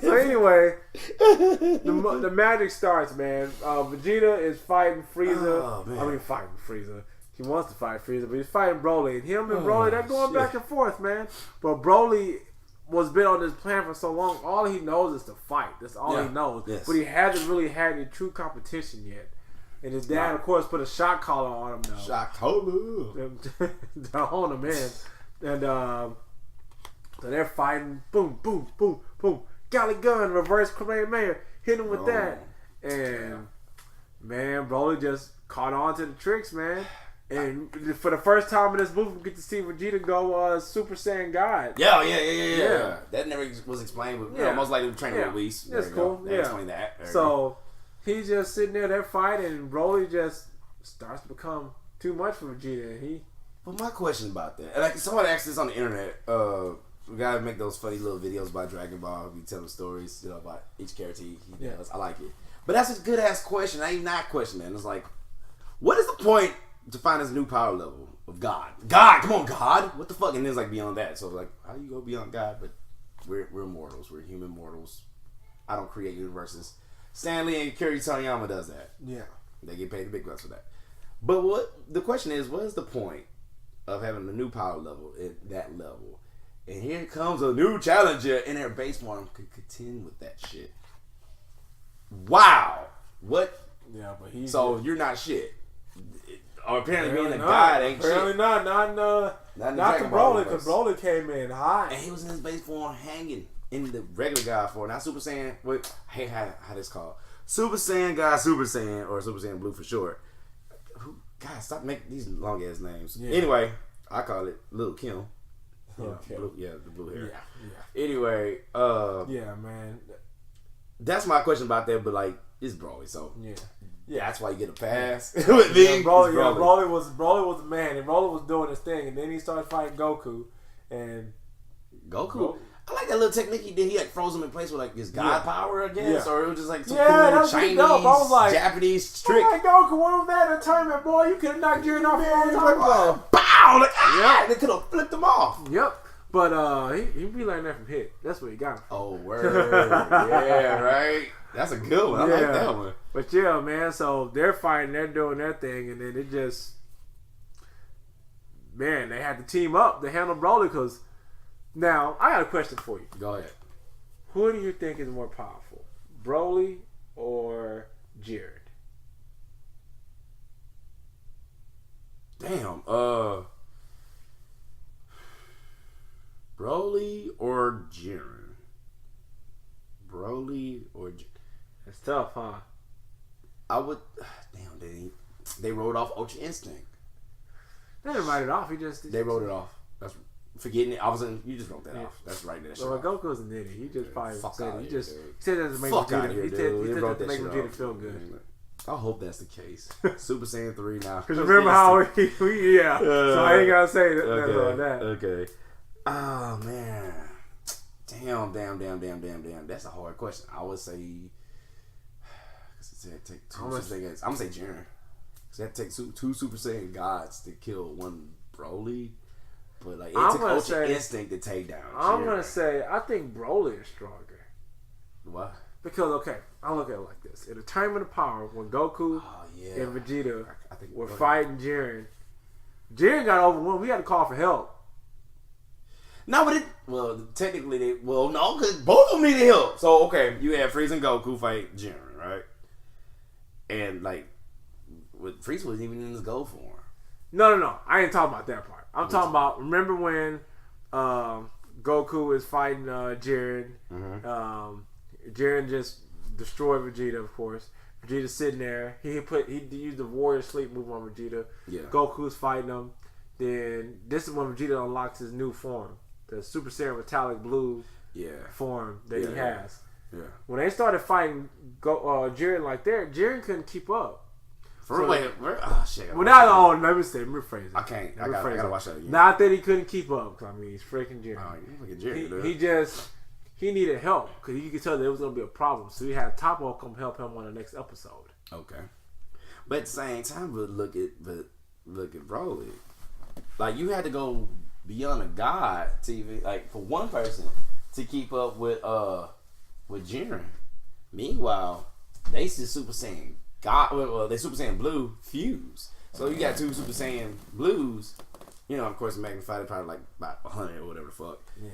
So anyway, the magic starts, man. Vegeta is fighting Frieza. Fighting Frieza. He wants to fight Frieza, but he's fighting Broly. And him and Broly, they're going back and forth, man. But Broly was been on this planet for so long, all he knows is to fight. That's all he knows. Yes. But he hasn't really had any true competition yet. And his dad, of course, put a shock collar on him, though. Shock collar. On him, man. And so they're fighting. Boom, boom, boom, boom. Galley gun, reverse Kamehameha. Hit him with that. And, man, Broly just caught on to the tricks, man. And for the first time in this movie, we get to see Vegeta go Super Saiyan God. Yeah. That never was explained. But, most likely training with Whis. That's cool. They explained that. So he's just sitting there, they're fighting, and Broly just starts to become too much for Vegeta. And But my question about that, and like somebody asked this on the internet. We gotta make those funny little videos about Dragon Ball. We tell them stories, about each character he does. I like it. But that's a good ass question. I ain't not questioning. It's like, what is the point to find this new power level of God? God, come on, God. What the fuck? And then it's like beyond that. So like, how do you go beyond God? But we're mortals. We're human mortals. I don't create universes. Stanley and Kiri Toriyama does that. Yeah. They get paid the big bucks for that. But the question is, what is the point of having a new power level at that level? And here comes a new challenger in their base form could contend with that shit. Wow. What? Yeah, but he's... So you're not shit. Or apparently being a god ain't apparently shit. Not to Broly, because Broly came in high. And he was in his base form hanging in the regular god form. Not Super Saiyan. Wait, hey, how this called? Super Saiyan God, Super Saiyan, or Super Saiyan Blue for short. God, stop making these long ass names. Yeah. Anyway, I call it Little Kim. Okay. The blue hair. Yeah. Anyway, yeah, man. That's my question about that, but like, it's Broly, so yeah, that's why you get a pass. Broly was the man, and Broly was doing his thing, and then he started fighting Goku, and Goku. I like that little technique he did. He like froze him in place with like his god power, I guess, or it was just like some cool Chinese, like, Japanese trick. Like Goku, what was that in tournament, boy? You could have knocked Jiren off a long time ago. Bow! Like, they could have flipped him off. Yep. But he be like that from hit. That's what he got. Oh, word. Yeah, right. That's a good one. I like that one. But yeah, man. So they're fighting, they're doing their thing, and then it just, man, they had to team up to handle Broly. Because now I got a question for you. Go ahead. Who do you think is more powerful, Broly or Jiren? Damn. Broly or Jiren? Broly or Jiren? It's tough, huh? I would. Damn, they wrote off Ultra Instinct. They didn't write it off. They wrote it off. That's forgetting it. You just wrote that off. That's right there. Well, Goku's an idiot. He just probably said it. He said that to make Vegeta feel good. I hope that's the case. Super Saiyan 3 now. Because remember how so I ain't gotta say that. Okay. Oh man. Damn. That's a hard question. I would say. Take two Super Saiyans. I'm gonna say Jiren. Cause that takes two Super Saiyan gods to kill one Broly. But like it took Ultra Instinct to take down Jiren. I'm gonna say I think Broly is stronger. Why? Because I look at it like this: in a tournament of power, when Goku and Vegeta were fighting Jiren got overwhelmed. We had to call for help. No, but technically no, because both of them needed help. So okay, you had Frieza and Goku fight Jiren, right? And like, Frieza wasn't even in his gold form. No. I ain't talking about that part. I'm talking about, remember when Goku is fighting Jiren? Mm-hmm. Jiren just destroyed Vegeta, of course. Vegeta's sitting there. He used the warrior sleep move on Vegeta. Yeah. Goku's fighting him. Then this is when Vegeta unlocks his new form, the Super Saiyan metallic blue form that he has. Yeah. When they started fighting Jiren like that, Jiren couldn't keep up. Let me rephrase it. I can't. I gotta watch that again. Not that he couldn't keep up, because I mean he's freaking Jiren. He needed help because you could tell there was gonna be a problem, so he had Toppo come help him on the next episode. Okay, but at the same time, look at Broly. Like you had to go beyond a god to even like for one person to keep up with Jiren. Meanwhile, they just Super Saiyan God. Well, they Super Saiyan Blue fuse. So you got two Super Saiyan Blues. You know, of course, magnified probably like about 100 or whatever the fuck. Yeah.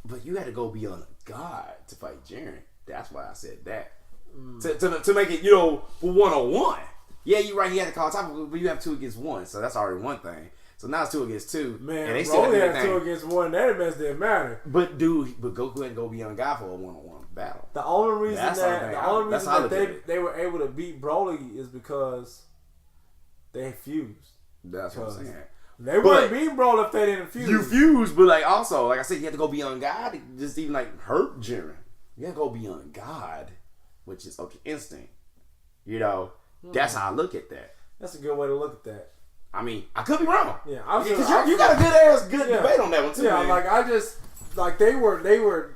But you had to go beyond a god to fight Jiren. That's why I said that. To make it, for 1-on-1. Yeah, you're right. He had to call time, but you have 2 against 1, so that's already one thing. So now it's 2 against 2. Man, and they still had 2 against 1. That mess didn't matter. But Goku had to go beyond God for a one-on-one battle. The only reason that they were able to beat Broly is because they fused. That's what I'm saying. They wouldn't beat Broly if they didn't fuse. You fused, but like also, like I said, you had to go beyond God to just even like hurt Jiren. You had to go beyond God, which is Ultra Instinct. You know, that's how I look at that. That's a good way to look at that. I mean, I could be wrong. Yeah, you got a good debate on that one too. Yeah, man. like I just like they were.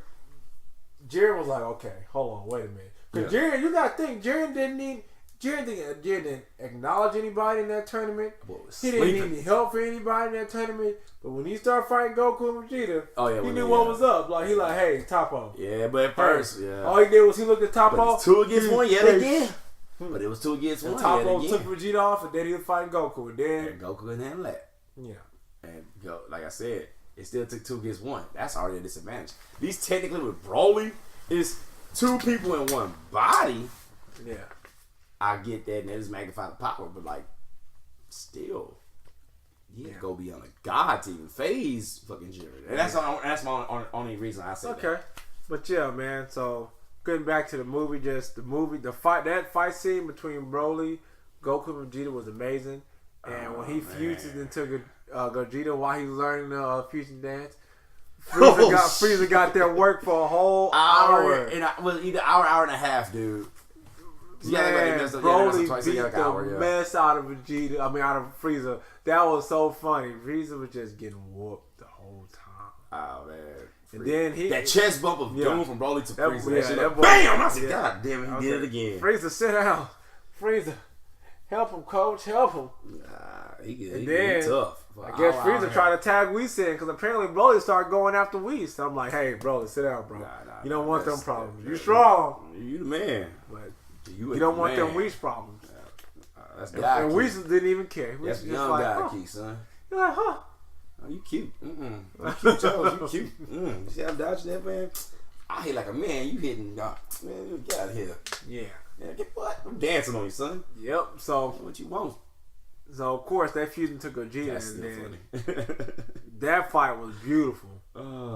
Jiren was like, okay, hold on, wait a minute, because Jiren, you gotta think, Jiren didn't acknowledge anybody in that tournament. He didn't need any help for anybody in that tournament. But when he started fighting Goku and Vegeta, he knew what was up. Like he like, hey, Topo. Yeah, but at first, all he did was he looked at Topo. 2 against 1 yet again. But it was 2 against 1. Topo took Vegeta off, and then he was fighting Goku, and then Goku couldn't handle that. Yeah, and like I said, it still took 2 against 1. That's already a disadvantage. These technically with Broly is 2 people in one body. Yeah, I get that, and that is magnifying the power, but like, still, you go beyond a god to even phase fucking Jiren. And that's my only reason I say that. Okay, but yeah, man. So getting back to the movie, that fight scene between Broly, Goku, and Vegeta was amazing. And when he fuses into Gogeta while he's learning the fusion dance, Frieza got their work for a whole hour. Either hour and a half, dude. Man, Broly beat the mess out of Vegeta. I mean, out of Frieza. That was so funny. Frieza was just getting whooped the whole time. Oh man! And then that chest bump of doom from Broly to Frieza. That boy, bam! I said, God damn it, he did it again. Frieza, sit down. Frieza, help him, coach, help him. He tough. I guess Frieza tried to tag Whis in because apparently Broly started going after Whis. So I'm like, hey, Broly, sit down, bro. You don't want them problems. You strong. You the man. But you don't want them Whis problems. That's God. And Whis didn't even care. That's young like, God key, son. You're like, huh? Oh, you cute. You cute, Charles. You cute. You see how I'm dodging that, man? I hit like a man. You hitting, man, you get out of here. Yeah. Get what? I'm dancing on you, son. Yep. So what you want? So of course that fusion took Gogeta, and then that fight was beautiful.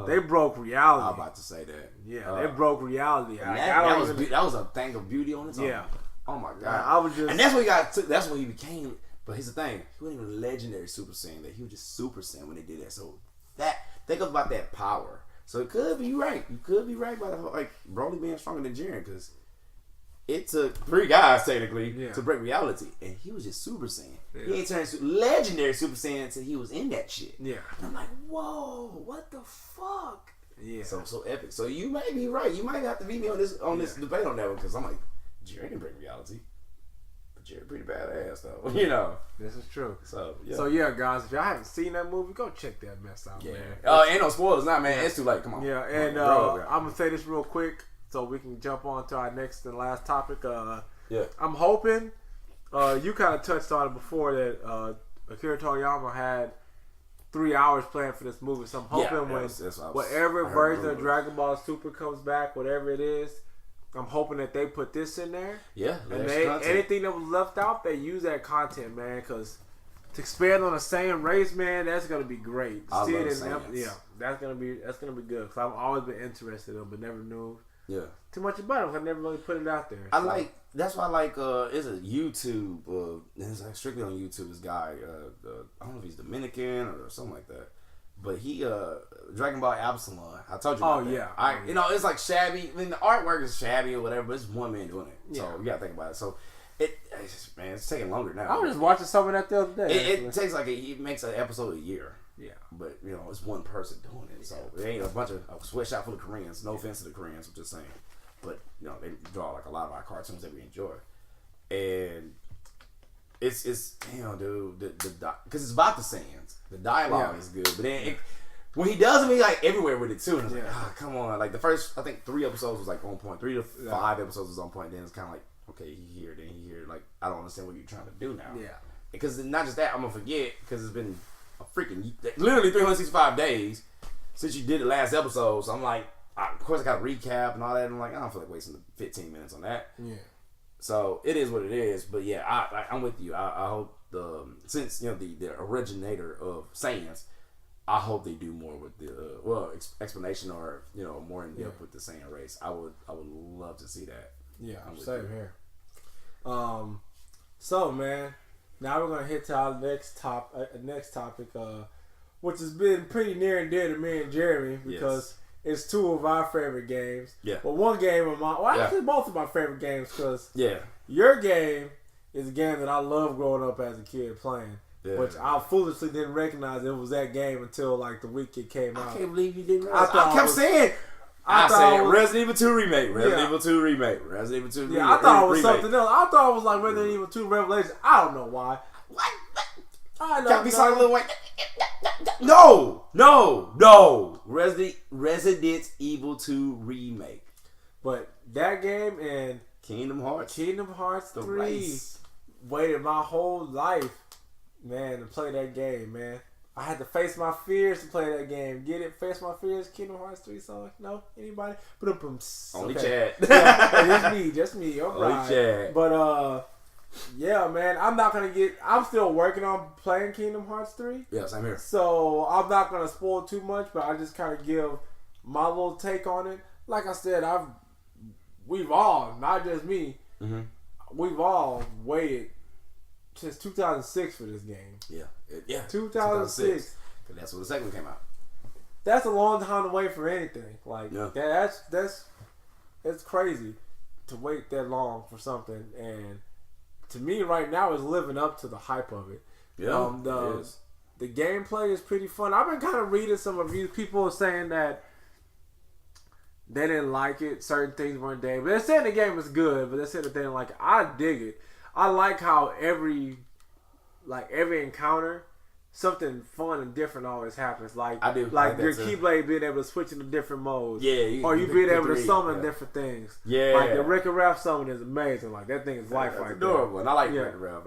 They broke reality. I was about to say that. Yeah, they broke reality. That was a thing of beauty on its own. Yeah. Oh my God. And that's what he got. That's what he became. But here's the thing: he wasn't even a legendary Super Saiyan. That he was just Super Saiyan when they did that. So think about that power. So it could be right. You could be right about Broly being stronger than Jiren because it took 3 guys technically to break reality, and he was just Super Saiyan. Yeah. He ain't turned to legendary Super Saiyan until he was in that shit. Yeah, and I'm like, whoa, what the fuck? Yeah, so epic. So you might be right. You might have to beat me on this debate on that one because I'm like, Jiren didn't break reality, but Jiren pretty badass though. You know, this is true. So guys, if y'all haven't seen that movie, go check that mess out. Yeah, man. Ain't no spoilers, not man. It's too late. Come on. Yeah, and I'm gonna say this real quick. So we can jump on to our next and last topic. I'm hoping you kind of touched on it before that Akira Toriyama had 3 hours planned for this movie. So I'm hoping whatever version of Dragon Ball Super comes back, whatever it is, I'm hoping that they put this in there. Yeah, and anything that was left out, they use that content, man, because to expand on the same race, man, that's gonna be great. That's gonna be good because I've always been interested in, but never knew. Yeah, too much about it. I never really put it out there. That's why I like. It's a YouTube. It's like strictly on YouTube. This guy, I don't know if he's Dominican or something like that, but he Dragon Ball Absalon. I told you. It's like shabby. I mean, the artwork is shabby or whatever, but it's one man doing it. So you gotta think about it. So it's taking longer now. I was just watching some of that the other day. It takes he makes an episode a year. Yeah, but it's one person doing it, so it ain't a bunch of a sweatshop full of Koreans. No offense to the Koreans, I'm just saying, but they draw like a lot of our cartoons that we enjoy, and it's damn dude, because it's about the Saiyans. The dialogue is good, but then when he does it, he like everywhere with it too, and it's like, come on, like the first I think 3 episodes was like on point, 3 to 5 episodes was on point. Then it's kind of like okay, he here, then he here, like I don't understand what you're trying to do now. Yeah, because not just that, I'm gonna forget because it's been freaking literally 365 days since you did the last episode, so I'm like, of course I got to recap and all that, and I'm like, I don't feel like wasting 15 minutes on that. Yeah. So it is what it is. But yeah, I'm with you. I hope since the originator of Saiyans, I hope they do more with the explanation or more in depth with the Saiyan race. I would love to see that. Yeah, same here. So man, now we're gonna hit to our next topic, which has been pretty near and dear to me and Jeremy because it's two of our favorite games. Yeah. But one game of mine, actually both of my favorite games because your game is a game that I loved growing up as a kid playing. Yeah. Which I foolishly didn't recognize it was that game until like the week it came out. I can't believe you didn't realize. I kept saying. I said Resident Evil 2 Remake. Resident Evil 2 Remake. Resident Evil 2 Remake. Yeah, I thought it was something else. I thought it was like Resident Evil 2 Revelation. I don't know why. What? I know. Got me sounding a little white. No. Resident Evil 2 Remake. But that game and Kingdom Hearts 3 waited my whole life, man, to play that game, man. I had to face my fears to play that game. Get it? Face my fears. Kingdom Hearts 3 song? No? Anybody? Only Chad. Just me. All right. Only Chad. But yeah, man. I'm still working on playing Kingdom Hearts 3. Yes, I'm here. So I'm not gonna spoil too much, but I just kind of give my little take on it. Like I said, we've all, not just me, we've all waited since 2006 for this game. Yeah. 2006. That's when the second one came out. That's a long time to wait for anything. Like that's crazy to wait that long for something. And to me, right now, is living up to the hype of it. Yeah, the gameplay is pretty fun. I've been kind of reading some reviews. People are saying that they didn't like it. Certain things weren't there. But they're saying the game was good, but they said that they didn't like it. I dig it. I like how every encounter, something fun and different always happens. Like I do. Like your Keyblade being able to switch into different modes. Yeah. Or you being able to summon different things. Yeah. Like the Wreck-It Ralph summon is amazing. Like that thing is lifelike. Adorable. And I like Wreck-It Ralph.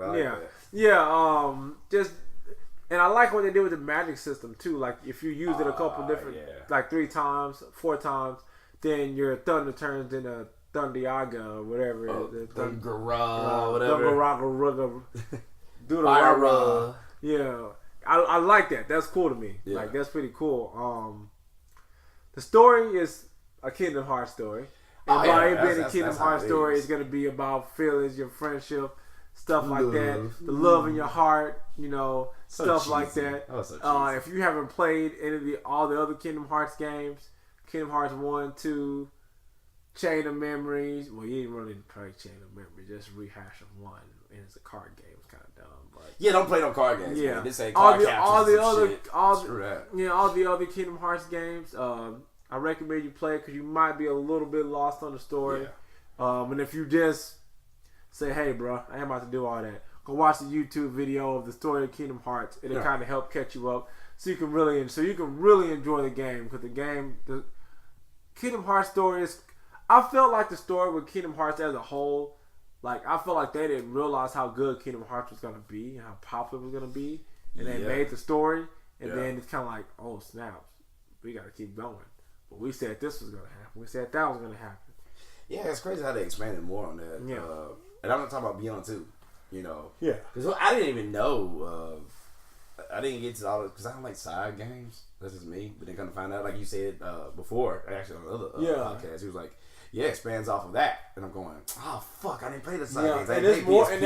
And I like what they did with the magic system too. Like if you use it a couple different, like 3 times, 4 times, then your thunder turns into Thundiaga or whatever. Thungara, whatever. Fire. Yeah. I like that. That's cool to me. Yeah. Like that's pretty cool. The story is a Kingdom Hearts story. And by it being a Kingdom Hearts story, it's gonna be about feelings, your friendship, stuff like that. The love in your heart, stuff like that. If you haven't played all the other Kingdom Hearts games, Kingdom Hearts 1, 2, Chain of Memories. Well, you didn't really play Chain of Memories. Just rehash of 1. And it's a card game. It's kind of dumb. But don't play no card games. Yeah, man. This ain't all the other Kingdom Hearts games. I recommend you play it because you might be a little bit lost on the story. Yeah. And if you just say, "Hey, bro, I ain't about to do all that," go watch the YouTube video of the story of Kingdom Hearts. It'll kind of help catch you up, so you can really enjoy the game. Because the Kingdom Hearts story is. I felt like the story with Kingdom Hearts as a whole, like I felt like they didn't realize how good Kingdom Hearts was gonna be and how popular it was gonna be, and they made the story, and then it's kind of like, oh snaps, we gotta keep going. But we said this was gonna happen. We said that was gonna happen. Yeah, it's crazy how they expanded more on that. Yeah, and I'm not talking about Beyond 2. Yeah, because I didn't even know. I didn't get to all this because I don't like side games. That's just me. But then kind of find out, like you said before, actually on the other podcast, he was like, "Yeah, it expands off of that," and I'm going, "Oh fuck, I didn't play the side games." And it's more, and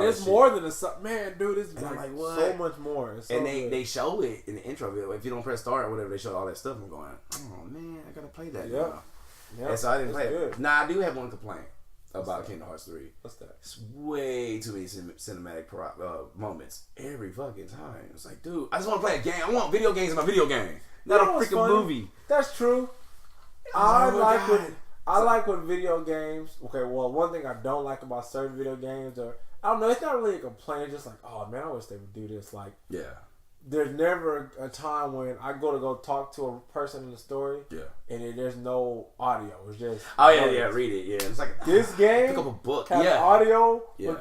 it's more than a side. Man, dude, it's like what? So much more. It's so and they show it in the intro video. If you don't press start or whatever, they show all that stuff. I'm going, "Oh man, I gotta play that." Yeah. And so I didn't play it. Now I do have one complaint about Kingdom Hearts 3. What's that? It's way too many cinematic moments every fucking time. It's like, dude, I just want to play a game. I want video games in my video game, not a freaking movie. That's true. I like when video games. Okay, well, one thing I don't like about certain video games, or I don't know, it's not really a complaint. It's just like, oh man, I wish they would do this. Like, there's never a time when I go talk to a person in the story, and there's no audio. It's just read it. Yeah, it's like this game. Pick up a book. Has audio. With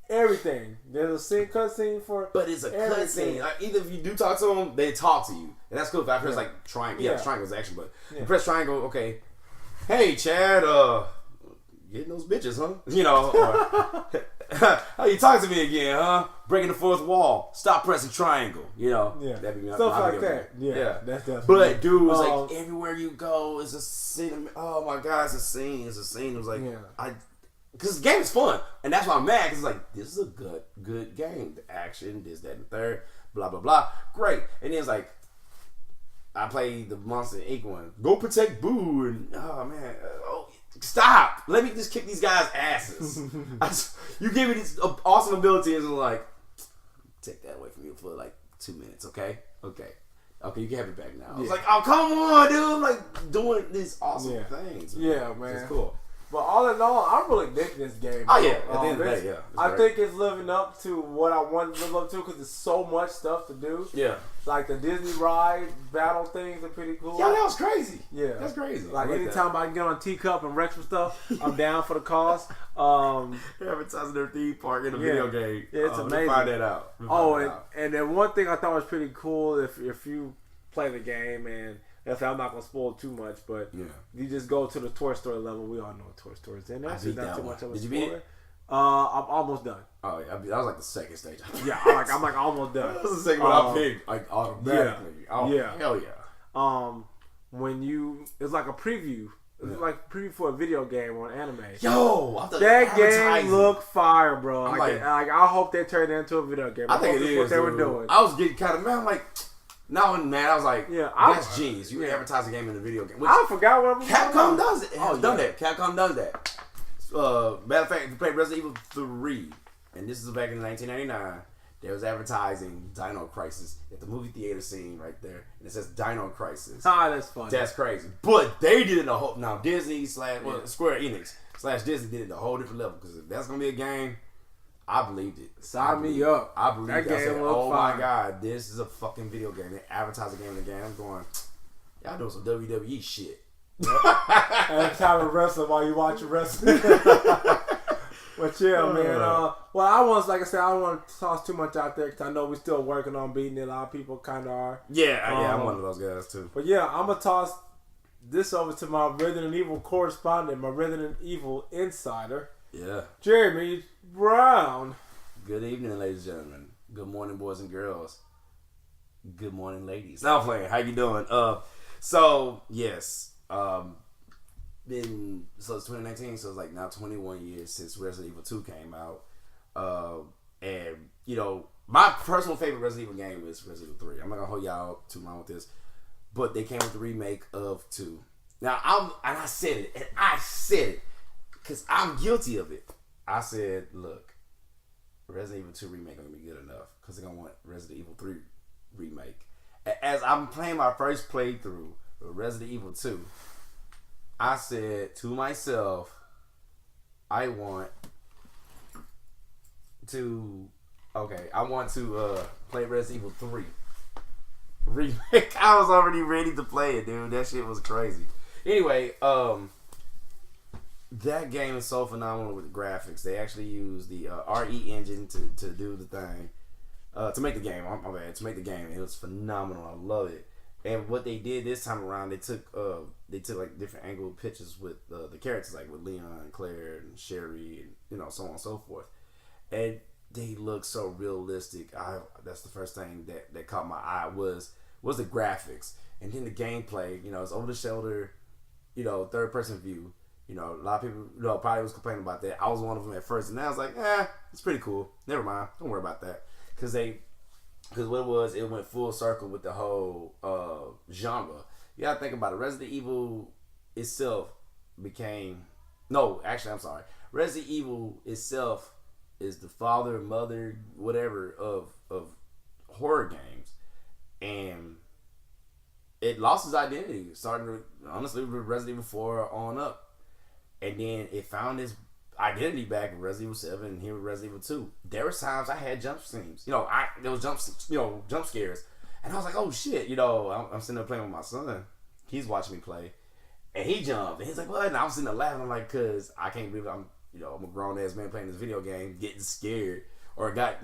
everything. There's a cutscene for. But it's a cutscene. Like, either if you do talk to them, they talk to you, and that's cool. If I press like triangle, triangle is action, but you press triangle. Okay, hey Chad, getting those bitches, huh? You know, or, how you talking to me again, huh? Breaking the fourth wall. Stop pressing triangle. You know, that'd be stuff like that. Yeah, that's definitely. But dude, it's like everywhere you go is a scene. Oh my god, it's a scene. It's a scene. It was like because the game is fun, and that's why I'm mad. Because it's like this is a good game. The action, this, that, and the third, blah blah blah. Great, and then it's like I played the Monster Inc. one. Go protect Boo, and oh man, stop! Let me just kick these guys' asses. You give me this awesome ability, and it's like take that away from you for like 2 minutes, okay? Okay, you can have it back now. It's like, oh come on, dude! Like doing these awesome things. Man. Yeah, man, it's cool. But all in all, I'm really digging this game. Oh yeah, at the end of the day, I think it's living up to what I wanted to live up to because there's so much stuff to do. Yeah, like the Disney ride battle things are pretty cool. Yeah, that was crazy. Yeah, that's crazy. Like anytime I can get on Teacup and wreck some stuff, I'm down for the cause. They're advertising their theme park in a video game. Yeah, it's amazing. Find that out. And then one thing I thought was pretty cool if you play the game and. I'm not gonna spoil too much, but you just go to the Toy Story level. We all know what Toy Story is in there. So not too much of a spoiler. Did you beat it? I'm almost done. Oh yeah, that was like the second stage. I'm like almost done. That was the second one I picked, like automatically. Hell yeah. It's like a preview. It's like a preview for a video game or an anime. Yo, I thought that game looked fire, bro. I hope they turn it into a video game. I think it is what they were doing. I was getting kind of mad. I'm like. No, man, I was like, that's genius. You advertise a game in a video game. Which I forgot what Capcom does it. Done that. Capcom does that. Matter of fact, if you played Resident Evil 3, and this is back in 1999, there was advertising Dino Crisis at the movie theater scene right there, and it says Dino Crisis. That's funny. That's crazy. But they did it a whole Disney / Square Enix / Disney did it a whole different level because if that's gonna be a game. I believed it. Sign me up. I believed that it. game. I said, oh my god, this is a fucking video game. They advertise a game in the game. I'm going, y'all doing some WWE shit. And time to wrestle while you watch wrestling. But yeah, man. Well, I don't want to toss too much out there because I know we're still working on beating it. A lot of people kind of are. Yeah, I'm one of those guys too. But yeah, I'm gonna toss this over to my Resident Evil correspondent, my Resident Evil insider. Yeah. Jeremy Brown. Good evening, ladies and gentlemen. Good morning, boys and girls. Good morning, ladies. Now I'm playing. How you doing? So yes. It's 2019, so it's like now 21 years since Resident Evil 2 came out. And you know, my personal favorite Resident Evil game is Resident Evil 3. I'm not gonna hold y'all too long with this. But they came with the remake of 2. Now I said it. Because I'm guilty of it. I said, look, Resident Evil 2 remake ain't gonna be good enough. Because they're gonna want Resident Evil 3 remake. As I'm playing my first playthrough of Resident Evil 2, I said to myself, I want to play Resident Evil 3 remake. I was already ready to play it, dude. That shit was crazy. Anyway, that game is so phenomenal with the graphics. They actually use the RE engine to do the thing. To make the game. My bad. To make the game. It was phenomenal. I love it. And what they did this time around, they took like different angle pictures with the characters, like with Leon and Claire and Sherry and so on and so forth. And they look so realistic. That's the first thing that caught my eye was the graphics. And then the gameplay, it's over the shoulder, third person view. A lot of people, probably was complaining about that. I was one of them at first, and I was like, it's pretty cool. Never mind. Don't worry about that. Because what it went full circle with the whole genre. You gotta think about it. Resident Evil itself Resident Evil itself is the father, mother, whatever of horror games. And it lost its identity. Starting honestly with Resident Evil 4 on up. And then it found its identity back in Resident Evil 7 and here with Resident Evil 2. There was times I had jump scenes. There was jump scares. And I was like, oh shit, I'm sitting there playing with my son. He's watching me play. And he jumped. And he's like, what? And I was sitting there laughing. I'm like, cause I can't believe I'm a grown ass man playing this video game, getting scared. Or got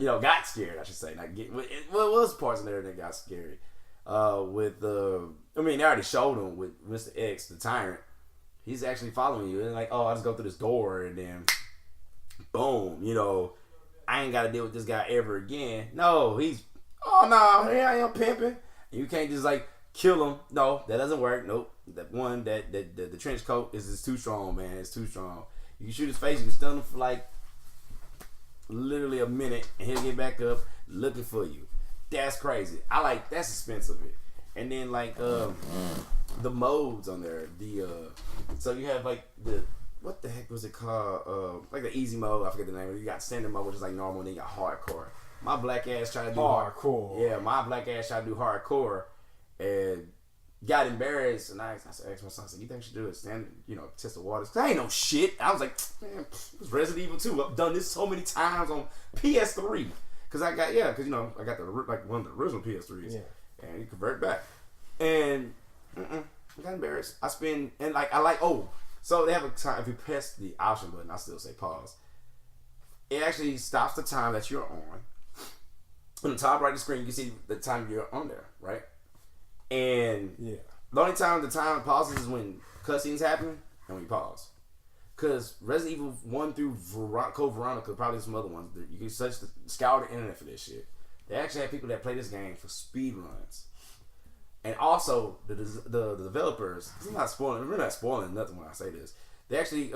scared, I should say. It was parts in there that got scary. They already showed him with Mr. X, the Tyrant. he's actually following you. And like, oh, I just go through this door and then boom, you know, I ain't got to deal with this guy ever again. No, here I am pimping. You can't just like kill him. No, that doesn't work. Nope. That one, the trench coat is just too strong, man. It's too strong. You can shoot his face. You can stun him for like literally a minute, and he'll get back up looking for you. That's crazy. That's expensive. And then like the modes on there. So you have like what the heck was it called? Like the easy mode. I forget the name. You got standard mode, which is like normal, and then you got hardcore. My black ass tried to do hardcore. Yeah, my black ass tried to do hardcore, and got embarrassed. And I asked my son, I said, "You think I should do it? Stand, test the waters?" Cause I ain't no shit. I was like, "Man, it's Resident Evil 2. I've done this so many times on PS3." Cause I got I got one of the original PS3s. Yeah. And you convert back, and I got embarrassed. So they have a time. If you press the option button, I still say pause. It actually stops the time that you're on. On the top right of the screen, you can see the time you're on there, right? And the only time the time pauses is when cutscenes happen and when you pause. Because Resident Evil 1 through Code Veronica, probably some other ones, you can scour the internet for this shit. They actually have people that play this game for speed runs. And also, the developers, we're not spoiling nothing when I say this. They actually,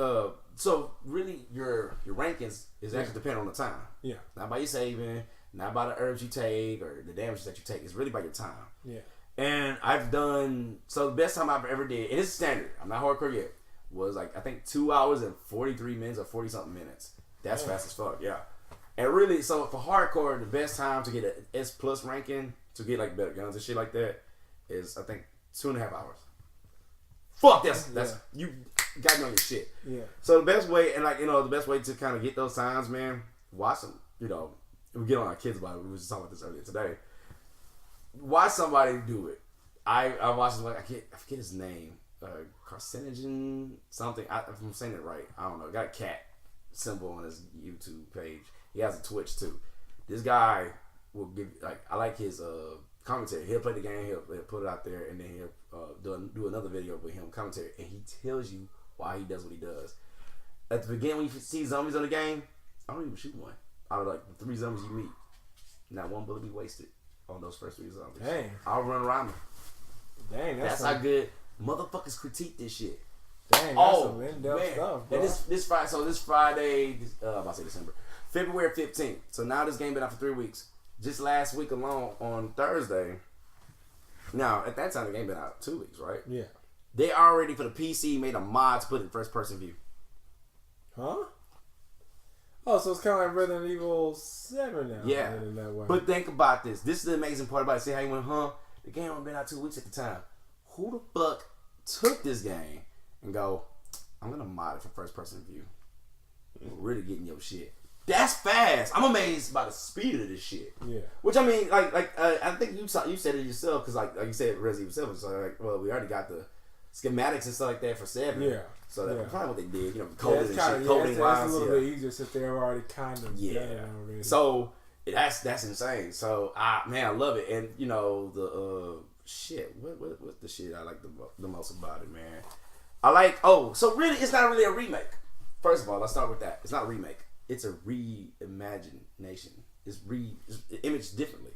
so really your rankings is actually dependent on the time. Yeah. Not by your saving, not by the herbs you take or the damage that you take. It's really by your time. Yeah. And so the best time I've ever did, and it's standard, I'm not hardcore yet, was like, I think 2 hours and 43 minutes or 40 something minutes. That's fast as fuck, yeah. And really, so for hardcore, the best time to get an S+ ranking, to get like better guns and shit like that, is I think 2.5 hours. Fuck, that's you got me on your shit. Yeah. So the best way, and the best way to kind of get those times, man, watch them. We get on our kids about it. We were just talking about this earlier today. Watch somebody do it. I watched I forget his name. Carcinogen something. If I'm saying it right, I don't know. Got a cat symbol on his YouTube page. He has a Twitch too. This guy will give I like his commentary. He'll play the game. He'll put it out there, and then he'll do another video with him commentary, and he tells you why he does what he does. At the beginning, when you see zombies on the game, I don't even shoot one. Out of the 3 zombies you meet, not one bullet be wasted on those first 3 zombies. Dang. I'll run around them. Dang, that's how good motherfuckers critique this shit. Dang, that's some in-depth stuff, bro. And this Friday, I'm about to say December, February 15th. So now this game been out for 3 weeks. Just last week alone on Thursday. Now, at that time, the game been out 2 weeks, right? Yeah. They already, for the PC, made a mod to put it in first-person view. Huh? Oh, so it's kind of like Resident Evil 7 now. Yeah. In that way. But think about this. This is the amazing part about it. See how you went, the game only been out 2 weeks at the time. Who the fuck took this game and go, I'm going to mod it for first-person view? We're really getting your shit. That's fast. I'm amazed by the speed of this shit. Yeah. Which, I mean, I think you said it yourself, because like you said, Resident Evil 7, so we already got the schematics and stuff like that for 7. Yeah. So that's probably what they did, coding and shit. Coding wise. It's a little bit easier since they're already kind of done already. So that's insane. So I love it. And the shit. What's the shit I like the most about it, man? So really, it's not really a remake. First of all, let's start with that. It's not a remake. It's a reimagination. It's imaged differently.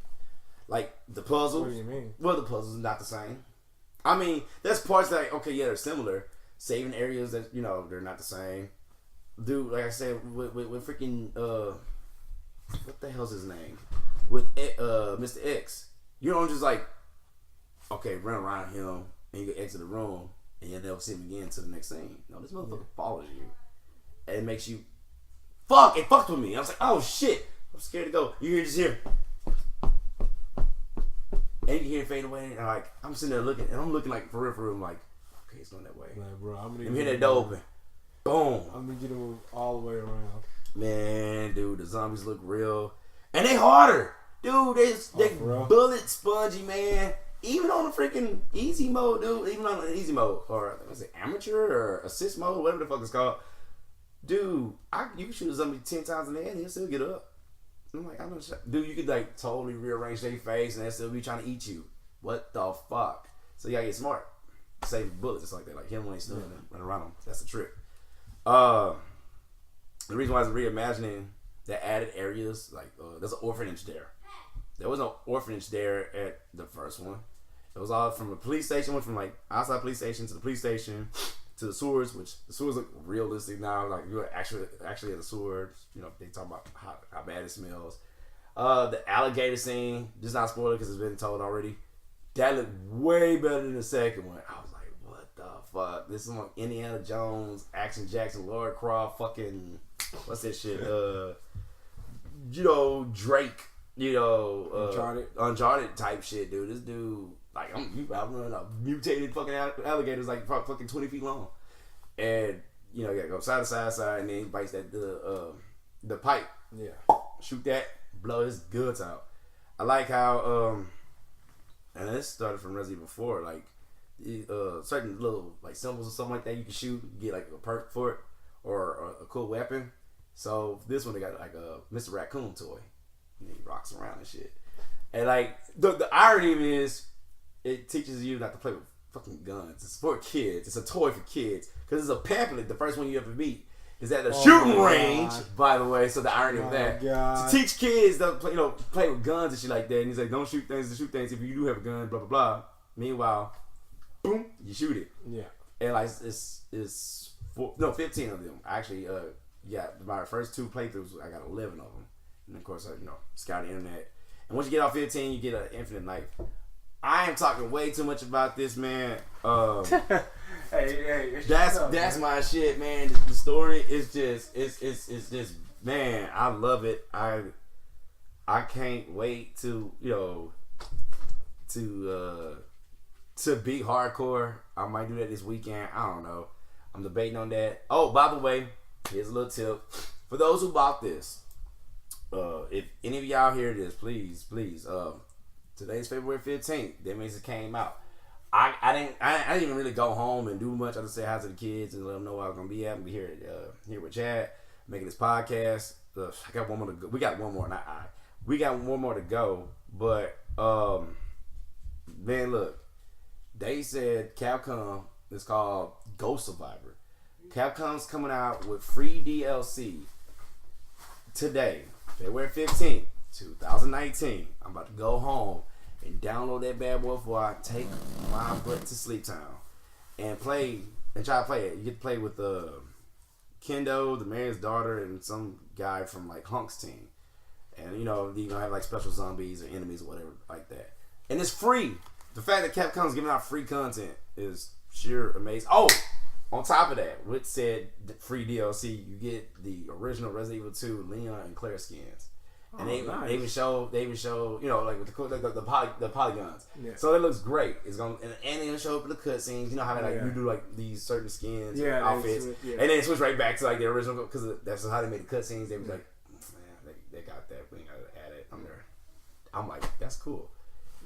Like the puzzles. What do you mean? Well, the puzzles are not the same. I mean, there's parts that they're similar. Saving areas that they're not the same. Dude, like I said, with freaking what the hell's his name? With Mr. X, you don't just run around him and you can exit the room and you'll never see him again to the next scene. No, this motherfucker follows you and it makes you it fucked with me. I was like, oh shit, I'm scared to go. You just hear, and you can hear it fade away, and I'm sitting there looking, and I'm looking for real, I'm like, okay, it's going that way. Like, bro, I'm gonna hear that door open. Boom. I'm gonna get them all the way around. Man, dude, the zombies look real, and they harder, dude. They bullet spongy, man. Even on the freaking easy mode, dude. Even on the easy mode, or was it amateur or assist mode, whatever the fuck it's called. Dude, you can shoot a zombie 10 times in the head and he'll still get up. I'm like, I know, dude, you could totally rearrange their face and they'll still be trying to eat you. What the fuck? So you gotta get smart. save bullets just like that. Like him when he stood and run around them. That's the trick. The reason why I was reimagining the added areas, like there's an orphanage there. There was no orphanage there at the first one. It was all from the police station, went from like outside police station to the police station to the sewers, which the sewers look realistic now. Like you're actually at the sewers. You know, they talk about how bad it smells. The alligator scene, just not spoiler because it's been told already. That looked way better than the second one. I was like, what the fuck? This is like Indiana Jones, Action Jackson, Lara Croft, fucking what's that shit? Drake. Uncharted type shit, dude. This dude, like, I'm running a mutated fucking alligators like fucking 20 feet long, and you gotta go side to side, and then he bites that the pipe. Yeah, shoot that, blow his guts out. I like how and this started from Resident Evil 4, like certain little like symbols or something like that you can shoot, get like a perk for it or a cool weapon. So this one they got like a Mr. Raccoon toy. He rocks around and shit. And like the irony of it is, it teaches you not to play with fucking guns. It's for kids. It's a toy for kids because it's a pamphlet. The first one you ever meet is at a shooting range, by the way. So the irony of that to teach kids to play with guns and shit like that. And he's like, don't shoot things to shoot things. If you do have a gun, blah blah blah. Meanwhile, boom, you shoot it. Yeah. And like it's 15 of them. Actually, my first 2 playthroughs, I got 11 of them. And of course, scout the internet. And once you get off 15, you get an infinite knife. I am talking way too much about this, man. Hey, that's my shit, man. The story is just man. I love it. I can't wait to beat hardcore. I might do that this weekend. I don't know. I'm debating on that. Oh, by the way, here's a little tip for those who bought this. If any of y'all hear this, please, today's February 15th. That means it came out. I didn't even really go home and do much. I just say hi to the kids and let them know where I was gonna be at. We here with Chad making this podcast. I got one more to go. We got one more, we got one more to go. But man, look, they said Capcom is called Ghost Survivor. Capcom's coming out with free DLC today. February 15th, 2019. I'm about to go home and download that bad boy before I take my butt to Sleep Town and try to play it. You get to play with Kendo, the mayor's daughter, and some guy from like Hunk's team. And you're gonna have like special zombies or enemies or whatever like that. And it's free. The fact that Capcom's giving out free content is sheer amazing. Oh, on top of that, with said free DLC, you get the original Resident Evil 2 Leon and Claire skins, and they even show like with the polygons. Yeah. So it looks great. It's gonna and they gonna show up in the cutscenes. You know how you do like these certain skins, outfits, and then it switch right back to like the original because that's how they made the cutscenes. They was like, man, they got that. We ain't gotta add it on there. I'm like, that's cool.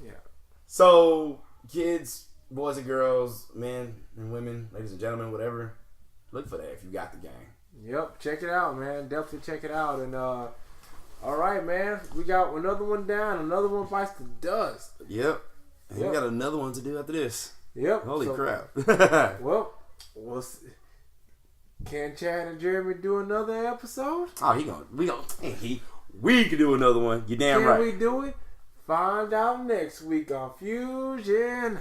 Yeah. So kids, boys and girls, men and women, ladies and gentlemen, whatever, look for that if you got the game. Yep, check it out, man. Definitely check it out. And all right, man, we got another one down. Another one bites the dust. Yep. And we got another one to do after this. Yep. Holy crap. Well, we'll see. Can Chad and Jeremy do another episode? Oh, we can do another one. You damn right. Can we do it? Find out next week on Fusion-Haa.